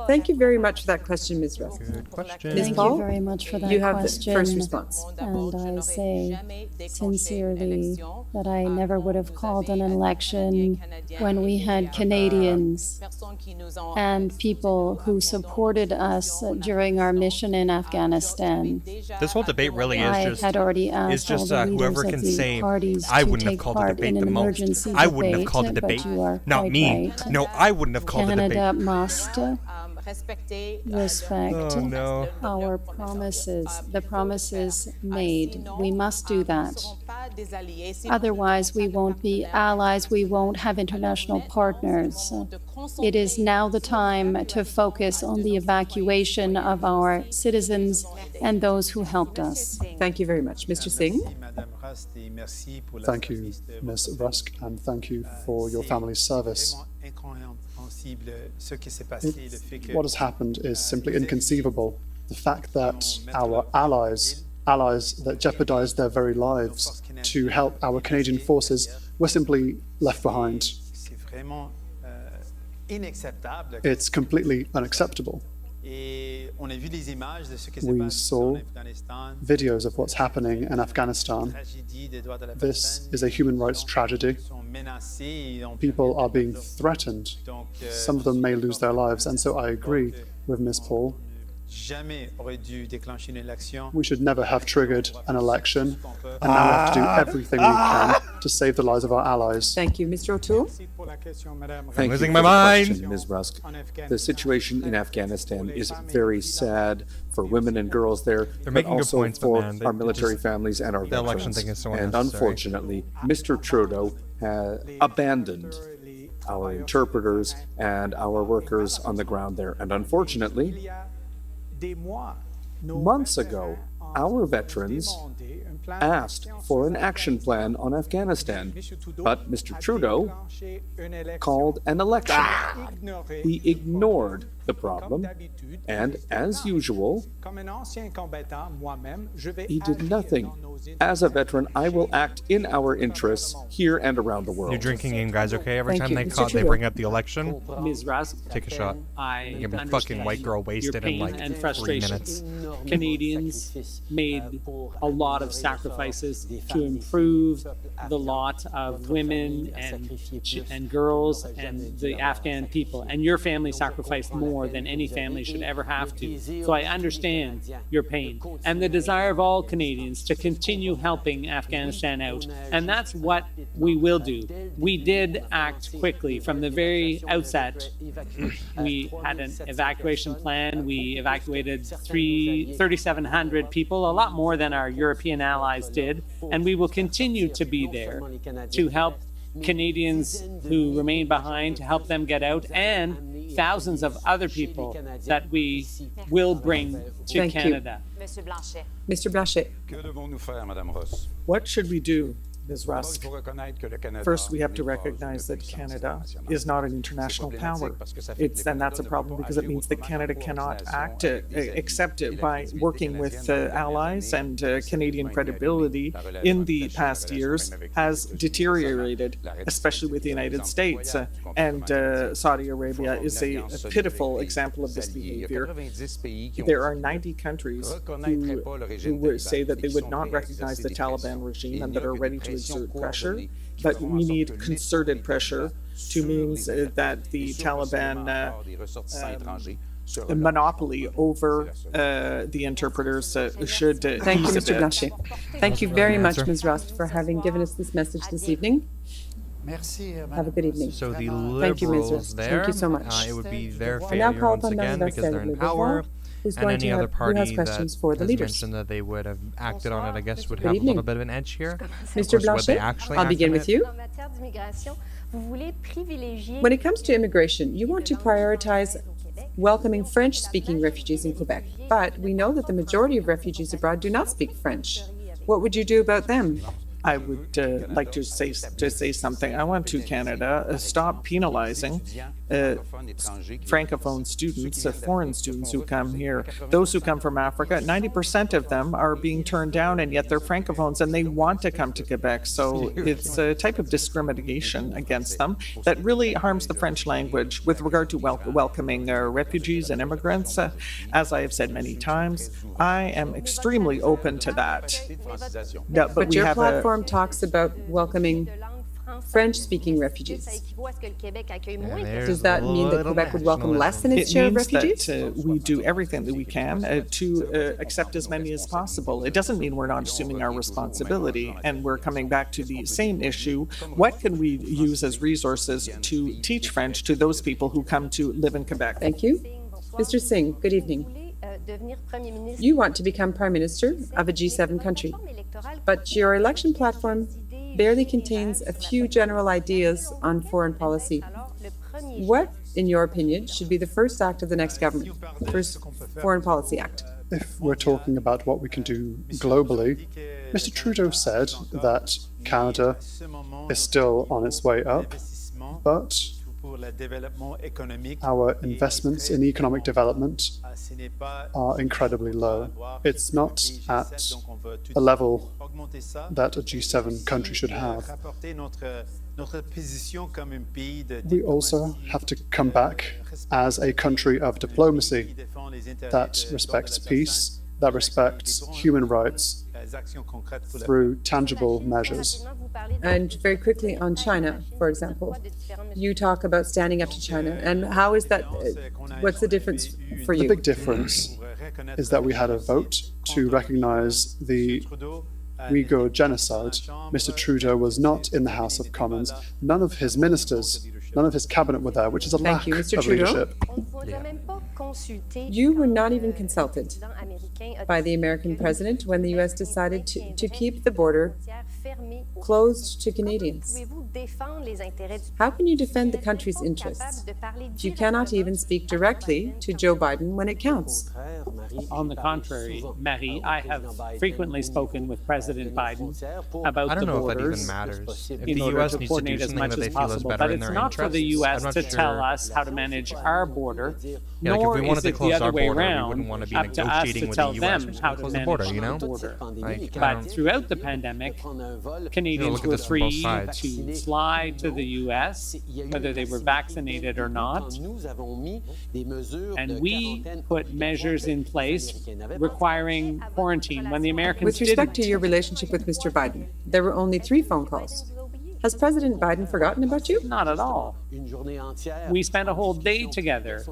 Thank you very much for that question, Ms. Rusk. Good question. Ms. Thank Paul, you very much for that you have question. the first response. And I say sincerely that I never would have called an election when we had Canadians and people who supported us during our mission in Afghanistan. This whole debate really is had already asked all the leaders whoever of can the say, parties I to wouldn't have take called the part debate in the an most. emergency I wouldn't have called the but debate. you are Not quite me. right. No, I wouldn't have called the Canada debate. must respect Oh, no. our promises, the promises made. We must do that. Otherwise, we won't be allies, we won't have international partners. It is now the time to focus on the evacuation of our citizens and those who helped us. Thank you very much. Mr. Singh? Thank you, Ms. Rusk, and thank you for your family's service. What has happened is simply inconceivable. The fact that our allies that jeopardized their very lives to help our Canadian forces were simply left behind. It's completely unacceptable. We saw videos of what's happening in Afghanistan. This is a human rights tragedy. People are being threatened. Some of them may lose their lives, and so I agree with Ms. Paul. We should never have triggered an election, and now we have to do everything we can to save the lives of our allies. Thank you. Mr. O'Toole? Thank you for the question, Ms. Rusk. The situation in Afghanistan is very sad for women and girls there, but also for our military families and our veterans. Election thing is so and unnecessary. unfortunately, Mr. Trudeau has abandoned our interpreters and our workers on the ground there. And unfortunately, months ago, our veterans asked for an action plan on Afghanistan, but Mr. Trudeau called an election. He ignored the problem, and as usual, he did nothing. As a veteran, I will act in our interests here and around the world. You're drinking in, guys, okay? Every Thank time you. they bring up the election, Ms. Rusk, take a shot. I You're gonna be fucking understand white girl your wasted in pain like and 3 frustration. minutes. Canadians made a lot of sacrifices to improve the lot of women and girls and the Afghan people, and your family sacrificed more than any family should ever have to. So I understand your pain and the desire of all Canadians to continue helping Afghanistan out, and that's what we will do. We did act quickly from the very outset. We had an evacuation plan. We evacuated 3,700 people, a lot more than our European allies did, and we will continue to be there to help Canadians who remain behind, to help them get out, and thousands of other people that we will bring to Thank you. Canada. Mr. Blanchet? What should we do, Ms. Rusk? First, we have to recognize that Canada is not an international power. And that's a problem because it means that Canada cannot act except by working with allies, and Canadian credibility in the past years has deteriorated, especially with the United States. And Saudi Arabia is a pitiful example of this behavior. There are 90 countries who would say that they would not recognize the Taliban regime and that are ready to exert pressure, but we need concerted pressure to means that the Taliban monopoly over the interpreters should Thank you, ease a Mr. bit. Blanchet. Thank you very much, Ms. Rusk, for having given us this message this evening. Have a good evening. So the Thank you, Ms. Liberals Rusk. there, Thank you so much. it would be their I now failure call once upon again because they're in power, who's and going any to other have, who party has that questions for the has leaders. mentioned that they would have acted on it, I guess, would Good have a evening. little bit of an edge here. Mr. Blanchet, I'll begin with you. When it comes to immigration, you want to prioritize welcoming French-speaking refugees in Quebec, but we know that the majority of refugees abroad do not speak French. What would you do about them? I would like to say something. I want to Canada stop penalizing francophone students, foreign students who come here. Those who come from Africa, 90% of them are being turned down, and yet they're francophones and they want to come to Quebec. So it's a type of discrimination against them that really harms the French language with regard to welcoming refugees and immigrants. As I have said many times, I am extremely open to that. No, but your platform talks about welcoming French-speaking refugees. Does that mean that Quebec would welcome less than its share of refugees? It means that we do everything that we can to accept as many as possible. It doesn't mean we're not assuming our responsibility, and we're coming back to the same issue. What can we use as resources to teach French to those people who come to live in Quebec? Thank you. Mr. Singh, good evening. You want to become Prime Minister of a G7 country, but your election platform barely contains a few general ideas on foreign policy. What, in your opinion, should be the first act of the next government, the first foreign policy act? If we're talking about what we can do globally, Mr. Trudeau said that Canada is still on its way up, but Our investments in economic development are incredibly low. It's not at a level that a G7 country should have. We also have to come back as a country of diplomacy that respects peace, that respects human rights through tangible measures. And very quickly on China, for example, you talk about standing up to China. And how is that, what's the difference for you? The big difference is that we had a vote to recognize the Uyghur genocide. Mr. Trudeau was not in the House of Commons. None of his ministers, none of his cabinet were there, which is a lack of leadership. You were not even consulted by the American president when the U.S. decided to keep the border closed to Canadians. How can you defend the country's interests if you cannot even speak directly to Joe Biden when it counts? On the contrary, Marie, I have frequently spoken with President Biden about the borders in order to coordinate as much as possible. But it's not for the U.S. to tell us how to manage our border, nor is it the other way around, up to us to tell them how to manage the border. But throughout the pandemic, Canadians were free to fly to the U.S., whether they were vaccinated or not. And we put measures in place requiring quarantine when the Americans didn't. With respect to your relationship with Mr. Biden, there were only 3 phone calls. Has President Biden forgotten about you? Not at all. We spent a whole day together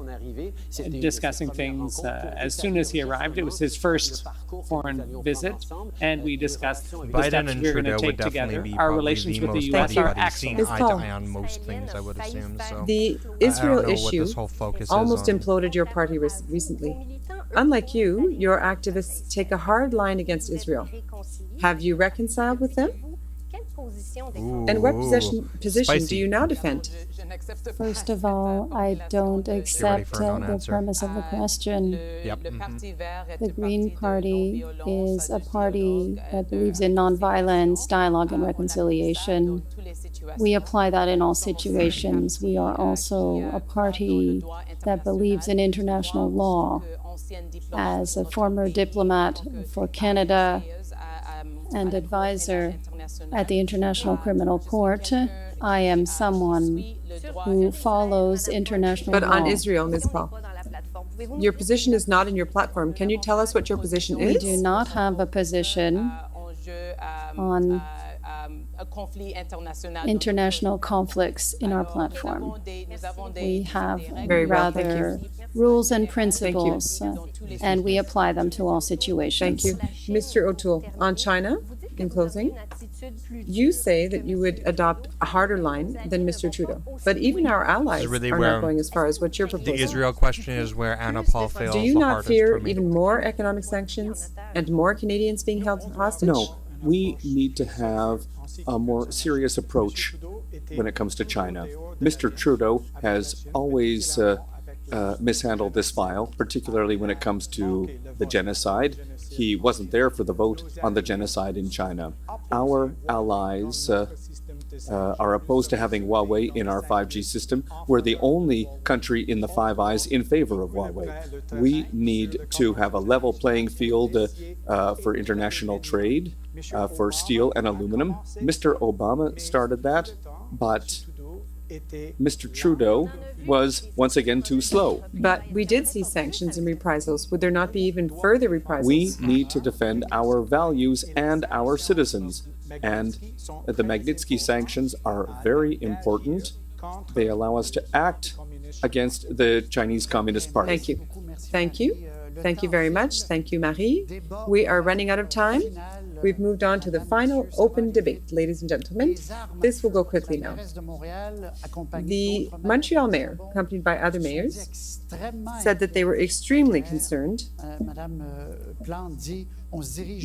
discussing things. As soon as he arrived, it was his first foreign visit, and we discussed the steps we're going to take together. Our relations with the U.S. are excellent. Eye to eye on most things, I would assume. So the Israel issue almost imploded your party recently. Unlike you, your activists take a hard line against Israel. Have you reconciled with them? And what position do you now defend? First of all, I don't accept the premise of the question. The Green Party is a party that believes in nonviolence, dialogue, and reconciliation. We apply that in all situations. We are also a party that believes in international law. As a former diplomat for Canada and advisor at the International Criminal Court, I am someone who follows international law. But on Israel, Ms. Paul, your position is not in your platform. Can you tell us what your position is? We do not have a position on international conflicts in our platform. We have rather rules and principles, and we apply them to all situations. Thank you. Mr. O'Toole, on China, in closing, you say that you would adopt a harder line than Mr. Trudeau. But even our allies are not going as far as what you're proposing. The Israel question is where Anna Paul fails. Do you not fear even more economic sanctions and more Canadians being held hostage? No. We need to have a more serious approach when it comes to China. Mr. Trudeau has always mishandled this file, particularly when it comes to the genocide. He wasn't there for the vote on the genocide in China. Our allies are opposed to having Huawei in our 5G system. We're the only country in the Five Eyes in favor of Huawei. We need to have a level playing field for international trade, for steel and aluminum. Mr. Obama started that, but Mr. Trudeau was once again too slow. But we did see sanctions and reprisals. Would there not be even further reprisals? We need to defend our values and our citizens. And the Magnitsky sanctions are very important. They allow us to act against the Chinese Communist Party. Thank you. Thank you. Thank you very much. Thank you, Marie. We are running out of time. We've moved on to the final open debate, ladies and gentlemen. This will go quickly now. The Montreal mayor, accompanied by other mayors, said that they were extremely concerned.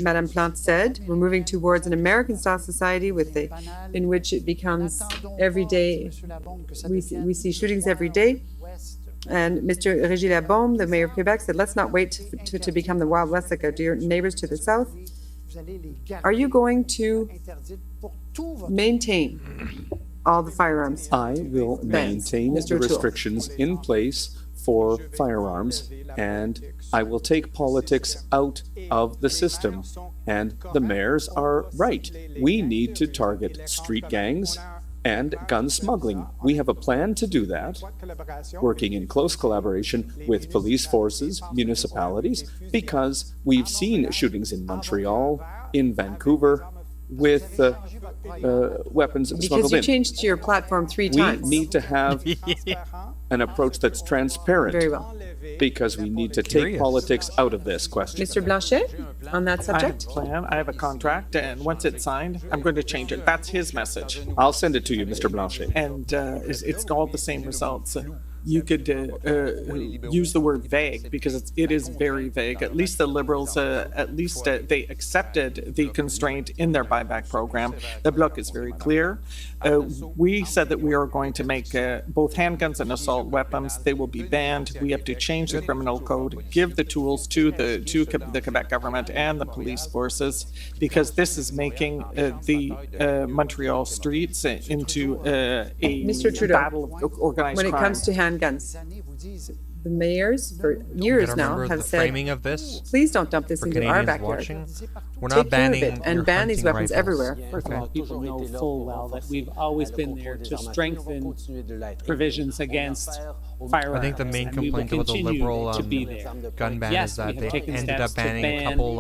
Madame Plante said, we're moving towards an American-style society in which it becomes every day, we see shootings every day. And Mr. Régis Labaume, the mayor of Quebec, said, let's not wait to become the Wild West like our dear neighbors to the south. Are you going to maintain all the firearms. I will maintain the restrictions in place for firearms, and I will take politics out of the system. And the mayors are right. We need to target street gangs and gun smuggling. We have a plan to do that, working in close collaboration with police forces, municipalities, because we've seen shootings in Montreal, in Vancouver, with weapons smuggled in. Because you changed your platform 3 times. We need to have an approach that's transparent. Very well. Because we need to take politics out of this question. Mr. Blanchet, on that subject? I have a plan, I have a contract, and once it's signed, I'm going to change it. That's his message. I'll send it to you, Mr. Blanchet. And it's all the same results. You could use the word vague because it is very vague. At least the Liberals, they accepted the constraint in their buyback program. The Bloc is very clear. We said that we are going to make both handguns and assault weapons. They will be banned. We have to change the criminal code, give the tools to the Quebec government and the police forces, because this is making the Montreal streets into a Mr. Trudeau, battle of organized crime. When it comes to handguns, the mayors for years now have said, framing of this, please don't dump this into our backyard. We're not banning it and ban these weapons everywhere. First of all, people know full well that we've always been there to strengthen provisions against firearms. I think the main complaint about the Liberal gun ban is that they ended up banning a couple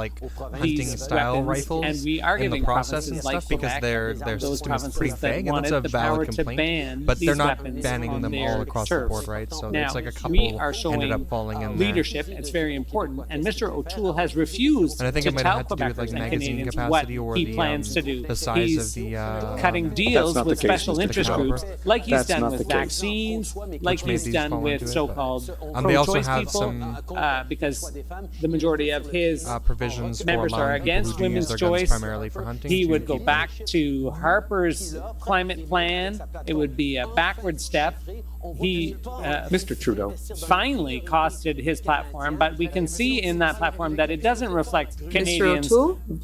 hunting-style rifles and we are in the process and stuff because their system is pretty vague, and that's a valid complaint. But they're not banning them all across the board, right? So it's like a couple ended up falling in leadership. It's very important, and Mr. O'Toole has refused and I think to it might tell have to do with like magazine Canadians capacity what or he plans to do. the size He's of the cutting deals with special interest groups, like he's That's done not with the case. vaccines, like he's done with so-called they also pro-choice have people, some because the majority of his provisions members for are allowing against people who do use women's their guns choice. primarily for hunting. He to would go keep back to Harper's climate plan. It would be a backward step. He, Mr. Trudeau, finally costed his platform, but we can see in that platform that it doesn't reflect Canadians'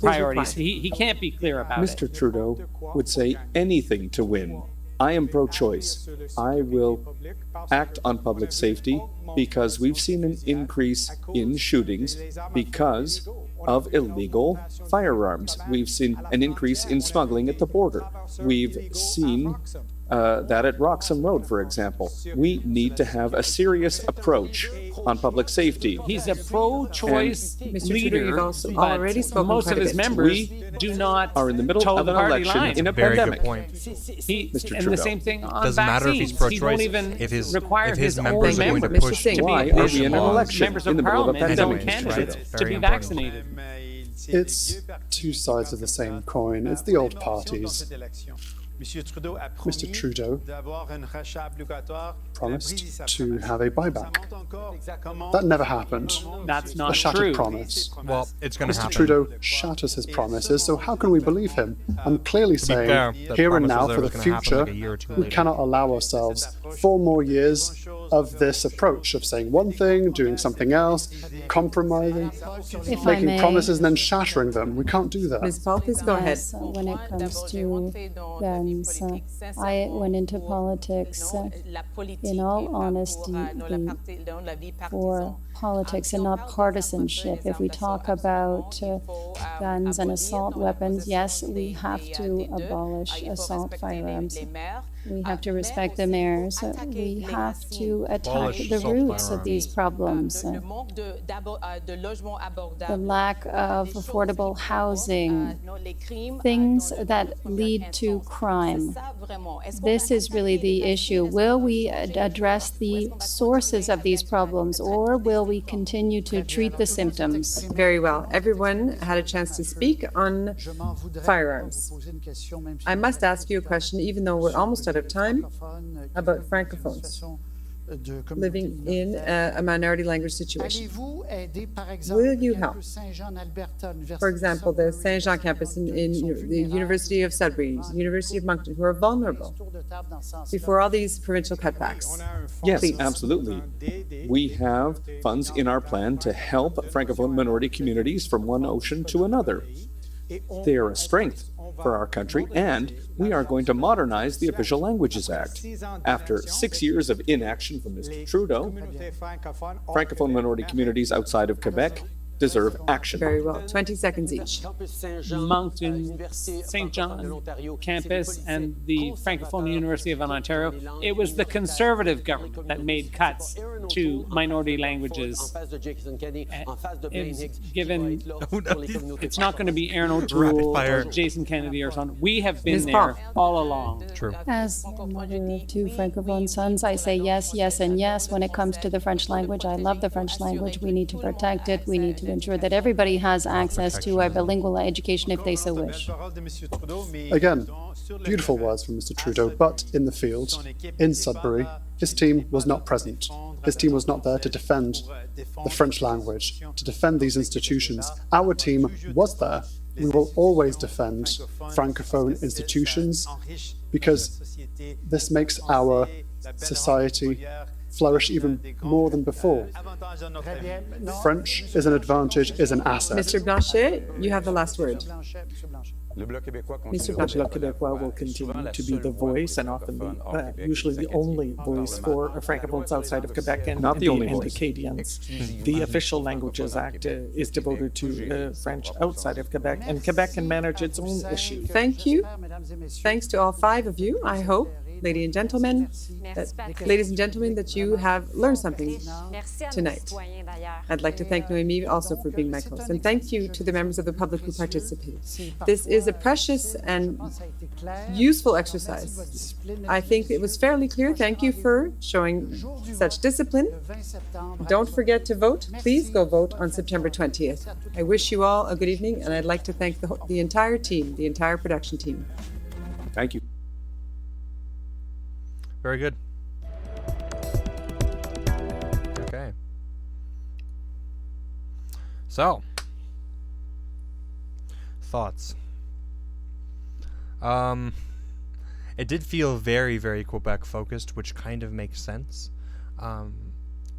priorities. He can't be clear about it. Mr. Trudeau would say anything to win. I am pro-choice. I will act on public safety because we've seen an increase in shootings because of illegal firearms. We've seen an increase in smuggling at the border. We've seen that at Roxham Road, for example. We need to have a serious approach on public safety. He's a pro-choice leader, but most of his members do not are in the middle of an election in a pandemic. Good point. And the same thing on doesn't matter if he's pro-choice. He won't even require his members own are going to members push to be Why are we in an election members in of the middle of a parliament, his own pandemic? candidates, to be vaccinated. It's two sides of the same coin. It's the old parties. Mr. Trudeau promised to have a buyback. That never happened. That's not a shattered true. promise. Well, it's going to Mr. happen. Trudeau shatters his promises, so how can we believe him? I'm clearly saying, fair, the here and promise now was for that the it was gonna happen future, like a year or two we later. cannot allow ourselves 4 more years of this approach of saying one thing, doing something else, compromising, If I making may, promises and then shattering them. We can't do that. Ms. Paul, please go ahead. yes, when it comes to guns, I went into politics, in all honesty, for politics and not partisanship. If we talk about guns and assault weapons, yes, we have to abolish assault firearms. We have to respect the mayors. We have to attack the roots of these problems. The lack of affordable housing, things that lead to crime. This is really the issue. Will we address the sources of these problems, or will we continue to treat the symptoms? Very well. Everyone had a chance to speak on firearms. I must ask you a question, even though we're almost out of time, about francophones living in a minority language situation. Will you help? For example, the Saint Jean campus in the University of Sudbury, University of Moncton, who are vulnerable before all these provincial cutbacks. Yes, Please. absolutely. We have funds in our plan to help Francophone minority communities from one ocean to another. They are a strength for our country, and we are going to modernize the Official Languages Act. After 6 years of inaction from Mr. Trudeau, Francophone minority communities outside of Quebec deserve action. Very well. 20 seconds each. Moncton, St. John campus, and the Francophone University of Ontario. It was the Conservative government that made cuts to minority languages. It's not going to be Aaron O'Toole or Jason Kennedy or something. We have been there all along. True. As a mother of two Francophone sons, I say yes, yes, and yes when it comes to the French language. I love the French language. We need to protect it. We need to ensure that everybody has access to a bilingual education if they so wish. Again, beautiful words from Mr. Trudeau, but in the field, in Sudbury, his team was not present. His team was not there to defend the French language, to defend these institutions. Our team was there. We will always defend Francophone institutions because this makes our society flourish even more than before. French is an advantage, is an asset. Mr. Blanchet, you have the last word. Mr. Bloc Québécois will continue to be the voice and often usually the only voice for Francophones outside of Quebec and Acadians. The Official Languages Act is devoted to French outside of Quebec, and Quebec can manage its own issue. Thank you. Thanks to all five of you. I hope, ladies and gentlemen, that you have learned something tonight. I'd like to thank Noémie also for being my host, and thank you to the members of the public who participated. This is a precious and useful exercise. I think it was fairly clear. Thank you for showing such discipline. Don't forget to vote. Please go vote on September 20th. I wish you all a good evening, and I'd like to thank the entire team, the entire production team. Thank you. Very good. Okay. So, thoughts. It did feel very, very Quebec focused, which kind of makes sense.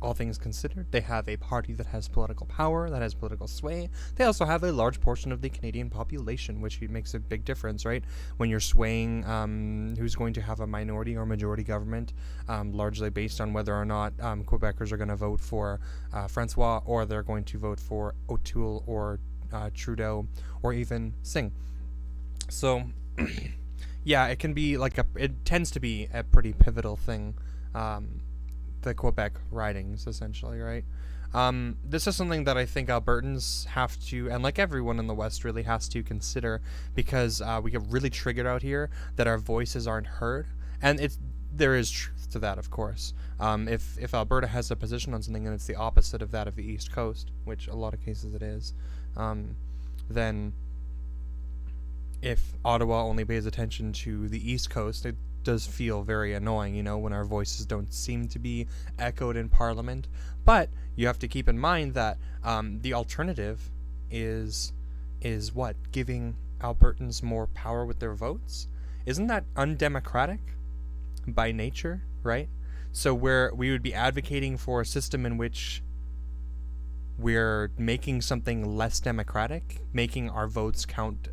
All things considered, they have a party that has political power, that has political sway. They also have a large portion of the Canadian population, which makes a big difference, right? When you're swaying who's going to have a minority or majority government, largely based on whether or not Quebecers are going to vote for Francois, or they're going to vote for O'Toole or Trudeau, or even Singh. So, yeah, it can be like it tends to be a pretty pivotal thing. The Quebec ridings, essentially, right? This is something that I think Albertans have to, and like everyone in the West really has to consider, because we get really triggered out here that our voices aren't heard, and there is truth to that, of course. If Alberta has a position on something and it's the opposite of that of the East Coast, which a lot of cases it is, then if Ottawa only pays attention to the East Coast, it does feel very annoying, you know, when our voices don't seem to be echoed in Parliament. But you have to keep in mind that the alternative is what? Giving Albertans more power with their votes? Isn't that undemocratic by nature, right? So we would be advocating for a system in which we're making something less democratic, making our votes count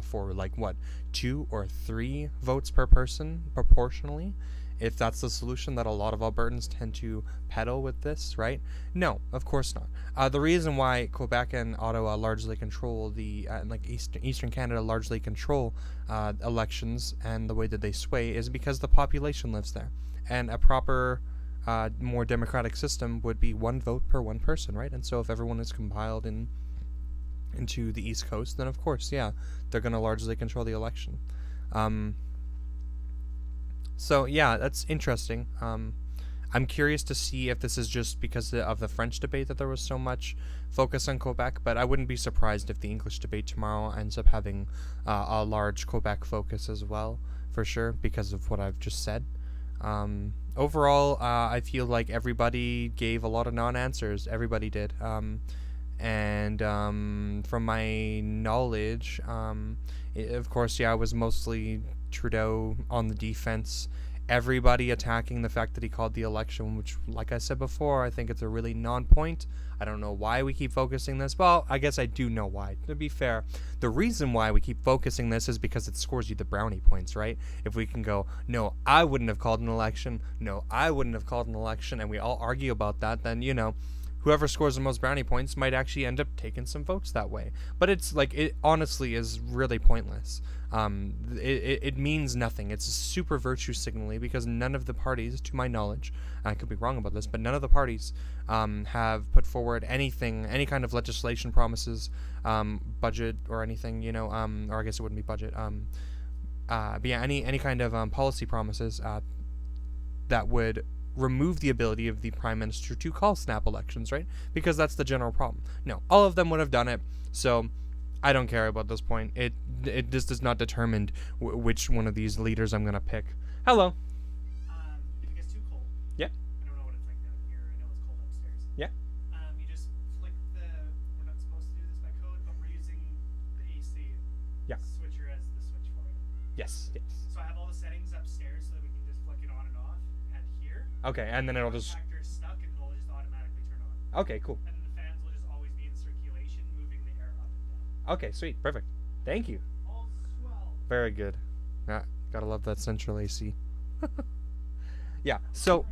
for like what, 2 or 3 votes per person proportionally, if that's the solution that a lot of Albertans tend to peddle with this, right? No, of course not. The reason why Quebec and Ottawa largely control the like Eastern Canada largely control elections and the way that they sway is because the population lives there, and a proper more democratic system would be 1 vote per 1 person, right? And so if everyone is compiled into the East Coast, then of course, yeah, they're going to largely control the election. So yeah, that's interesting. I'm curious to see if this is just because of the French debate that there was so much focus on Quebec, but I wouldn't be surprised if the English debate tomorrow ends up having a large Quebec focus as well, for sure, because of what I've just said. Overall, I feel like everybody gave a lot of non-answers. Everybody did. And from my knowledge, of course, yeah, it was mostly Trudeau on the defense. everybody attacking the fact that he called the election, which, like I said before, I think it's a really non-point. I don't know why we keep focusing this. Well, I guess I do know why. To be fair, the reason why we keep focusing this is because it scores you the brownie points, right? If we can go, no, I wouldn't have called an election, no, I wouldn't have called an election, and we all argue about that, then, you know, whoever scores the most brownie points might actually end up taking some votes that way. But it's like, it honestly is really pointless. It means nothing. It's super virtue signaling because none of the parties, to my knowledge, I could be wrong about this, but none of the parties have put forward anything, any kind of legislation promises, budget or anything, you know, or I guess it wouldn't be budget. But yeah, any kind of policy promises that would remove the ability of the prime minister to call snap elections, right? Because that's the general problem. No, all of them would have done it, so I don't care about this point. It just does not determine which one of these leaders I'm gonna pick. Hello. If it gets too cold. Yeah. I don't know what it's like down here. I know it's cold upstairs. Yeah. You just flick the. We're not supposed to do this by code, but we're using the AC switcher as the switch for it. Yes. Yes. So I have all the settings upstairs so that we can just flick it on and off at here. Okay, and then it'll just. Factor is stuck and it'll just automatically turn on. Okay, cool. And then the fans will just always be in circulation, moving the air up and down. Okay, sweet, perfect. Thank you. All swell. Very good. Gotta love that central AC. Yeah. So.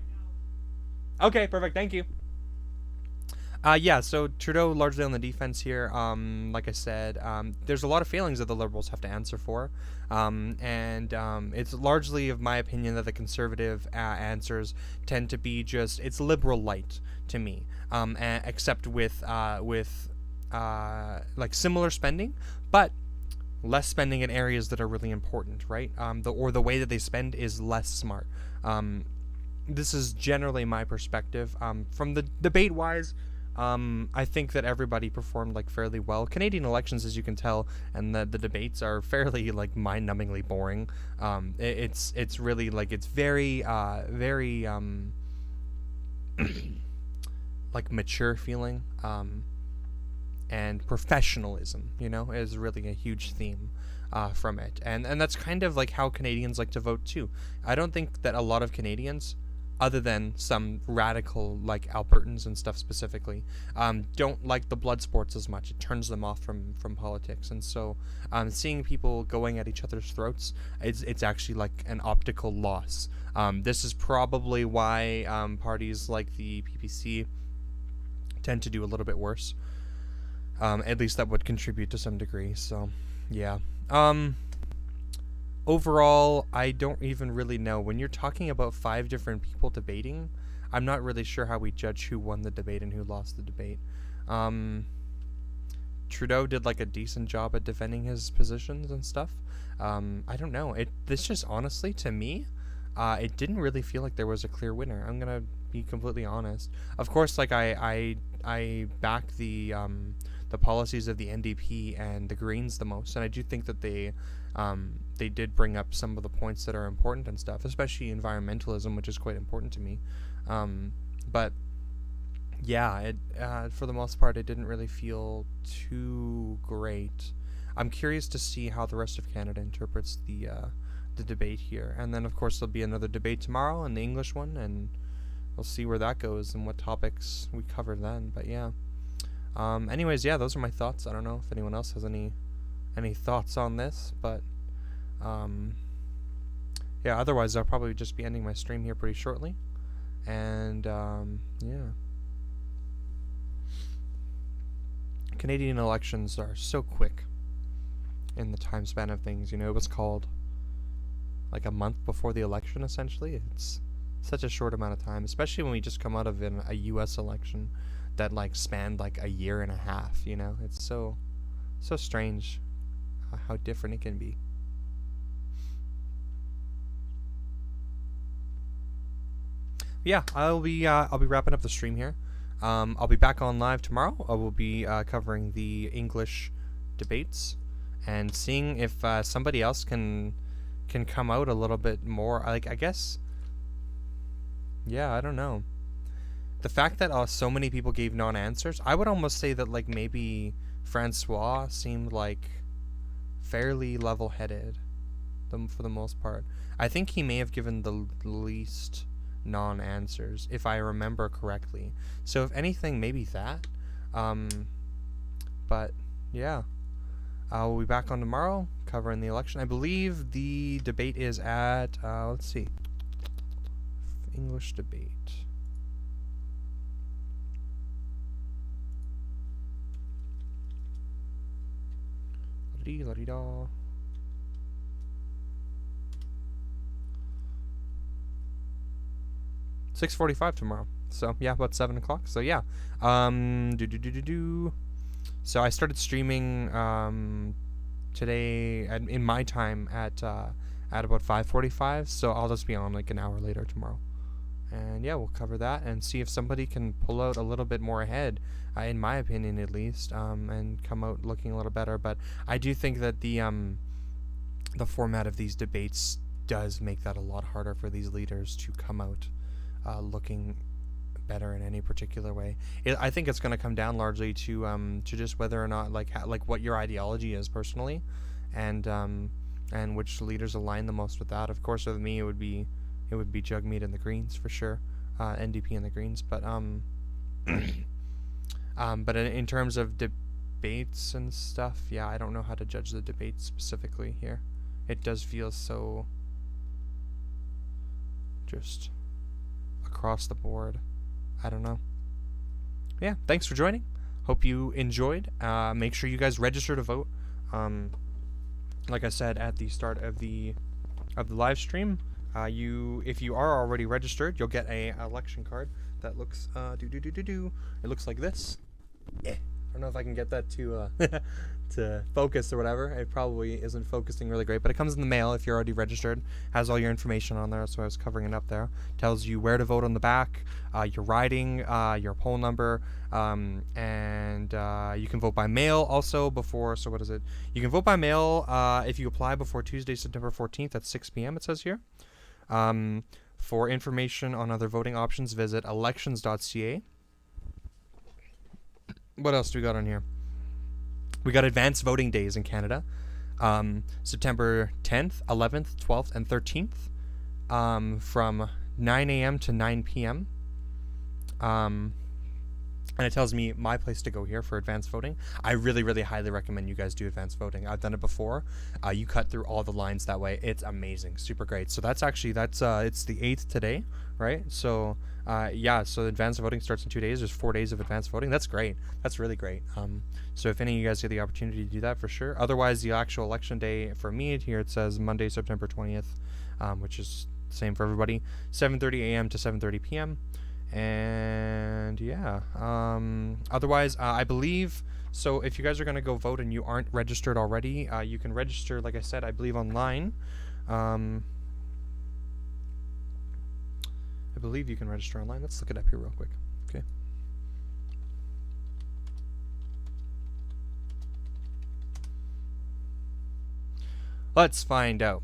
Okay, perfect. Thank you. Yeah, so Trudeau largely on the defense here. Like I said, there's a lot of failings that the Liberals have to answer for. And it's largely of my opinion that the Conservative answers tend to be just, it's Liberal light to me. Except with like similar spending, but less spending in areas that are really important, right? The way that they spend is less smart. This is generally my perspective. From the debate-wise, I think that everybody performed like fairly well. Canadian elections, as you can tell, and the debates are fairly like mind-numbingly boring. It's really like it's very like mature feeling, and professionalism, you know, is really a huge theme from it, and that's kind of like how Canadians like to vote too. I don't think that a lot of Canadians, other than some radical like Albertans and stuff specifically, don't like the blood sports as much. It turns them off from politics, and so seeing people going at each other's throats, it's actually like an optical loss. This is probably why parties like the PPC tend to do a little bit worse. At least that would contribute to some degree. So yeah. Overall, I don't even really know. When you're talking about 5 different people debating, I'm not really sure how we judge who won the debate and who lost the debate. Trudeau did like a decent job at defending his positions and stuff. I don't know. This just honestly, to me, it didn't really feel like there was a clear winner. I'm gonna be completely honest. Of course, like I back the policies of the NDP and the Greens the most, and I do think that they did bring up some of the points that are important and stuff, especially environmentalism, which is quite important to me. But yeah, for the most part, it didn't really feel too great. I'm curious to see how the rest of Canada interprets the debate here, and then of course there'll be another debate tomorrow, and the English one, and we'll see where that goes and what topics we cover then. But yeah. Anyways, yeah, those are my thoughts. I don't know if anyone else has any thoughts on this, but yeah, otherwise I'll probably just be ending my stream here pretty shortly, and yeah. Canadian elections are so quick in the time span of things. You know, it was called like a month before the election, essentially. It's such a short amount of time, especially when we just come out of a US election that like spanned like a year and a half, you know. It's so strange how different it can be. Yeah, I'll be wrapping up the stream here. I'll be back on live tomorrow. I will be covering the English debates and seeing if somebody else can come out a little bit more. Like, I guess, yeah, I don't know. The fact that so many people gave non-answers, I would almost say that like maybe Francois seemed like fairly level-headed. for the most part. I think he may have given the least non-answers, if I remember correctly. So if anything, maybe that. But yeah, we'll be back on tomorrow covering the election. I believe the debate is at let's see, English debate. La-dee-la-dee-da. 6:45 tomorrow. So yeah, about 7 o'clock. So yeah, So I started streaming today in my time at about 5:45. So I'll just be on like an hour later tomorrow, and yeah, we'll cover that and see if somebody can pull out a little bit more ahead, in my opinion at least, and come out looking a little better. But I do think that the format of these debates does make that a lot harder for these leaders to come out looking better in any particular way. I think it's going to come down largely to just whether or not like what your ideology is personally, and which leaders align the most with that. Of course, with me, it would be Jagmeet and the Greens for sure, NDP and the Greens. But but in terms of debates and stuff, yeah, I don't know how to judge the debates specifically here. It does feel so just across the board. I don't know. Yeah, thanks for joining. Hope you enjoyed. Make sure you guys register to vote. Like I said at the start of the live stream, if you are already registered, you'll get a election card that looks it looks like this. I don't know if I can get that to to focus or whatever. It probably isn't focusing really great, but it comes in the mail if you're already registered. Has all your information on there, so I was covering it up there. Tells you where to vote on the back, your riding, your poll number, and you can vote by mail also before. So what is it? You can vote by mail if you apply before Tuesday, September 14th at 6 p.m. It says here. For information on other voting options, visit elections.ca. What else do we got on here? We got advanced voting days in Canada, September 10th, 11th, 12th, and 13th, from 9 a.m. to 9 p.m. And it tells me my place to go here for advanced voting. I really, really highly recommend you guys do advanced voting. I've done it before. You cut through all the lines that way. It's amazing, super great. So that's it's the 8th today, right? So yeah, so advanced voting starts in 2 days. There's 4 days of advanced voting. That's great. That's really great. So if any of you guys get the opportunity to do that, for sure. Otherwise, the actual election day for me here, it says Monday, September 20th, which is the same for everybody, 7:30 a.m. to 7:30 p.m. And yeah, otherwise, I believe, so if you guys are going to go vote and you aren't registered already, you can register, like I said, I believe online. I believe you can register online. Let's look it up here real quick. Okay. Let's find out.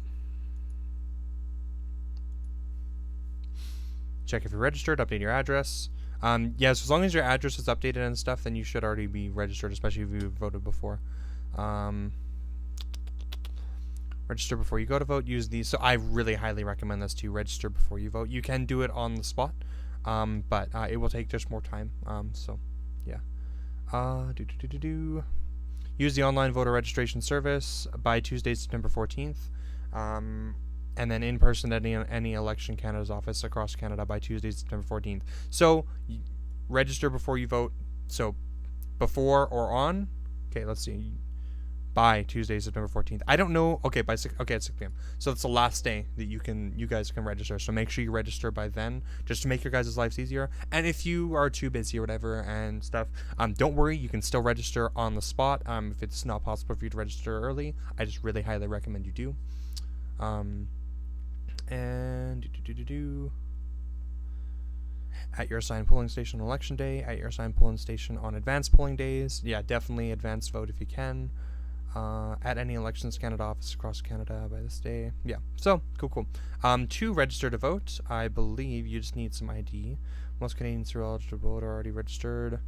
Check if you're registered, update your address. Yes, as long as your address is updated and stuff, then you should already be registered, especially if you voted before. Register before you go to vote. Use these. So I really highly recommend this to register before you vote. You can do it on the spot, but it will take just more time. So yeah. Use the online voter registration service by Tuesday, September 14th. And then in person at any Election Canada's office across Canada by Tuesday, September 14th. So register before you vote. So before or on. Okay, let's see. By Tuesday, September 14th. I don't know. Okay, by 6. Okay, at 6 p.m. So it's the last day that you guys can register. So make sure you register by then, just to make your guys' lives easier. And if you are too busy or whatever and stuff, don't worry. You can still register on the spot. If it's not possible for you to register early, I just really highly recommend you do. And at your assigned polling station on election day, at your assigned polling station on advanced polling days. Yeah, definitely advanced vote if you can. At any Elections Canada office across Canada by this day. Yeah, so cool. To register to vote, I believe you just need some ID. Most Canadians who are eligible to vote are already registered.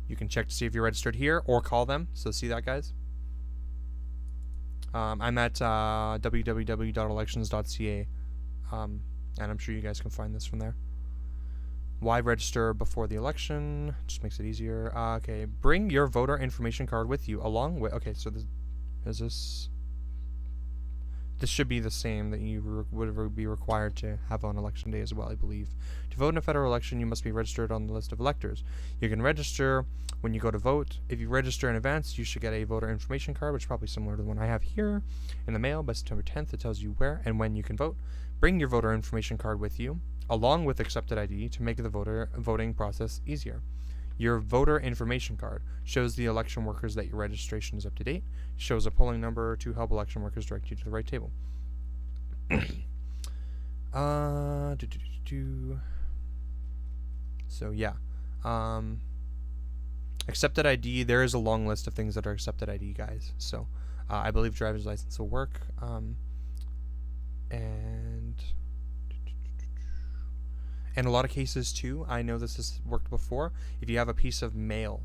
You can check to see if you're registered here or call them. So see that, guys. I'm at www.elections.ca, and I'm sure you guys can find this from there. Why register before the election? Just makes it easier. Okay, bring your voter information card with you along with. Okay, so this should be the same that you would be required to have on election day as well, I believe. To vote in a federal election, you must be registered on the list of electors. You can register when you go to vote. If you register in advance, you should get a voter information card, which is probably similar to the one I have here in the mail. By September 10th, it tells you where and when you can vote. Bring your voter information card with you, along with accepted ID, to make the voting process easier. Your voter information card shows the election workers that your registration is up to date, shows a polling number to help election workers direct you to the right table. So yeah, accepted ID, there is a long list of things that are accepted ID, guys. So I believe driver's license will work, and in a lot of cases too, I know this has worked before, if you have a piece of mail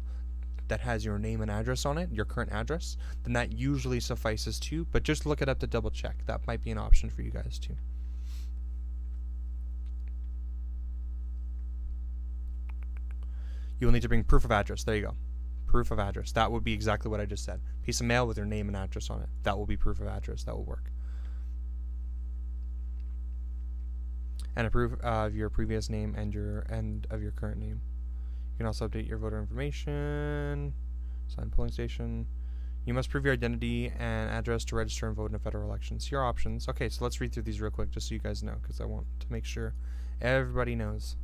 that has your name and address on it, your current address, then that usually suffices too, but just look it up to double check. That might be an option for you guys too. You will need to bring proof of address. There you go. Proof of address. That would be exactly what I just said. Piece of mail with your name and address on it. That will be proof of address. That will work. And a proof of your previous name and of your current name. You can also update your voter information. Sign polling station. You must prove your identity and address to register and vote in a federal elections. Your options. Okay, so let's read through these real quick just so you guys know, because I want to make sure everybody knows.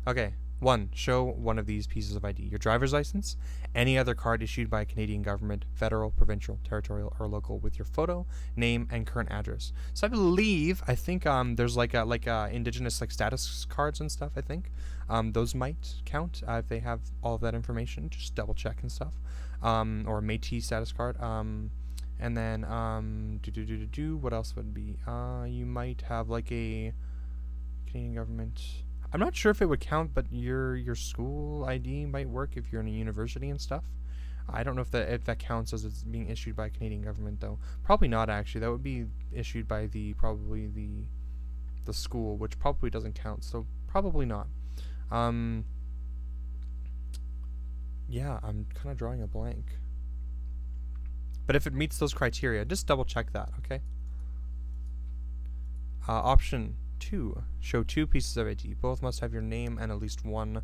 Okay, 1. Show one of these pieces of ID. Your driver's license, any other card issued by a Canadian government, federal, provincial, territorial, or local, with your photo, name, and current address. So I think there's like indigenous like status cards and stuff, I think. Those might count if they have all of that information. Just double check and stuff. Or a Métis status card. And then what else would be? You might have like a Canadian government. I'm not sure if it would count, but your school ID might work if you're in a university and stuff. I don't know if that counts as it's being issued by a Canadian government though. Probably not actually. That would be issued by probably the school, which probably doesn't count. So probably not. Yeah, I'm kind of drawing a blank. But if it meets those criteria, just double check that, okay? Option 2. Show 2 pieces of ID. Both must have your name and at least one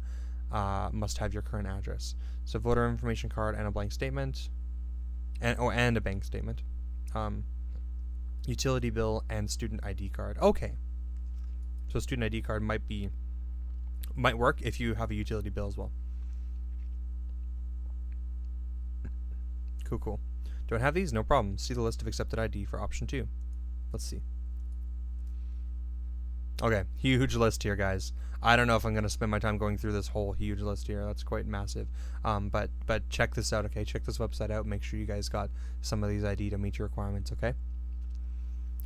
must have your current address. So voter information card and a blank statement. And a bank statement. Utility bill and student ID card. Okay. So student ID card might work if you have a utility bill as well. Cool. Don't have these? No problem. See the list of accepted ID for option 2. Let's see. Okay, huge list here, guys. I don't know if I'm gonna spend my time going through this whole huge list here. That's quite massive. But check this out, okay? Check this website out. Make sure you guys got some of these ID to meet your requirements, okay?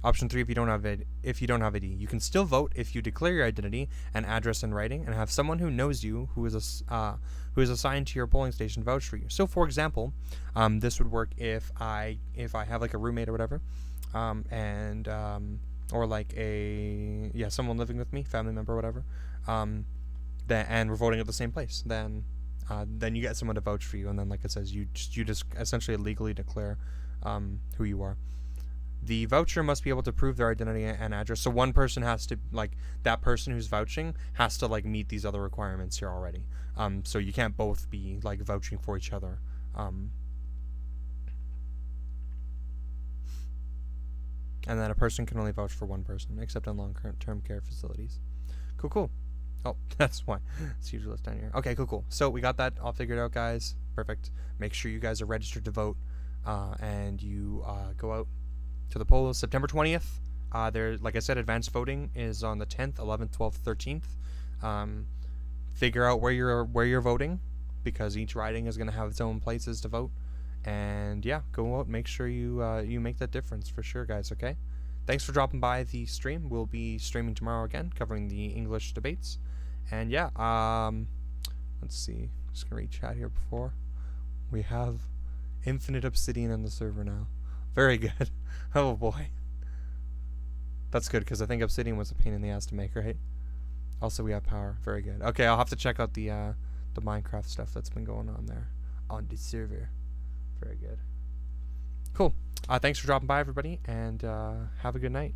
Option 3: if you don't have ID, you can still vote if you declare your identity and address in writing and have someone who knows you who is assigned to your polling station vouch for you. So, for example, this would work if I have like a roommate or whatever, or like someone living with me, family member or whatever, and we're voting at the same place, then you get someone to vouch for you, and then like it says, you just essentially legally declare who you are. The voucher must be able to prove their identity and address. So one person has to, like, that person who's vouching has to like meet these other requirements here already. So you can't both be like vouching for each other. And then a person can only vouch for one person, except in long-term care facilities. Cool. Oh, that's why. It's a huge list down here. Okay, cool. So we got that all figured out, guys. Perfect. Make sure you guys are registered to vote, and you go out to the polls September 20th. Like I said, advanced voting is on the 10th, 11th, 12th, 13th. Figure out where you're voting, because each riding is going to have its own places to vote. And yeah, go out, make sure you make that difference for sure, guys, okay? Thanks for dropping by the stream. We'll be streaming tomorrow again, covering the English debates. And yeah, let's see. Just going to read chat here before. We have Infinite obsidian in the server now. Very good. Oh boy. That's good, because I think obsidian was a pain in the ass to make, right? Also, we have power. Very good. Okay, I'll have to check out the Minecraft stuff that's been going on there on the server. Very good. Cool. Thanks for dropping by, everybody, and have a good night.